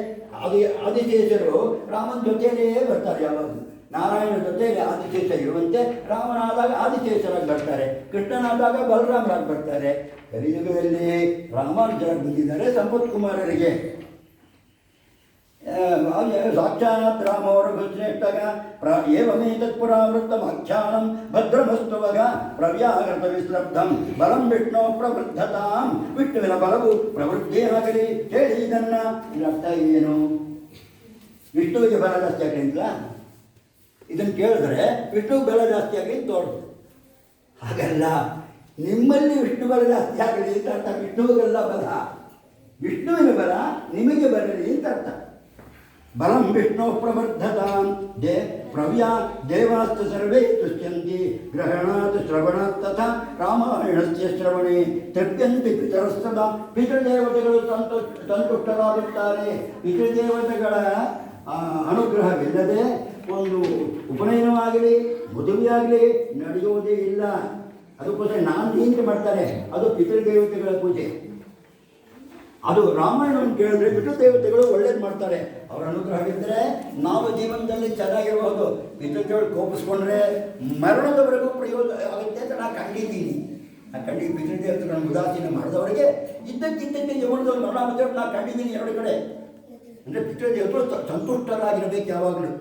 ಆದಿಶೇಷರು ರಾಮನ ಜೊತೆಯಲ್ಲೇ ಬರ್ತಾರೆ. ಯಾವಾಗಲೂ ನಾರಾಯಣ ಜೊತೆಯಲ್ಲಿ ಆದಿಶೇಷ ಇರುವಂತೆ ರಾಮನಾದಾಗ ಆದಿಶೇಷರಾಗಿ ಬರ್ತಾರೆ, ಕೃಷ್ಣನಾದಾಗ ಬಲರಾಮರಾಗಿ ಬರ್ತಾರೆ. ಕಲಿಯುಗದಲ್ಲಿ ರಾಮಾನುಜರಾಗಿ ಬಂದಿದ್ದಾರೆ ಸಂಪತ್ಕುಮಾರರಿಗೆ. ಸಾಕ್ಷಾತ್ ರಾಮೋ ರಘುಶ್ರೇಷ್ಠಗ ಏವಮೇತತ್ ಪುರಾವೃತ್ತಂ ಆಖ್ಯಾನಂ ಭದ್ರಮಸ್ತುವಗ ಪ್ರವ್ಯಾಹೃತ ವಿಶ್ರಬ್ಧಂ ಬಲಂ ವಿಷ್ಣು ಪ್ರವೃದ್ಧತಾಂ. ವಿಷ್ಣುವಿನ ಬಲವು ಪ್ರವೃದ್ಧಿ ಆಗಲಿ. ಹೇಳಿ ಇದನ್ನ. ಇದರ್ಥ ಏನು? ವಿಷ್ಣುವಿಗೆ ಬಲ ಜಾಸ್ತಿ ಆಗಲಿ ಅಂತ ಇದನ್ನು ಕೇಳಿದ್ರೆ ವಿಷ್ಣುವಿಗೆ ಬಲ ಜಾಸ್ತಿ ಆಗಲಿ ತೋರ್ದು. ಹಾಗಲ್ಲ, ನಿಮ್ಮಲ್ಲಿ ವಿಷ್ಣು ಬಲ ಜಾಸ್ತಿ ಆಗಲಿ ಅಂತ ಅರ್ಥ. ವಿಷ್ಣುವಿಗೆಲ್ಲ ಬಲ, ವಿಷ್ಣುವಿನ ಬಲ ನಿಮಗೆ ಬರಲಿ ಅಂತ ಅರ್ಥ. ಬಲಂ ವಿಷ್ಣು ಪ್ರವರ್ಧತಾಂ ಪ್ರವ್ಯಾ ದೇವಾಸ್ತ ಸರ್ವೇ ತುಷ್ಯಂತಿ ಗ್ರಹಣಾತ್ ಶ್ರವಣಾತ್ ತಥಾ ರಾಮಾಯಣಸ್ಯ ಶ್ರವಣೆ ತೃಪ್ಯಂತಿ ಪಿತರಸ್ತದ. ಪಿತೃದೇವತೆಗಳು ಸಂತುಷ್ಟರಾಗುತ್ತಾರೆ. ಪಿತೃದೇವತೆಗಳ ಅನುಗ್ರಹವಿಲ್ಲದೆ ಒಂದು ಉಪನಯನವಾಗಲಿ ಮದುವೆಯಾಗಲಿ ನಡೆಯುವುದೇ ಇಲ್ಲ. ಅದಕ್ಕೋಸ್ಕರ ನಾನು ಮಾಡ್ತಾರೆ, ಅದು ಪಿತೃದೇವತೆಗಳ ಪೂಜೆ. ಅದು ರಾಮಾಯಣವನ್ನು ಕೇಳಿದ್ರೆ ಪಿತೃ ದೇವತೆಗಳು ಒಳ್ಳೇದು ಮಾಡ್ತಾರೆ. ಅವರ ಅನುಗ್ರಹವಿದ್ದರೆ ನಾವು ಜೀವನದಲ್ಲಿ ಚೆನ್ನಾಗಿರಬಹುದು. ಪಿತೃ ದೇವರು ಕೋಪಿಸ್ಕೊಂಡ್ರೆ ಮರಣದವರೆಗೂ ಪ್ರಯೋಜನ ಆಗುತ್ತೆ ಅಂತ ನಾನು ಕಂಡಿದ್ದೀನಿ. ಪಿತೃ ದೇವತೆಗಳನ್ನು ಉದಾಸೀನ ಮಾಡಿದವರಿಗೆ ಇದ್ದಕ್ಕಿದ್ದಂತೆ ಜೀವನದಲ್ಲಿ ಮರಣ ಆಗುತ್ತೆ ನಾನು ಕಂಡಿದ್ದೀನಿ ಎರಡು ಕಡೆ. ಅಂದರೆ ಪಿತೃ ದೇವತೆಗಳು ಸಂತುಷ್ಟರಾಗಿರಬೇಕು ಯಾವಾಗಲೂ.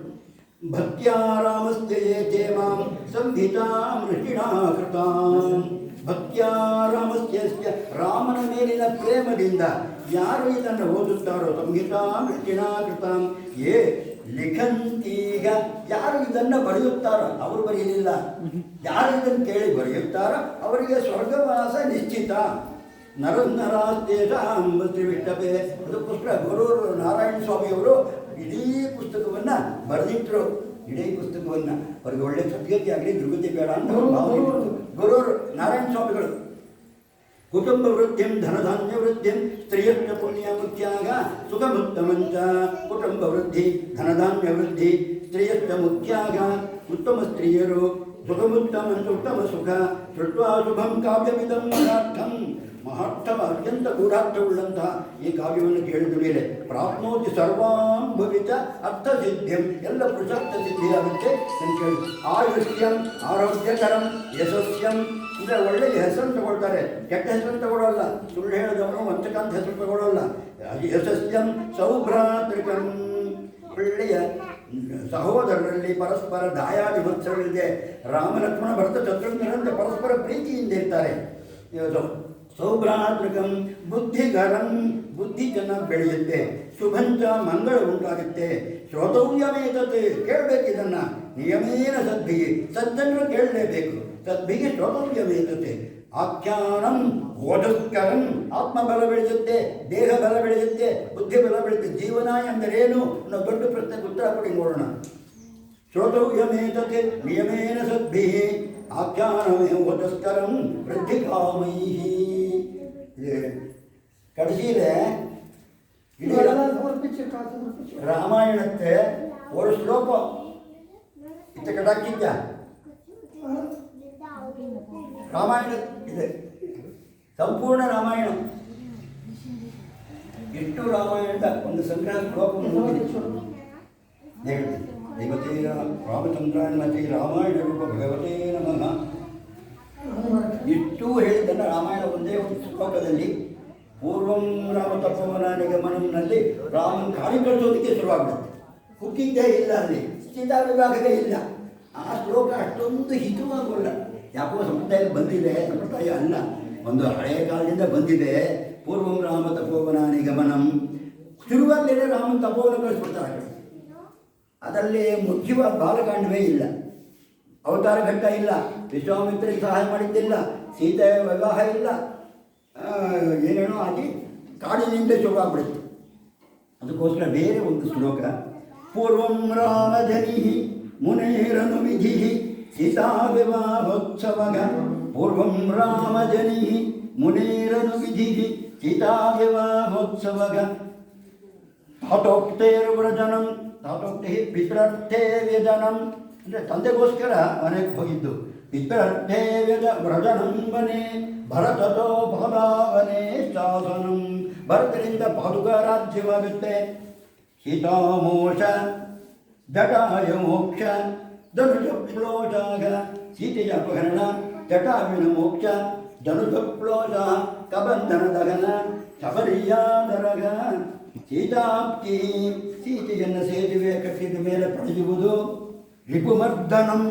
ಭಕ್ತ್ಯಾರಾಮಸ್ತೆ ಚೇಮಾಂ ಸಂಹಿತಾಂ ಋಷಿಣಾ ಕೃತಾಂ. ಭಕ್ತ್ಯಾರಾಮಸ್ಯ ರಾಮನ ಮೇಲಿನ ಪ್ರೇಮದಿಂದ ಯಾರು ಇದನ್ನು ಓದುತ್ತಾರೋ ಸಂಹಿತಾಂ ಋಷಿಣಾ ಕೃತಾಂ ಯೇ ಲಿಖಂತೀಗ, ಯಾರು ಇದನ್ನು ಬರೆಯುತ್ತಾರೋ ಅವರು ಬರೆಯಲಿಲ್ಲ, ಯಾರು ಇದನ್ನು ಕೇಳಿ ಬರೆಯುತ್ತಾರೋ ಅವರಿಗೆ ಸ್ವರ್ಗವಾಸ ನಿಶ್ಚಿತ. ನರನರಾಸ್ತೇಷಾಂ ಶ್ರೀವಿಷ್ಟಪೇ. ಅದಕ್ಕೋಸ್ಕರ ಗುರೂರು ನಾರಾಯಣ ಸ್ವಾಮಿಯವರು ಇಡೀ ಪುಸ್ತಕವನ್ನು ಬರೆದಿಟ್ಟರು. ಇಡೀ ಪುಸ್ತಕವನ್ನು ಅವರಿಗೆ ಒಳ್ಳೆ ಸದ್ಗತಿ ಆಗಲಿ ದುರ್ಗತಿ ಬೇಡ ಅಂತ ಗುರೂರು ನಾರಾಯಣ ಸ್ವಾಮಿಗಳು. ಕುಟುಂಬ ವೃದ್ಧಿಂ ಧನಧಾನ್ಯ ವೃದ್ಧಿಂ ಸ್ತ್ರೀಯಷ್ಟ ಪುಣ್ಯ ಮುಖ್ಯಾಗ ಸುಖಮುತ್ತಮಂಚ. ಕುಟುಂಬ ವೃದ್ಧಿ ಧನಧಾನ್ಯ ವೃದ್ಧಿ ಸ್ತ್ರೀಯಷ್ಟ ಮುಖ್ಯಾಗ. ಉತ್ತಮ ಸ್ತ್ರೀಯರು ಸುಖಮುತ್ತಮಂಚ ಉತ್ತಮ ಸುಖ. ಶ್ರುತ್ವಾ ಶುಭಂ ಕಾವ್ಯಮಿದಂ ಮಹಾರ್ಥಂ. ಮಹಾರ್ಥವ ಅತ್ಯಂತ ಗೂಢಾರ್ಥವುಳ್ಳಂತಹ ಈ ಕಾವ್ಯವನ್ನು ಕೇಳಿದ ಮೇಲೆ ಪ್ರಾಪ್ನೋತಿ ಸರ್ವಾಂಭವಿತ ಅರ್ಥಸಿದ್ಧಿಂ, ಎಲ್ಲ ಪುರುಷಾರ್ಥ ಸಿದ್ಧಿಯಾಗುತ್ತೆ ಅಂತ ಕೇಳಿ. ಆಯುಷ್ಯಂ ಆರೋಗ್ಯಕರಂ ಯಶಸ್ಯಂ, ಅಂದರೆ ಒಳ್ಳೆಯ ಹೆಸರನ್ನು ತಗೊಳ್ತಾರೆ, ಕೆಟ್ಟ ಹೆಸರನ್ನು ತಗೊಳ್ಳಲ್ಲ. ಸುಳ್ಳು ಹೇಳಿದವನು ವಂಚಕಂತ ಹೆಸರು ತಗೊಳ್ಳಲ್ಲ. ಯಶಸ್ಯಂ ಸೌಭ್ರಾತೃಕಂ, ಒಳ್ಳೆಯ ಸಹೋದರರಲ್ಲಿ ಪರಸ್ಪರ ದಾಯಾದಿ ವತ್ಸರಗಳಿದೆ. ರಾಮ ಲಕ್ಷ್ಮಣ ಭರತ ಶತ್ರುಘ್ನರಂತೆ ಪರಸ್ಪರ ಪ್ರೀತಿಯಿಂದ ಇರ್ತಾರೆ. ಸೌಭ್ರಾತೃಕಂ ಬುದ್ಧಿಗರಂ, ಬುದ್ಧಿ ಚೆನ್ನಾಗಿ ಬೆಳೆಯುತ್ತೆ. ಶುಭಂಚ ಮಂಗಳ ಉಂಟಾಗುತ್ತೆ. ಶ್ರೋತವ್ಯಮೇತತೆ, ಕೇಳಬೇಕು ಇದನ್ನು. ನಿಯಮೇನ ಸದ್ಭಿಗೆ, ಸಜ್ಜನರು ಕೇಳಲೇಬೇಕು. ಸದ್ಭಿಗೆ ಶ್ರೋತವ್ಯಮೇತತೆ. ಆಖ್ಯಾನಂ ಓಜಸ್ಕರಂ, ಆತ್ಮಬಲ ಬೆಳೆಯುತ್ತೆ, ದೇಹ ಬಲ ಬೆಳೆಯುತ್ತೆ, ಬುದ್ಧಿ ಬಲ ಬೆಳೆಯುತ್ತೆ. ಜೀವನ ಎಂದರೇನು ಅನ್ನೋ ದೊಡ್ಡ ಪ್ರಶ್ನೆಗೆ ಉತ್ತರ ಕೊಡಿ ನೋಡೋಣ. ಶ್ರೋತವ್ಯಮೇತತೆ ನಿಯಮೇನ ಸದ್ಭಿಃ ಆಖ್ಯಾನಮೇ ಓಜಸ್ಕರಂ ವೃದ್ಧಿಕಾಮೈಃ. ಕடைசியில் ಇಡೀ ರಾಮಾಯಣಕ್ಕೆ ಒಂದು ಶ್ಲೋಕ ಇತ್ತ ಕಟಾಕಿದ್ದ ರಾಮಾಯಣ ಇದೆ, ಸಂಪೂರ್ಣ ರಾಮಾಯಣ. ಎಷ್ಟು ರಾಮಾಯಣದ ಒಂದು ಸಂಗ್ರಹ ಶ್ಲೋಕವನ್ನು ದೇವತೆ ರಾಮಚಂದ್ರಾಯಣಮತಿ ರಾಮಾಯಣ ರೂಪ ಭಗವತೇ ನಮಃ. ಇಷ್ಟು ಹೇಳಿದ್ದನ್ನು ರಾಮಾಯಣ ಒಂದೇ ಒಂದು ಶ್ಲೋಕದಲ್ಲಿ ಪೂರ್ವಂ ರಾಮ ತಪೋವನ ನಿಗಮನಂನಲ್ಲಿ ರಾಮನ ಕಾಳಿ ಕಳಿಸೋದಕ್ಕೆ ಶುರುವಾಗ್ಬಿಡುತ್ತೆ. ಹುಟ್ಟಿದ್ದೇ ಇಲ್ಲ, ಅಲ್ಲಿ ಸೀತಾ ವಿಭಾಗವೇ ಇಲ್ಲ. ಆ ಶ್ಲೋಕ ಅಷ್ಟೊಂದು ಹಿತವಾಗಲ್ಲ. ಯಾಕೋ ಸಂಪ್ರದಾಯ ಬಂದಿದೆ, ಸಂಪ್ರದಾಯ ಅಲ್ಲ, ಒಂದು ಹಳೆಯ ಕಾಲದಿಂದ ಬಂದಿದೆ. ಪೂರ್ವಂ ರಾಮ ತಪೋವನ ನಿಗಮನಂ, ಶುರುವಾಗಲೇ ರಾಮನ ತಪೋವನ ಕಳಿಸ್ಬಿಡ್ತಾರೆ. ಅದರಲ್ಲಿ ಮುಖ್ಯವಾದ ಬಾಲಕಾಂಡವೇ ಇಲ್ಲ, ಅವತಾರ ಘಟ್ಟ ಇಲ್ಲ, ವಿಶ್ವಾಮಿತ್ರಿಗೆ ಸಹಾಯ ಮಾಡಿದ್ದಿಲ್ಲ, ಸೀತೆಯ ವಿವಾಹ ಇಲ್ಲ, ಏನೇನೋ ಆಗಿ ಕಾಡಿನಿಂದ ಶುರುವಾಗ್ಬಿಡುತ್ತೆ. ಅದಕ್ಕೋಸ್ಕರ ಬೇರೆ ಒಂದು ಶ್ಲೋಕ. ಪೂರ್ವಂ ರಾಮಧನಿ ಮುನೇರನು ವಿಧಿ ಸೀತಾ ವಿವಾಹೋತ್ಸವಗ. ಪೂರ್ವಂ ರಾಮಜನಿ ಮುನೇರನು ವಿಧಿ ಸೀತಾ ವಿವಾಹೋತ್ಸವಗ. ತಾತೋಕ್ತೇರ್ವ್ರಜನಂ, ತಾತೋಕ್ತಿ ಪಿತೃರ್ಥೇ ವ್ಯಜನಂ, ಅಂದರೆ ತಂದೆಗೋಸ್ಕರ ಮನೆಗೆ ಹೋಗಿದ್ದು. ಪಿತೃರ್ಥೇ ವ್ರಜನಂ ವನೆ ಭರತೋ ಪಾದಾವನೆ ಶಾಸನಂ, ಭರತರಿಂದ ಪಾದುಕ ರಾಜ್ಯವಾಗುತ್ತೆ. ಸೀತಾಮೋಷ ಜಟಾಯ ಮೋಕ್ಷ ಧನುಜ ಪ್ಲೋಷಾಗ, ಸೀತೆಯ ಅಪಹರಣ, ಜಟಾವಿನ ಮೋಕ್ಷ, ಧನುಜ ಪ್ಲೋಷ, ಕಬಂಧನ ದಹನ, ಶಬರಿಯಾದರಗ. ಸೀತಾಪ್ತಿ, ಸೀತೆಯನ್ನು ಸೇತುವೆ ಕಟ್ಟಿದ ಮೇಲೆ ಪಡೆಯುವುದು. ರಿಪುಮರ್ದನಂ,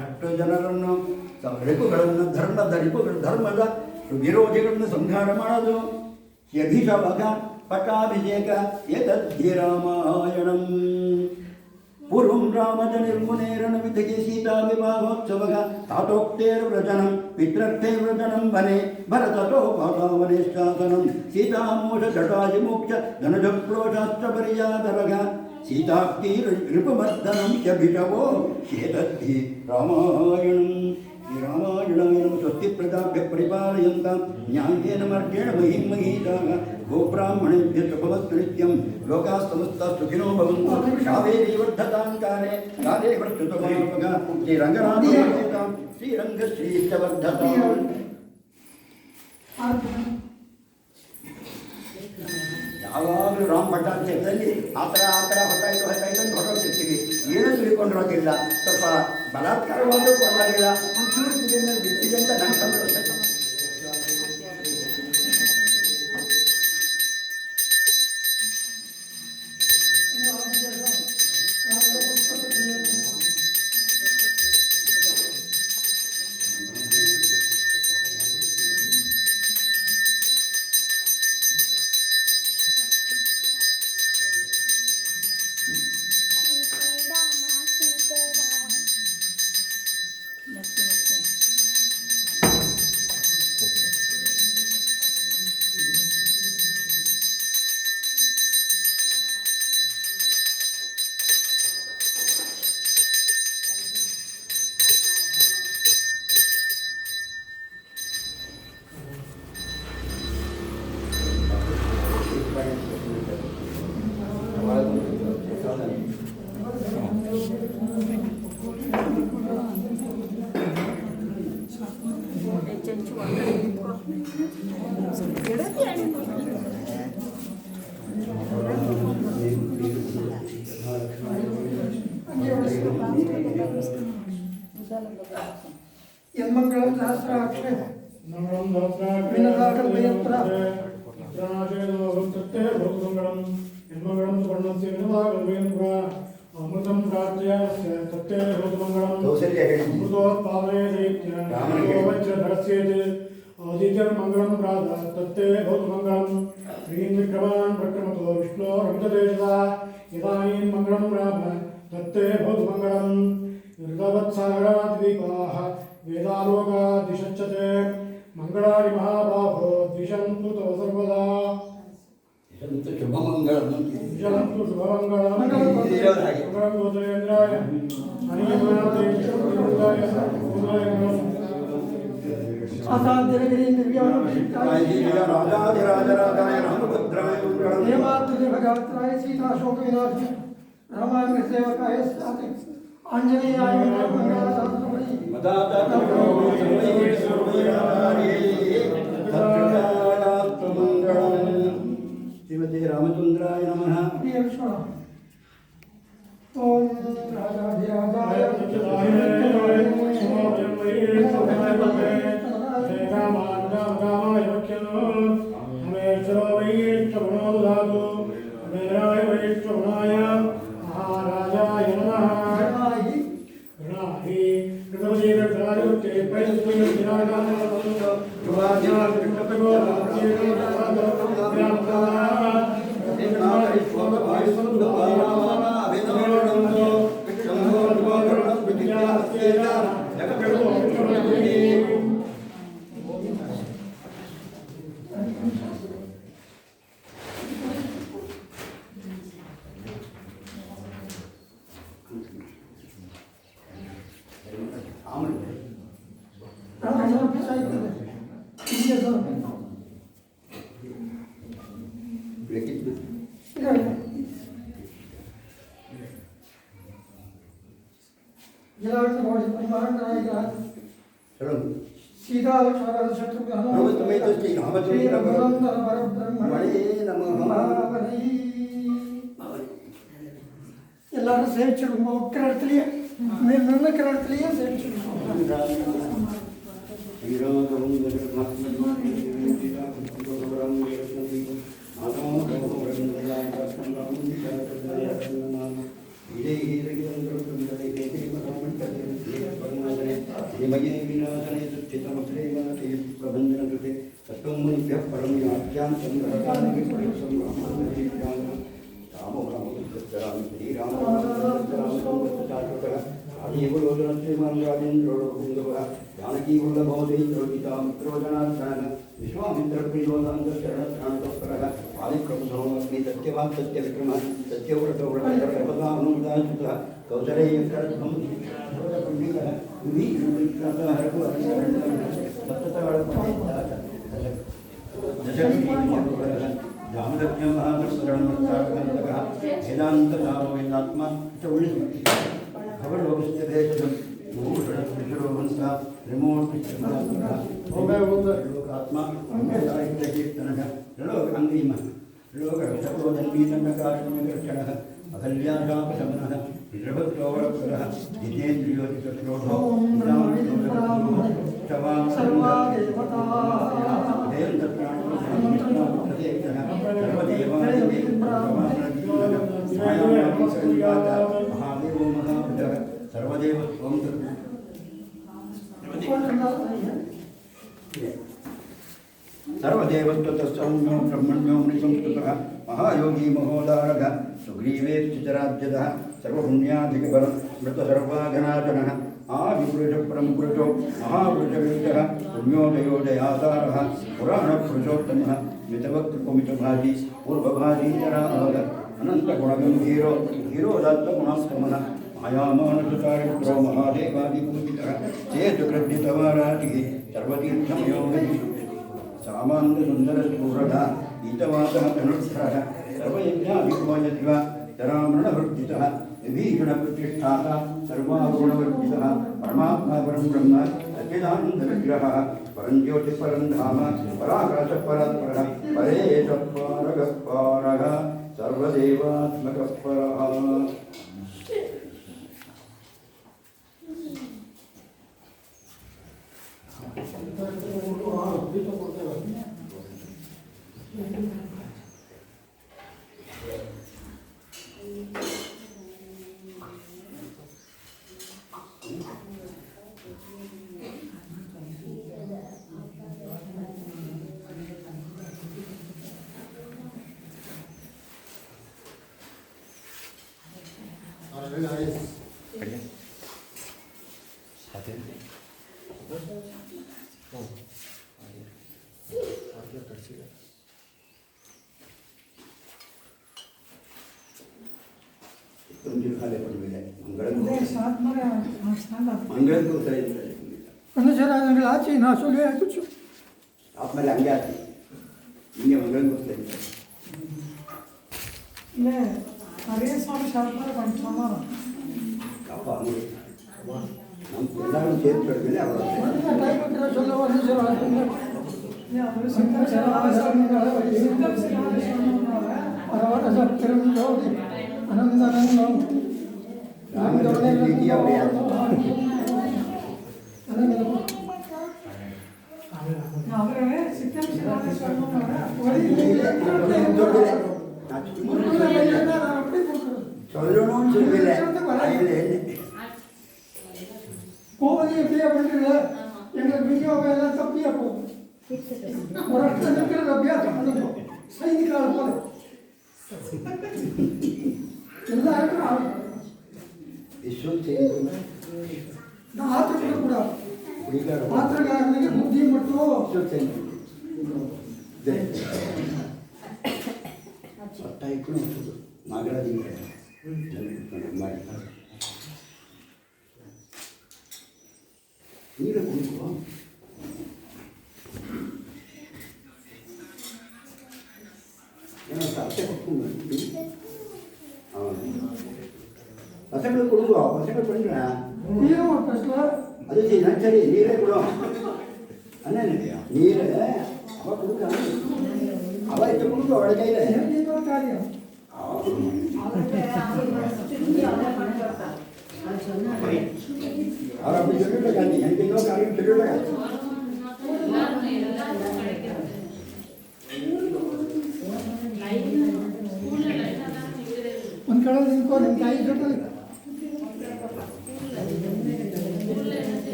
ಅಷ್ಟು ಜನರನ್ನು ರಿಪುಗಳನ್ನು ಧರ್ಮದ ವಿರೋಧಿಗಳನ್ನು ಸಂಹಾರ ಮಾಡೋದು. ಯಭಿಷವಕ ಪಟ್ಟಾಭಿಷೇಕ ಏತದ್ಧಿ ರಾಮಾಯಣಂ. ಪೂರ್ವಂ ರಾಮಜನಿರ್ಮುನೇರನು ವಿಧಿಗೆ ಸೀತಾ ವಿವಾಹೋತ್ಸವಗ. ತಾತೋಕ್ತೇರ್ವ್ರಜನಂ ಪಿತೃರ್ಥೇ ವ್ರಜನಂ ವನೆ ಭರತೋ ಪಾದಾವನೆ ಶಾಸನಂ. ಸೀತಾಮೋಷ ಜಟಾಯಿ ಮೋಕ್ಷ ಧನುಜಪ್ಲೋಷಾಶ್ಚ ಪರಿಯಾದರಗ. ಸೀತಾಪ್ತಿ ರಿಪುಮರ್ದನಂ ಯಭಿಷವೋ ಏತದ್ಧಿ ರಾಮಾಯಣಂ. ಈ ರಾಮಾಯಣಂ ಸ್ವಸ್ತಿ ಪ್ರಜಾಭ್ಯ ಪರಿಪಾಲಯಂತಾಂ ನ್ಯಾಯೇನ ಮಾರ್ಗೇಣ ಮಹಿಂ ಮಹೀಷಾಃ. ಗೋಬ್ರಾಹ್ಮಣೇಭ್ಯ ಶುಭಮಸ್ತು ನಿತ್ಯಂ. ಲೋಕಾಃ ಸಮಸ್ತಾಃ ಸುಖಿನೋ ಭವಂತು. ಕಾವೇರಿ ವರ್ಧತಾಂ ಕಾಲೇ ಕಾಲೇ ವರ್ಧತಮಾಪಗ. ಶ್ರೀರಂಗನಾಥೇತಾಂ ಶ್ರೀರಂಗಶ್ರೀಶ್ಚ ವರ್ಧತಾಂ. ಯಾವಾಗಲೂ ರಾಮ್ ಭಟ್ಟಾಚಾರ್ಯದಲ್ಲಿ ಆ ಥರ ಹೊತ್ತಾಯ್ತು ಅಂತ ಹೊರಟಿರ್ತೀವಿ. ಏನೂ ತಿಳ್ಕೊಂಡಿರೋದಿಲ್ಲ. ಸ್ವಲ್ಪ ಬಲಾತ್ಕಾರವಾದರೂ ಪರವಾಗಿಲ್ಲ, ಒಂಚೂರು ಇದರಿಂದ ಬಿಟ್ಟಿದೆ ಅಂತ ನನ್ನ ಸಂತೋಷ. ಯನ್ಮಂಗಳಂ ಸಹಸ್ರಾಕ್ಷೇ ವಿನದಾಕಲ್ಪಯತ್ರ ಅಮೃತಂ ಪ್ರಾಪ್ಯ ತತ್ತೇ ಭೂತಮಂಗಳಂ ಕೌಸಲ್ಯ ಹೇಳಿ. ಅಮೃತೋತ್ಪಾದನೆ ಧರಸ್ಯೇತ್ ಆದಿತ್ಯರ್ಮಂಗಳಂ ಪ್ರಾತ ತತ್ತೇ ಭೂತಮಂಗಳಂ ಶ್ರೀಂ ವಿಕ್ರಮಾನ್ ಪ್ರಕ್ರಮತೋ ವಿಷ್ಣೋ ರಮತದೇಶದ ಇದಾನೀಂ ಮಂಗಳಂ ರಾಮ ತತ್ತೇ ಭೂತಮಂಗಳಂ ಋತವತ್ಸಾಗರಾದ್ವೀಪಾಃ ವೇದಾಲೋಕಾದಿಶಚ್ಚತೆ ಮಂಗಳಾನಿ ಮಹಾಬಾಹೋ ದಿಶಂತು ತವ ಸರ್ವದಾ ಶುಭಮಂಗಳ ದಿಶಂತು ಶುಭಮಂಗಳಂ ಇರೋದು ಹಾಗೆ. ಮಂಗಳಂ ಗೋಚರೇಂದ್ರಾಯ ಅನಿಯಮನಾಥೇಂದ್ರಾಯ ಅಸಾಧ್ಯಗಿರಿ ದಿವ್ಯಾನುಷಿಕ್ತಾಯ ರಾಜಾಧಿರಾಜರಾಜಾಯ ರಾಮಭದ್ರಾಯ ಮಂಗಳಂ. ಹೇಮಾದ್ರಿ ಭಗವತ್ರಾಯ ಸೀತಾಶೋಕ ವಿನಾಶ ರಾಮಾಂಗ ಸೇವಕಾಯ ಸ್ಯಾತೆ ಆಂಜನೇಯಾಯ ಮಂಗಳ ಸಹಸ್ರಮಣಿ ಶ್ರೀಮತಿ ರಾಮಚಂದ್ರಾಯ ನಮಃ. ವಿಶ್ವ ಓಂ ರಾಜಾಧಿರಾಜಾಯ ಮಹಾರಾಜಾಯ ನಮಃ. सीता शत्रुघ्न எல்லாரும் சேவிச்சிடுங்க ஒக்கிற இடத்துலயே நின்னுக்கிற இடத்துலயே சேவிச்சிடுங்க प्रबंधन तत्वमुनिभ्य परम आख्यान विश्वामित्र प्रियोदान्तरणत्राणतत्परः आदिप्रभुसमस्मि सत्यवान् सत्यविक्रमः सत्यव्रतव्रतः कौशलयकरत्वं पुण्डिकः वेदांतदात्मा भगवलोकस्थेषं भूषणोहंसा रिमोट् लोकात्मा कीर्तनः लोक अंगीम लोकक्षणः अकल्याशापशमनः निरभक्तोरः जितेन्द्रियोतिक्रोधो महादेवो महाभुजः सर्वदेव त्वं सर्वदेवत्वतस्सौम्यो ब्रह्मण्यो मृसंस्तुतः महायोगी महोदारः सुग्रीवेत्चितराज्यतः सर्वपुण्याधिकबलं मृतसर्वाघनाशनः आदिपुरुषपरमपुरुषो महापुरुषवेदः पुण्योदयोदयासारः पुराणपुरुषोत्तमः मितवक्तृपमितभाजी पूर्वभाजीतरामः अनन्तगुणगम्भीरो धीरोदात्तगुणास्तमनः मायामानसुतारित्रो महादेवादिपूजितः चेतुकृद्धितवाराटिः सर्वतीर्थमयोगैः सामान्यसुन्दरस्फुरः ईतवासः धनुर्धरः सर्वयज्ञाधिकोयदिव जरामरणवर्जितः विभीषणप्रतिष्ठाः सर्वागुणवर्जितः परमात्मा परं ब्रह्म सच्चिदानन्दविग्रहः परं ज्योतिः धाम पराकाशः परात्परः परेशः पारगः पारः सर्वदेवात्मकः परः ಮನುಷ್ಯರಾದಂಗೆ ಆಚೆ ನಾ ಸುಳ್ಳು ಹಾಕಿച്ചു ಆದ್ಮೇಲೆ ಹಂಗೆ ಆಯ್ತು ಹಿಂಗೆ ಮಂಗಳನ ಗೊತ್ತಿಲ್ಲ இல்லை நிறைய சுவாமி சாப்பிட்ற பண்ணிச்சோமா ಅಪ್ಪ ಹಂಗೆ ನಮ್ಮ ಎಲ್ಲರೂ சேர்த்து ಮೇಲೆ ಅವರು டைம் இருக்கிற சொல்ல வந்து பரவாயில்ல சார் திரும்பி அனந்தனம் அவரே சித்தம் சொல்லணும்னு சொல்லல போவது எப்படியா பண்ணுறீங்க எங்களுக்கு வீடியோவை எல்லாம் தப்பியா போகும் ஒரு இடத்துல நிற்கிறது அபியாசம் பண்ணிப்போம் சைனிக்கால போல எல்லாருக்கும் நான் ஆத்திரப்படக்கூடாது ஆத்திரக்காரனுக்கு புத்தி மட்டும் நாகராஜ நீரை கொடுக்குவோம் ஏன்னா சட்டை கொடுக்குங்க பசங்களுக்கு கொடுக்குவோம் பசங்க பண்ணுறேன் நீரும் ஒரு பிரச்சனை அது சரி சரி நீரே கொடும் அண்ணன் நீரை அவள் கொடுக்காம அவள் இதை கொடுக்க அவளை கையில் இன்னொரு காரியம் அவர் அப்படி சொல்லிட்டு காந்தி எனக்கு இன்னொரு காரியம் சொல்லிட்டு ಒಂದು ಕಡೆ ನಿಂತ್ಕೊ ನಿನ್ನ ತಾಯಿ ಜೊತೆ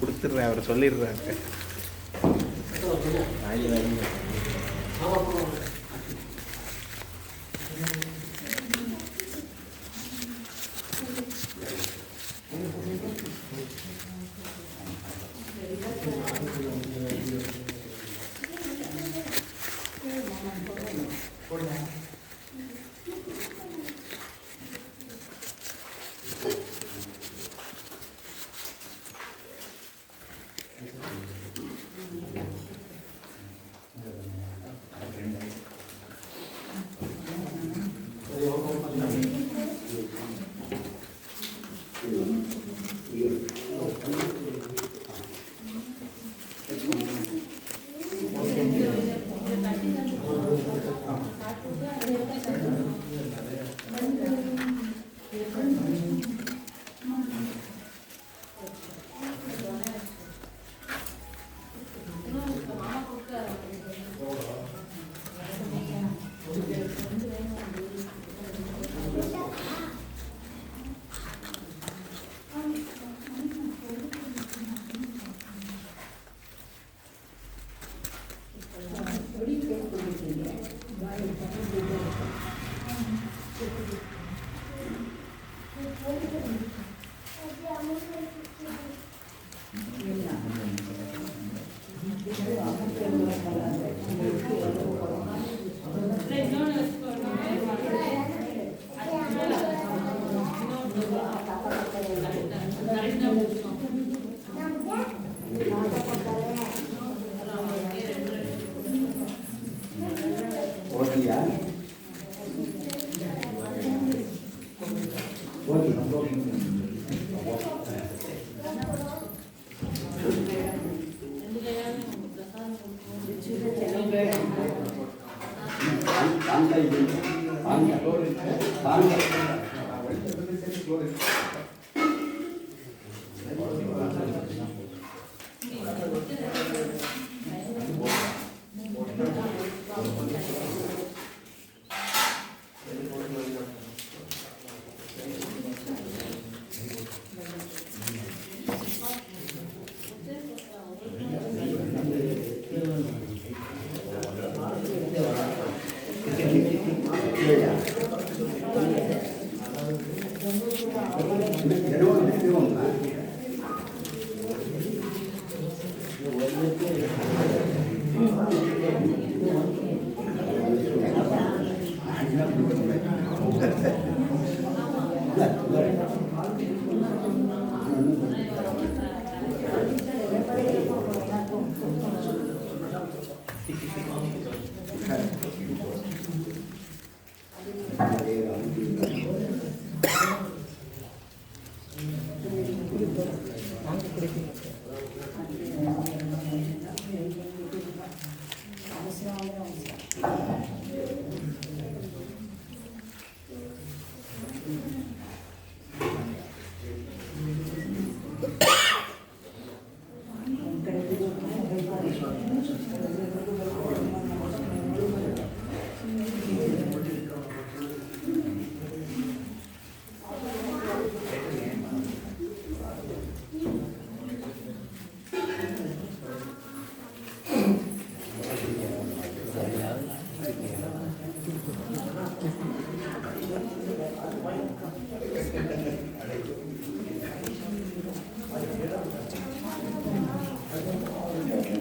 கொடுத்துட்றேன், அவர் சொல்லிடுறாங்க. ஓகேயா? ஓகே.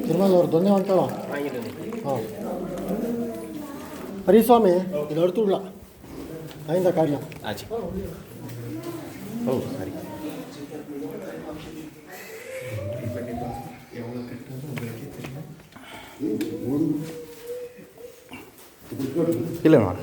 ತಿರುಮಲದವ್ರು ಧನ್ಯವಂತವ ಹಾಂ ಹರಿಸ್ವಾಮಿ ಇದು ಅಡ್ತುಡ್ಲ ಅಯಿಂದ ಕಾರ್ಯ ಆಚೆ. ಹೌದು ಸರಿ. ಇಲ್ಲ ನೋಡ